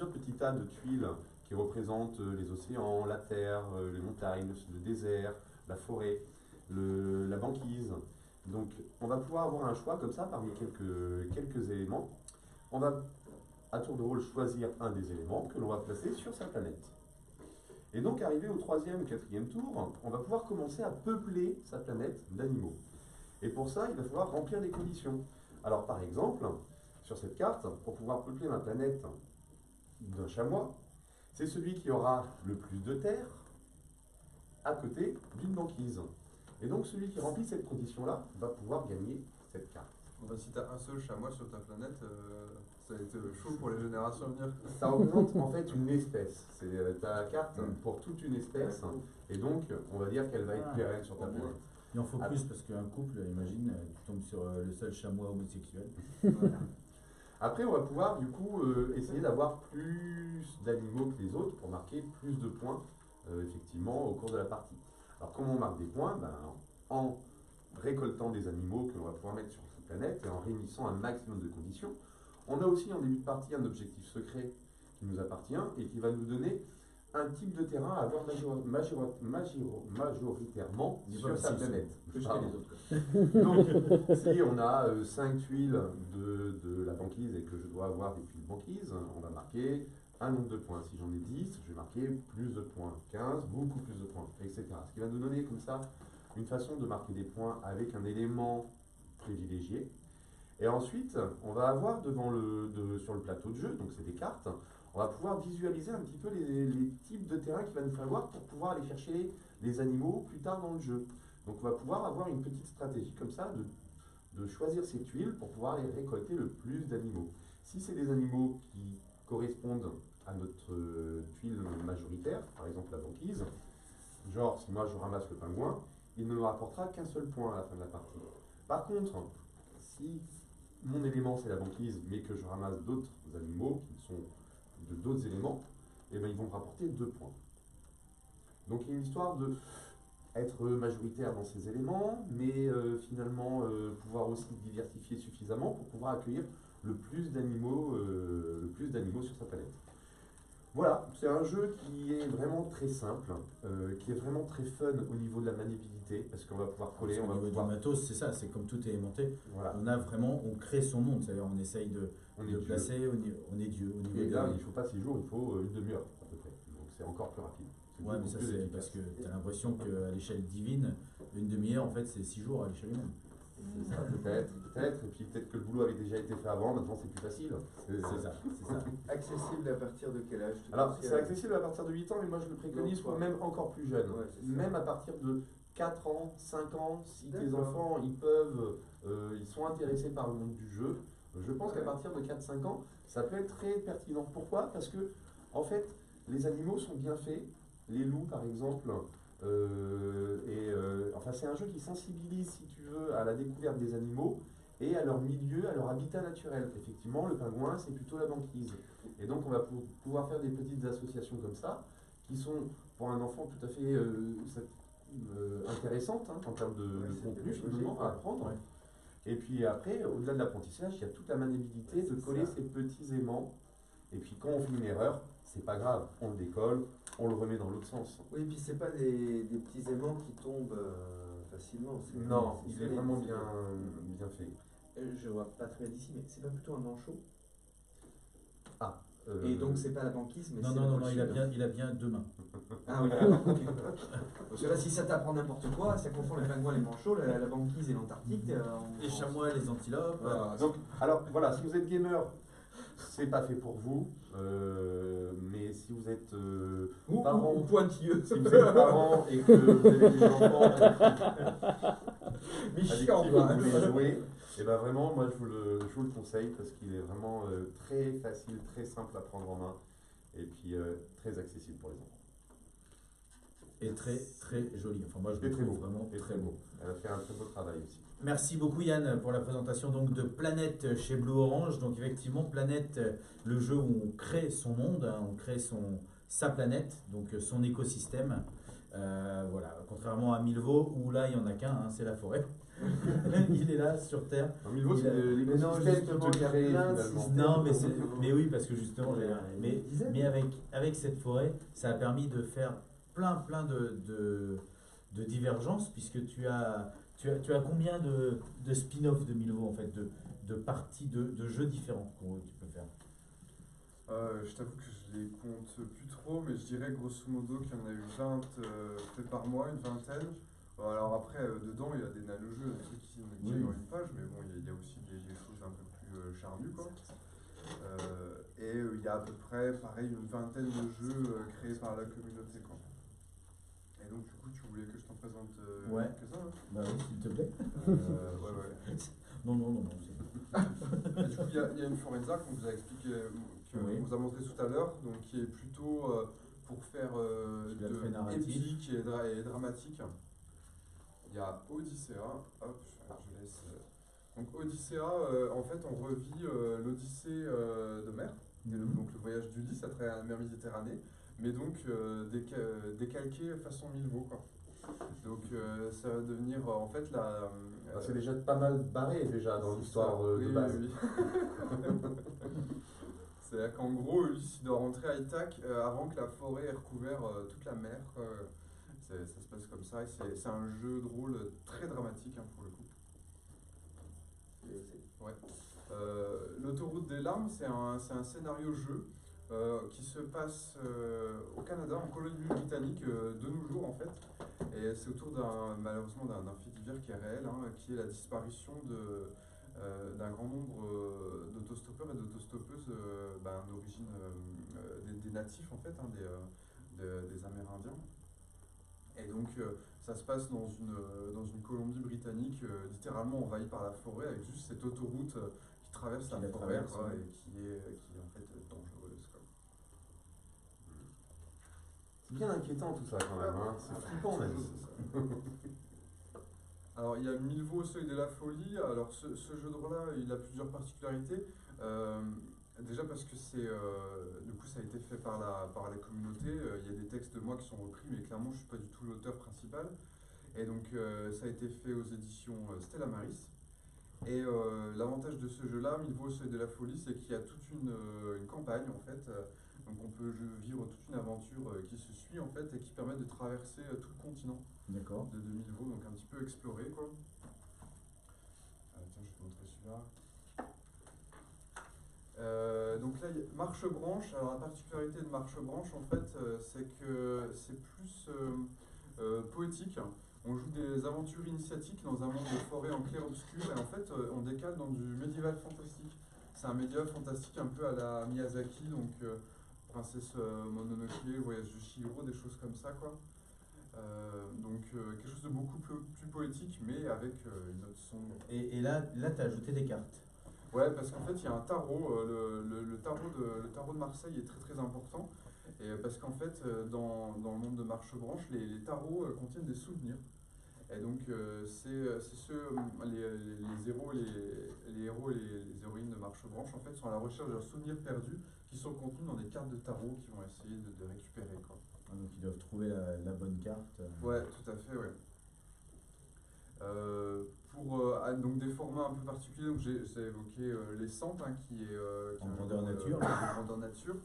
petits tas de tuiles qui représentent les océans, la terre, les montagnes, le désert, la forêt, la banquise. Donc on va pouvoir avoir un choix comme ça parmi quelques éléments. On va à tour de rôle choisir un des éléments que l'on va placer sur sa planète. Et donc arrivé au 3e ou 4e tour, on va pouvoir commencer à peupler sa planète d'animaux. Et pour ça, il va falloir remplir des conditions. Alors par exemple, sur cette carte, pour pouvoir peupler ma planète d'un chamois, c'est celui qui aura le plus de terre à côté d'une banquise. Et donc celui qui remplit cette condition-là va pouvoir gagner cette carte. Bon, bah, si t'as un seul chamois sur ta planète, ça va être chaud pour les générations à venir. Ça représente en fait une espèce. C'est ta carte pour toute une espèce. Et donc, on va dire qu'elle va être pérenne sur ta planète. Il en faut plus parce qu'un couple, imagine, tu tombes sur le seul chamois homosexuel. Après, on va pouvoir du coup essayer d'avoir plus d'animaux que les autres pour marquer plus de points effectivement au cours de la partie. Alors comment on marque des points? En récoltant des animaux que l'on va pouvoir mettre sur cette planète et en réunissant un maximum de conditions. On a aussi en début de partie un objectif secret qui nous appartient et qui va nous donner un type de terrain à avoir majoritairement sur sa planète. Plus que Pardon. les autres. Donc, si on a 5 tuiles de la banquise et que je dois avoir des tuiles banquise, on va marquer un nombre de points. Si j'en ai 10, je vais marquer plus de points, 15, beaucoup plus de points, etc. Ce qui va nous donner comme ça une façon de marquer des points avec un élément privilégié. Et ensuite, on va avoir sur le plateau de jeu, donc c'est des cartes, on va pouvoir visualiser un petit peu les types de terrain qu'il va nous falloir pour pouvoir aller chercher les animaux plus tard dans le jeu. Donc on va pouvoir avoir une petite stratégie comme ça de choisir ces tuiles pour pouvoir aller récolter le plus d'animaux. Si c'est des animaux qui correspondent à notre tuile majoritaire, par exemple la banquise, genre si moi je ramasse le pingouin, il ne me rapportera qu'un seul point à la fin de la partie. Par contre, si mon élément c'est la banquise, mais que je ramasse d'autres animaux qui sont de d'autres éléments, eh ben, ils vont me rapporter 2 points. Donc il y a une histoire de être majoritaire dans ces éléments, mais finalement pouvoir aussi diversifier suffisamment pour pouvoir accueillir le plus d'animaux sur sa planète. Voilà, c'est un jeu qui est vraiment très simple, qui est vraiment très fun au niveau de la maniabilité, parce qu'on va pouvoir coller, on va Au niveau pouvoir... du matos, c'est ça, c'est comme tout est aimanté. Voilà. On crée son monde, c'est-à-dire on essaye de On est de Dieu. placer, on est Dieu. Au niveau Et de- là, il ne faut pas 6 jours, il faut une demi-heure à peu près. Donc c'est encore plus rapide. C'est Ouais, mais beaucoup ça plus c'est efficace. parce que tu as l'impression qu'à l'échelle divine, une demi-heure en fait c'est 6 jours à l'échelle humaine. C'est ça, peut-être. Et puis peut-être que le boulot avait déjà été fait avant, maintenant c'est plus facile. C'est ça. Accessible à partir de quel âge tu Alors, penses c'est accessible à partir de 8 ans, mais moi je le préconise pour même encore plus jeune. Ouais, c'est ça. Même à partir de 4 ans, 5 ans, si tes D'accord. enfants ils sont intéressés par le monde du jeu, je pense qu'à partir de 4-5 ans, ça peut être très pertinent. Pourquoi? Parce que, en fait, les animaux sont bien faits. Les loups, par exemple, enfin, c'est un jeu qui sensibilise, si tu veux, à la découverte des animaux et à leur milieu, à leur habitat naturel. Effectivement, le pingouin, c'est plutôt la banquise. Et donc, on va pouvoir faire des petites associations comme ça, qui sont, pour un enfant, tout à fait intéressantes hein, en termes de c'est contenu, pédagogique, finalement, à apprendre. Ouais. Et puis après, au-delà de l'apprentissage, il y a toute la maniabilité de C'est coller ça. ces petits aimants. Et puis quand on fait une erreur, c'est pas grave, on le décolle, on le remet dans l'autre sens. Oui, et puis c'est pas des petits aimants qui tombent facilement. Non, il est solide, vraiment c'est- bien fait. Je vois pas très bien d'ici, mais c'est pas plutôt un manchot. Euh, Et donc c'est pas la banquise, mais Non, c'est non, le non, pôle il a sud. bien 2 mains. Ah oui, d'accord. Ok. Parce que là, si ça t'apprend n'importe quoi, ça confond les pingouins, les manchots, la banquise et l'Antarctique. Les chamois, les antilopes. voilà. Donc, alors voilà, si vous êtes gamer, c'est pas fait pour vous. Mais si vous êtes parent, Ou pointilleux. si vous êtes parent et que vous avez des enfants Mais avec qui chiant, vous quoi. voulez jouer, et ben vraiment, moi je vous le conseille parce qu'il est vraiment très facile, très simple à prendre en main et puis très accessible pour les enfants. Et très très joli. Enfin moi je Et le très trouve beau. vraiment Et très beau. Elle a fait un très beau travail aussi. Merci beaucoup Yann pour la présentation donc de Planète chez Blue Orange. Donc effectivement Planète, le jeu où on crée son monde, hein, on crée sa planète, donc son écosystème. Voilà, contrairement à Milvaux où là il n'y en a qu'un, hein, c'est la forêt. Il est là sur Terre. En Milvaux, c'est Mais non, l'écosystème justement, qui il y te a crée plein de finalement. systèmes. Non mais oui parce que justement Il y a mais, une dizaine. mais avec cette forêt ça a permis de faire plein de divergences puisque tu as combien de spin-off de Milvaux en fait de parties de jeux différents que tu peux faire. Je t'avoue que je les compte plus trop, mais je dirais grosso modo qu'il y en a eu 20 faits par mois, une vingtaine. Alors après, dedans, il y a des nano-jeux, des trucs qui Oui. dans une page, mais bon, il y a aussi des choses un peu plus charnues, quoi. Et il y a à peu près, pareil, une vingtaine de jeux créés par la communauté, quoi. Et donc, du coup, tu voulais que je t'en présente Ouais. quelques-uns, hein Bah oui s'il te plaît. Ouais. Non. Et du coup, il y a une Forenza qu'on vous a expliqué, qu'on Oui. vous a montré tout à l'heure, donc qui est plutôt pour faire Qui va être très narratif. épique et dramatique. Il y a Odyssea, hop, je laisse. Donc Odyssea, en fait, on revit l'Odyssée d'Homère, donc le voyage d'Ulysse à travers la mer Méditerranée, mais donc décalqué façon Milvaux, quoi. Donc ça va devenir en fait la. C'est déjà pas mal barré déjà dans l'histoire de Oui, base. oui. C'est-à-dire qu'en gros, Ulysse il doit rentrer à Ithaque avant que la forêt ait recouvert toute la mer. Ça se passe comme ça, et c'est un jeu de rôle très dramatique hein, pour le coup. Ouais. L'autoroute des larmes, c'est un scénario-jeu qui se passe au Canada, en Colombie-Britannique, de nos jours en fait. Et c'est autour malheureusement d'un fait divers qui est réel, hein, qui est la disparition d'un grand nombre d'autostoppeurs et d'autostoppeuses d'origine des natifs en fait, hein, des Amérindiens. Et donc ça se passe dans une Colombie-Britannique littéralement envahie par la forêt, avec juste cette autoroute qui traverse la forêt quoi, et qui est en fait dangereuse, quoi. C'est bien inquiétant tout ça quand même, hein. C'est flippant même. Alors il y a 1000 veaux au seuil de la folie. Alors ce jeu de rôle-là, il a plusieurs particularités. Déjà parce que du coup ça a été fait par la communauté. Il y a des textes de moi qui sont repris, mais clairement je suis pas du tout l'auteur principal. Et donc ça a été fait aux éditions Stella Maris. Et l'avantage de ce jeu-là, 1000 veaux au seuil de la folie, c'est qu'il y a toute une campagne en fait. Donc on peut vivre toute une aventure qui se suit en fait et qui permet de traverser tout le continent. D'accord. De 2000 veaux, donc un petit peu explorer quoi. Tiens, je vais te montrer celui-là. Donc là, Marche-Branche. Alors la particularité de Marche-Branche en fait, c'est que c'est plus poétique. On joue des aventures initiatiques dans un monde de forêt en clair-obscur et en fait on décale dans du médiéval fantastique. C'est un médiéval fantastique un peu à la Miyazaki, donc Princesse Mononoke, Voyage de Chihiro, des choses comme ça quoi. Donc quelque chose de beaucoup plus poétique mais avec une note sombre. Et là tu as ajouté des cartes. Ouais, parce qu'en fait il y a un tarot, le tarot de Marseille est très très important. Et parce qu'en fait dans le monde de Marche-Branche, les tarots contiennent des souvenirs. Et donc les héros et les héroïnes de Marche-Branche en fait sont à la recherche de leurs souvenirs perdus qui sont contenus dans des cartes de tarot qu'ils vont essayer de récupérer quoi. Donc ils doivent trouver la bonne carte. Ouais, tout à fait, ouais. Donc des formats un peu particuliers, donc j'ai évoqué les Centres, hein, qui est En grandeur nature. en grandeur nature.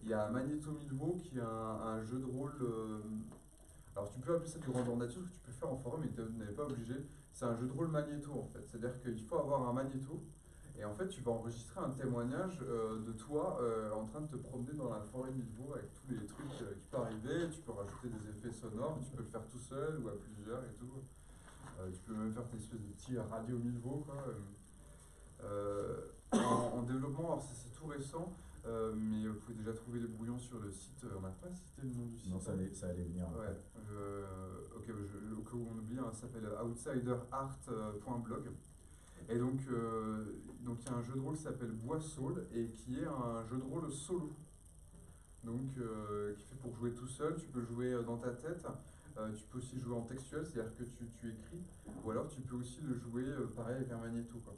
Il y a Magnéto Milvaux qui est un jeu de rôle. Alors tu peux appeler ça du grandeur nature que tu peux faire en forêt, mais tu n'es pas obligé. C'est un jeu de rôle magnéto en fait. C'est-à-dire qu'il faut avoir un magnéto. Et en fait, tu vas enregistrer un témoignage de toi en train de te promener dans la forêt de Milvaux avec tous les trucs qui peuvent arriver. Tu peux rajouter des effets sonores, tu peux le faire tout seul ou à plusieurs et tout. Tu peux même faire tes espèces de petits radio Milvaux quoi. En développement, alors c'est tout récent, mais vous pouvez déjà trouver les brouillons sur le site. On n'a pas cité le nom du site. Non, ça allait venir. Ouais. Ok, au cas où on oublie, hein, ça s'appelle outsiderart.blog. Et donc il y a un jeu de rôle qui s'appelle Bois Saul et qui est un jeu de rôle solo. Donc qui fait pour jouer tout seul, tu peux jouer dans ta tête, tu peux aussi jouer en textuel, c'est-à-dire que tu écris, ou alors tu peux aussi le jouer pareil avec un magnéto quoi.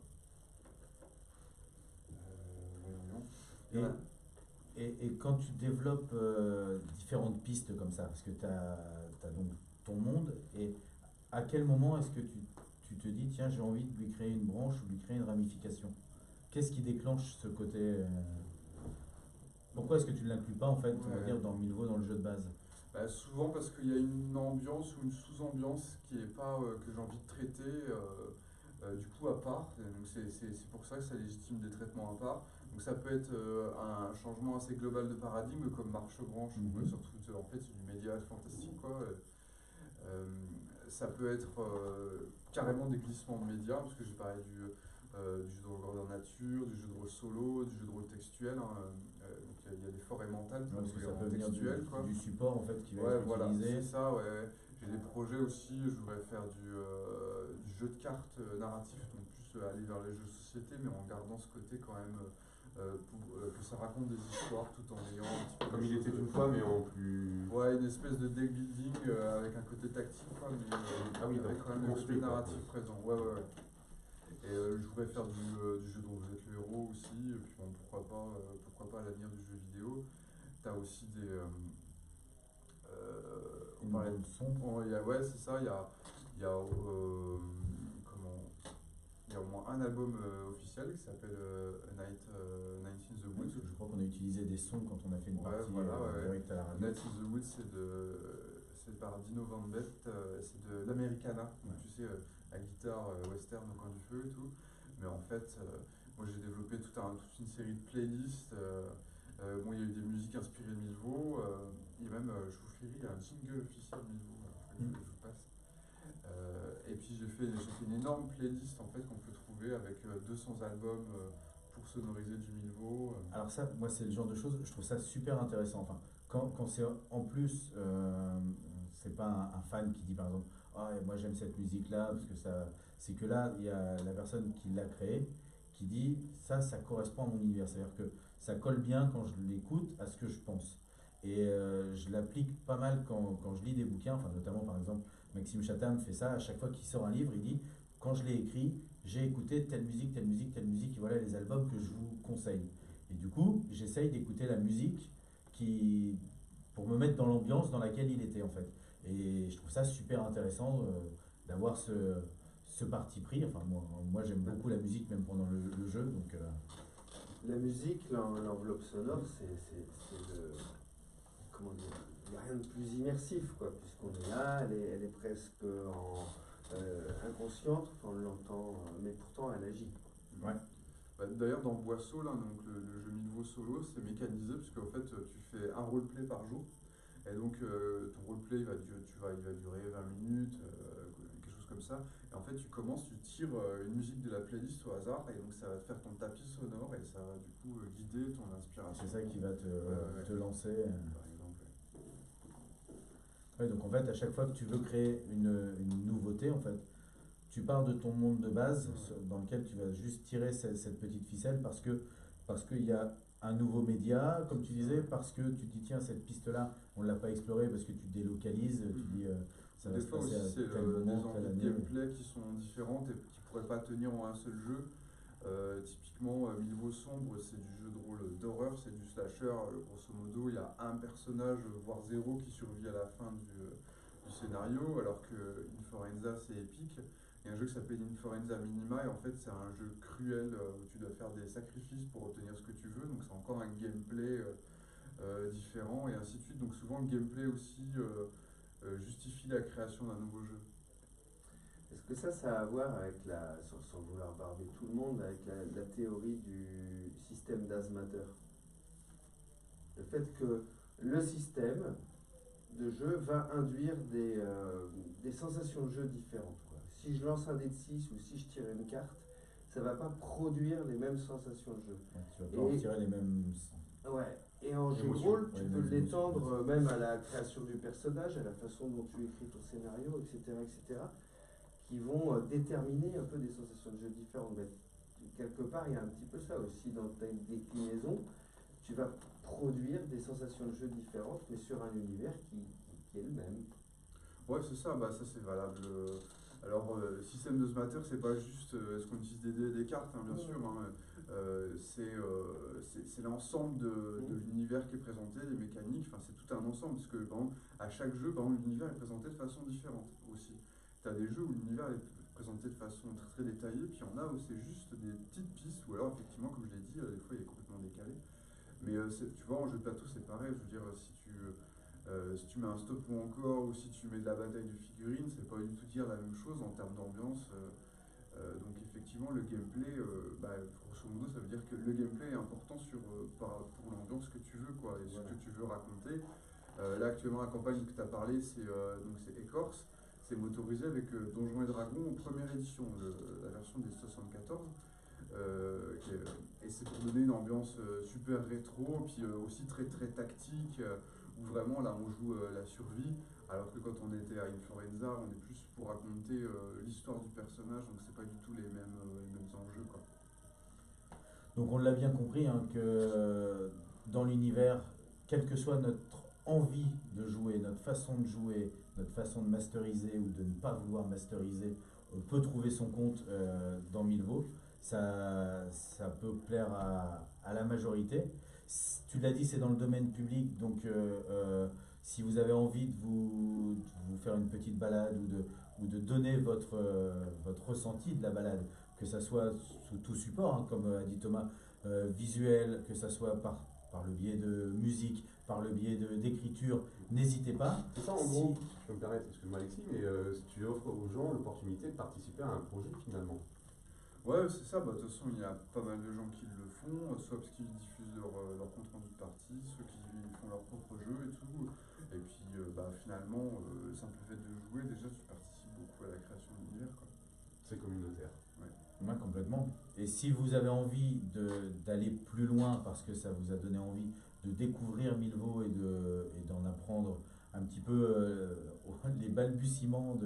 Et quand tu développes différentes pistes comme ça, parce que tu as donc ton monde, et à quel moment est-ce que tu te dis, tiens, j'ai envie de lui créer une branche ou de lui créer une ramification? Qu'est-ce qui déclenche ce côté Pourquoi est-ce que tu ne l'inclus pas, en fait, on va dire, dans 1000 veaux, dans le jeu de base? Souvent parce qu'il y a une ambiance ou une sous-ambiance qui est pas que j'ai envie de traiter du coup à part. Donc c'est pour ça que ça légitime des traitements à part. Donc ça peut être un changement assez global de paradigme comme Marche-Branche, surtout en fait c'est du médiéval fantastique quoi. Ça peut être carrément des glissements de médias, parce que j'ai parlé du jeu de rôle grandeur nature, du jeu de rôle solo, du jeu de rôle textuel. Donc il y a des forêts mentales Parce que ça en peut venir textuel quoi. du support en fait qui va être voilà, utilisé. c'est ça, ouais. J'ai des projets aussi, je voudrais faire du jeu de cartes narratif, donc plus aller vers les jeux de société, mais en gardant ce côté quand même que ça raconte des histoires tout en ayant un petit peu Comme il était une fois, mais en plus. Ouais, une espèce de deck building avec un côté tactique, quoi, mais avec quand même le côté narratif présent. Ouais. Et je voudrais faire du jeu dont vous êtes le héros aussi, et puis bon, pourquoi pas à l'avenir du jeu vidéo. T'as aussi des. Une bande son. Ouais, c'est ça, il y a au moins un album officiel qui s'appelle Night in the Oui, Woods. parce que je crois qu'on a utilisé des sons quand on a fait une partie direct à la radio. Night in the Woods, c'est par Dino Van Belt, c'est de l'Americana, donc tu sais, la guitare western au coin du feu et tout. Mais en fait, moi j'ai développé toute une série de playlists Bon, il y a eu des musiques inspirées de Milvaux, et même, je vous ferai, il y a un jingle officiel de Milvaux, je vous passe. Et puis j'ai fait une énorme playlist en fait qu'on peut trouver avec 200 albums pour sonoriser du Milvaux. Alors ça, moi, c'est le genre de choses, je trouve ça super intéressant. Enfin, quand c'est en plus, c'est pas un fan qui dit par exemple, ah, moi j'aime cette musique-là, parce que ça, c'est que là, il y a la personne qui l'a créée, qui dit, ça correspond à mon univers. C'est-à-dire que ça colle bien quand je l'écoute à ce que je pense. Et je l'applique pas mal quand je lis des bouquins, enfin, notamment par exemple, Maxime Chatham fait ça, à chaque fois qu'il sort un livre, il dit, quand je l'ai écrit, j'ai écouté telle musique, telle musique, telle musique, et voilà les albums que je vous conseille. Et du coup, j'essaye d'écouter la musique pour me mettre dans l'ambiance dans laquelle il était en fait. Et je trouve ça super intéressant d'avoir ce parti pris. Enfin, moi j'aime beaucoup la musique même pendant le jeu. Donc, La musique, l'enveloppe sonore, c'est le. Comment dire? Il n'y a rien de plus immersif, quoi, puisqu'on est là, elle est presque inconsciente, on l'entend, mais pourtant elle agit. ouais. D'ailleurs, dans Boisseau, là, donc le jeu Milvaux solo, c'est mécanisé puisque en fait, tu fais un roleplay par jour. Et donc, ton roleplay, il va durer 20 minutes, quelque chose comme ça. Et en fait, tu commences, tu tires une musique de la playlist au hasard, et donc ça va te faire ton tapis sonore, et ça va du coup guider ton inspiration. C'est ça qui va te lancer. Par exemple. Ouais, donc en fait, à chaque fois que tu veux créer une nouveauté, en fait, tu pars de ton monde de base dans lequel tu vas juste tirer cette petite ficelle parce qu'il y a un nouveau média, comme tu disais, parce que tu te dis tiens, cette piste-là, on ne l'a pas explorée parce que tu te délocalises, tu dis ça va Des se fois passer aussi, à c'est tel des moment, telle envies de année. gameplay qui sont différentes et qui ne pourraient pas tenir en un seul jeu. Typiquement, Milvaux Sombre, c'est du jeu de rôle d'horreur, c'est du slasher. Grosso modo, il y a un personnage, voire zéro, qui survit à la fin du scénario, alors que Inforenza, c'est épique. Il y a un jeu qui s'appelle Inforenza Minima, et en fait, c'est un jeu cruel où tu dois faire des sacrifices pour obtenir ce que tu veux, donc c'est encore un gameplay différent, et ainsi de suite. Donc souvent, le gameplay aussi justifie la création d'un nouveau jeu. Est-ce que ça a à voir avec sans vouloir barber tout le monde, avec la théorie du système d'Azmatter? Le fait que le système de jeu va induire des sensations de jeu différentes, quoi. Si je lance un dé de 6 ou si je tire une carte, ça ne va pas produire les mêmes sensations de jeu. Ouais, tu vas pas en retirer les mêmes. Ouais. Et en jeu de Émotions. rôle, tu Ouais, peux les émotions. l'étendre même à la création du personnage, à la façon dont tu écris ton scénario, etc., qui vont déterminer un peu des sensations de jeu différentes. Mais quelque part, il y a un petit peu ça aussi dans ta déclinaison. Tu vas produire des sensations de jeu différentes, mais sur un univers qui est le même. Ouais, c'est ça, bah, ça c'est valable. Alors, système de Smatter, c'est pas juste ce qu'on utilise des dés et des cartes, hein, bien sûr. Hein, c'est l'ensemble de l'univers qui est présenté, les mécaniques, enfin, c'est tout un ensemble, parce que par exemple, à chaque jeu, par exemple, l'univers est présenté de façon différente aussi. Tu as des jeux où l'univers est présenté de façon très très détaillée, puis il y en a où c'est juste des petites pistes, ou alors effectivement, comme je l'ai dit, des fois il est complètement décalé. Mais tu vois, en jeu de plateau, c'est pareil, je veux dire, si tu mets un stop ou encore, ou si tu mets de la bataille de figurines, c'est pas du tout dire la même chose en termes d'ambiance. Donc effectivement, le gameplay, grosso modo, ça veut dire que le gameplay est important pour l'ambiance que tu veux, quoi, et ce que tu veux raconter. Là, actuellement, la campagne que tu as parlé, c'est Écorce. C'est motorisé avec Donjons et Dragons en première édition, la version des 74. Et c'est pour donner une ambiance super rétro, puis aussi très très tactique, où vraiment là on joue la survie, alors que quand on était à Inforenza, on est plus pour raconter l'histoire du personnage, donc c'est pas du tout les mêmes enjeux, quoi. Donc on l'a bien compris hein, que dans l'univers, quelle que soit notre envie de jouer, notre façon de jouer, notre façon de masteriser ou de ne pas vouloir masteriser, on peut trouver son compte dans Milvaux. Ça peut plaire à la majorité. Tu l'as dit, c'est dans le domaine public, donc si vous avez envie de vous faire une petite balade ou de donner votre ressenti de la balade, que ça soit sous tout support, hein, comme a dit Thomas, visuel, que ça soit par le biais de musique, par le biais d'écriture, n'hésitez pas. C'est ça en gros, si je peux me permettre, excuse-moi Alexis, mais si tu offres aux gens l'opportunité de participer à un projet finalement. Ouais, c'est ça. Bah, de toute façon, il y a pas mal de gens qui le font, soit parce qu'ils diffusent leur compte rendu de partie, ceux qui font leur propre jeu et tout. Et puis, finalement, le simple fait de jouer, déjà, tu participes beaucoup à la création de l'univers, quoi. C'est communautaire. Ouais, complètement. Et si vous avez envie d'aller plus loin, parce que ça vous a donné envie de découvrir Milvaux et d'en apprendre un petit peu les balbutiements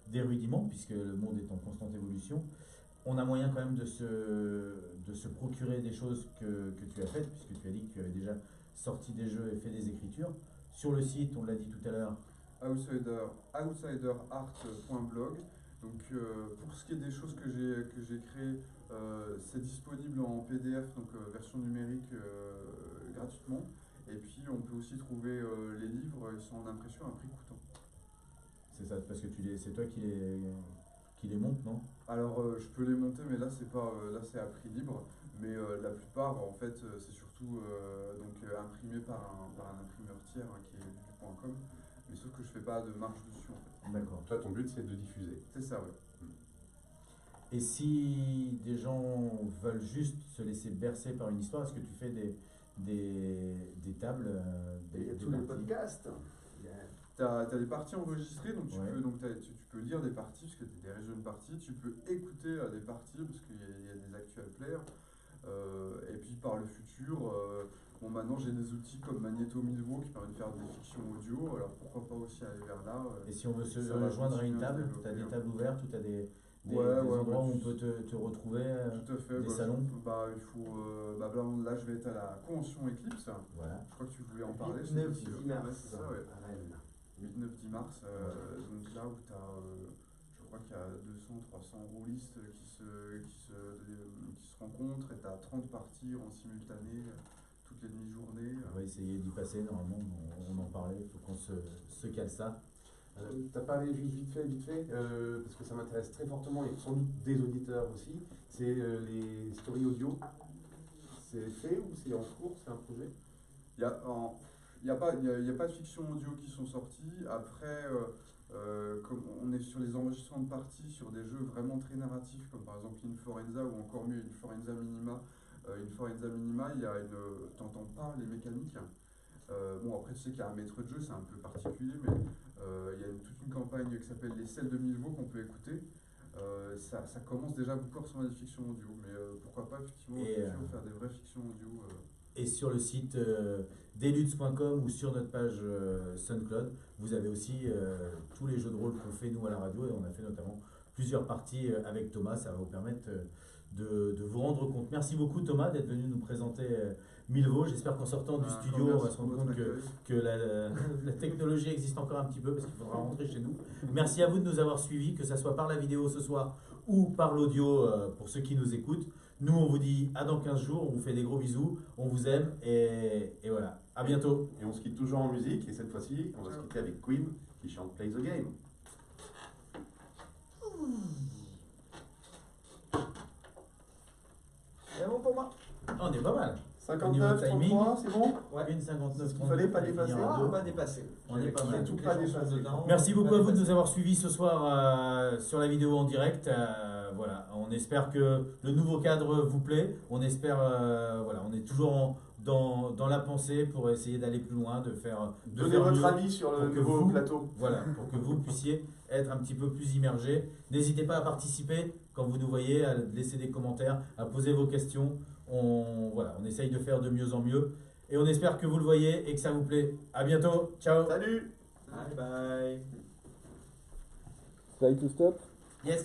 d'érudiment, puisque le monde est en constante évolution, on a moyen quand même de se procurer des choses que tu as faites, puisque tu as dit que tu avais déjà sorti des jeux et fait des écritures. Sur le site, on l'a dit tout à l'heure, outsiderart.blog. Donc pour ce qui est des choses que j'ai créées, c'est disponible en PDF, donc version numérique gratuitement. Et puis on peut aussi trouver les livres, ils sont en impression à prix coûtant. c'est ça, parce que c'est toi qui les montes, non? Alors je peux les monter, mais là c'est à prix libre. Mais la plupart en fait c'est surtout imprimé par un imprimeur tiers qui est du.com. Mais sauf que je fais pas de marge dessus en fait. D'accord. Toi, ton but, c'est de diffuser. C'est ça, ouais. Et si des gens veulent juste se laisser bercer par une histoire, est-ce que tu fais des tables, Il y a des tous les parties? podcasts. Il y a- T'as des parties enregistrées, donc Ouais. tu peux lire des parties, parce que tu as des régions de parties, tu peux écouter des parties, parce qu'il y a des actual players, et puis par le futur, maintenant j'ai des outils comme Magneto Milvaux qui permettent de faire des fictions audio, alors pourquoi pas aussi aller vers là. Et si on veut se Ça va rejoindre à une continuer à se table, développer, tu as des hein. tables ouvertes ou tu as des Ouais, endroits où on tu- peut te retrouver Tout à fait. des salons? Il faut. Là, je vais être à la convention Eclipse. Voilà. Je crois que tu voulais en parler. 9-10 mars. Ouais, c'est ça, ouais. à Rennes. 8-9-10 mars. Donc là où tu as. Je crois qu'il y a 200-300 rôlistes qui se rencontrent et tu as 30 parties en simultané toutes les demi-journées. On va essayer d'y passer, normalement, on en parlait, il faut qu'on se cale ça. T'as parlé juste vite fait, parce que ça m'intéresse très fortement et sans doute des auditeurs aussi. C'est les stories audio. C'est fait ou c'est en cours, c'est un projet? Il n'y a pas de fiction audio qui sont sorties. Après, comme on est sur les enregistrements de parties, sur des jeux vraiment très narratifs, comme par exemple Inforenza ou encore mieux Inforenza Minima. Inforenza Minima, t'entends pas les mécaniques. Après, tu sais qu'il y a un maître de jeu, c'est un peu particulier, mais il y a toute une campagne qui s'appelle Les Selles de Milvaux qu'on peut écouter. Ça commence déjà beaucoup à ressembler à des fictions audio, mais pourquoi pas effectivement au futur faire des vraies fictions audio. Et sur le site deluxe.com ou sur notre page SoundCloud, vous avez aussi tous les jeux de rôle qu'on fait nous à la radio, et on a fait notamment plusieurs parties avec Thomas. Ça va vous permettre de vous rendre compte. Merci beaucoup Thomas d'être venu nous présenter Milvaux. J'espère qu'en sortant du studio, on va se rendre compte que la technologie existe encore un petit peu, parce qu'il faudra rentrer chez nous. Merci à vous de nous avoir suivis, que ce soit par la vidéo ce soir ou par l'audio pour ceux qui nous écoutent. Nous, on vous dit à dans 15 jours, on vous fait des gros bisous, on vous aime, et voilà. À bientôt. Et on se quitte toujours en musique, et cette fois-ci, on va se quitter avec Queen qui chante Play the Game. C'est bon pour moi. On est pas mal. 59, 33, c'est bon? Ouais. Une 59, Il fallait pas 32, dépasser. finir en Ah, deux. on va dépasser. On est pas mal. Tout pas dépasser. Merci beaucoup à vous de nous avoir suivis ce soir sur la vidéo en direct. Voilà, on espère que le nouveau cadre vous plaît. On espère, voilà, on est toujours dans la pensée pour essayer d'aller plus loin, de faire Donnez votre mieux, avis sur le pour que nouveau vous- plateau. Voilà, pour que vous puissiez être un petit peu plus immergé. N'hésitez pas à participer quand vous nous voyez, à laisser des commentaires, à poser vos questions. Voilà, on essaye de faire de mieux en mieux. Et on espère que vous le voyez et que ça vous plaît. À bientôt. Ciao. Salut! Bye bye. Slide to stop. Yes.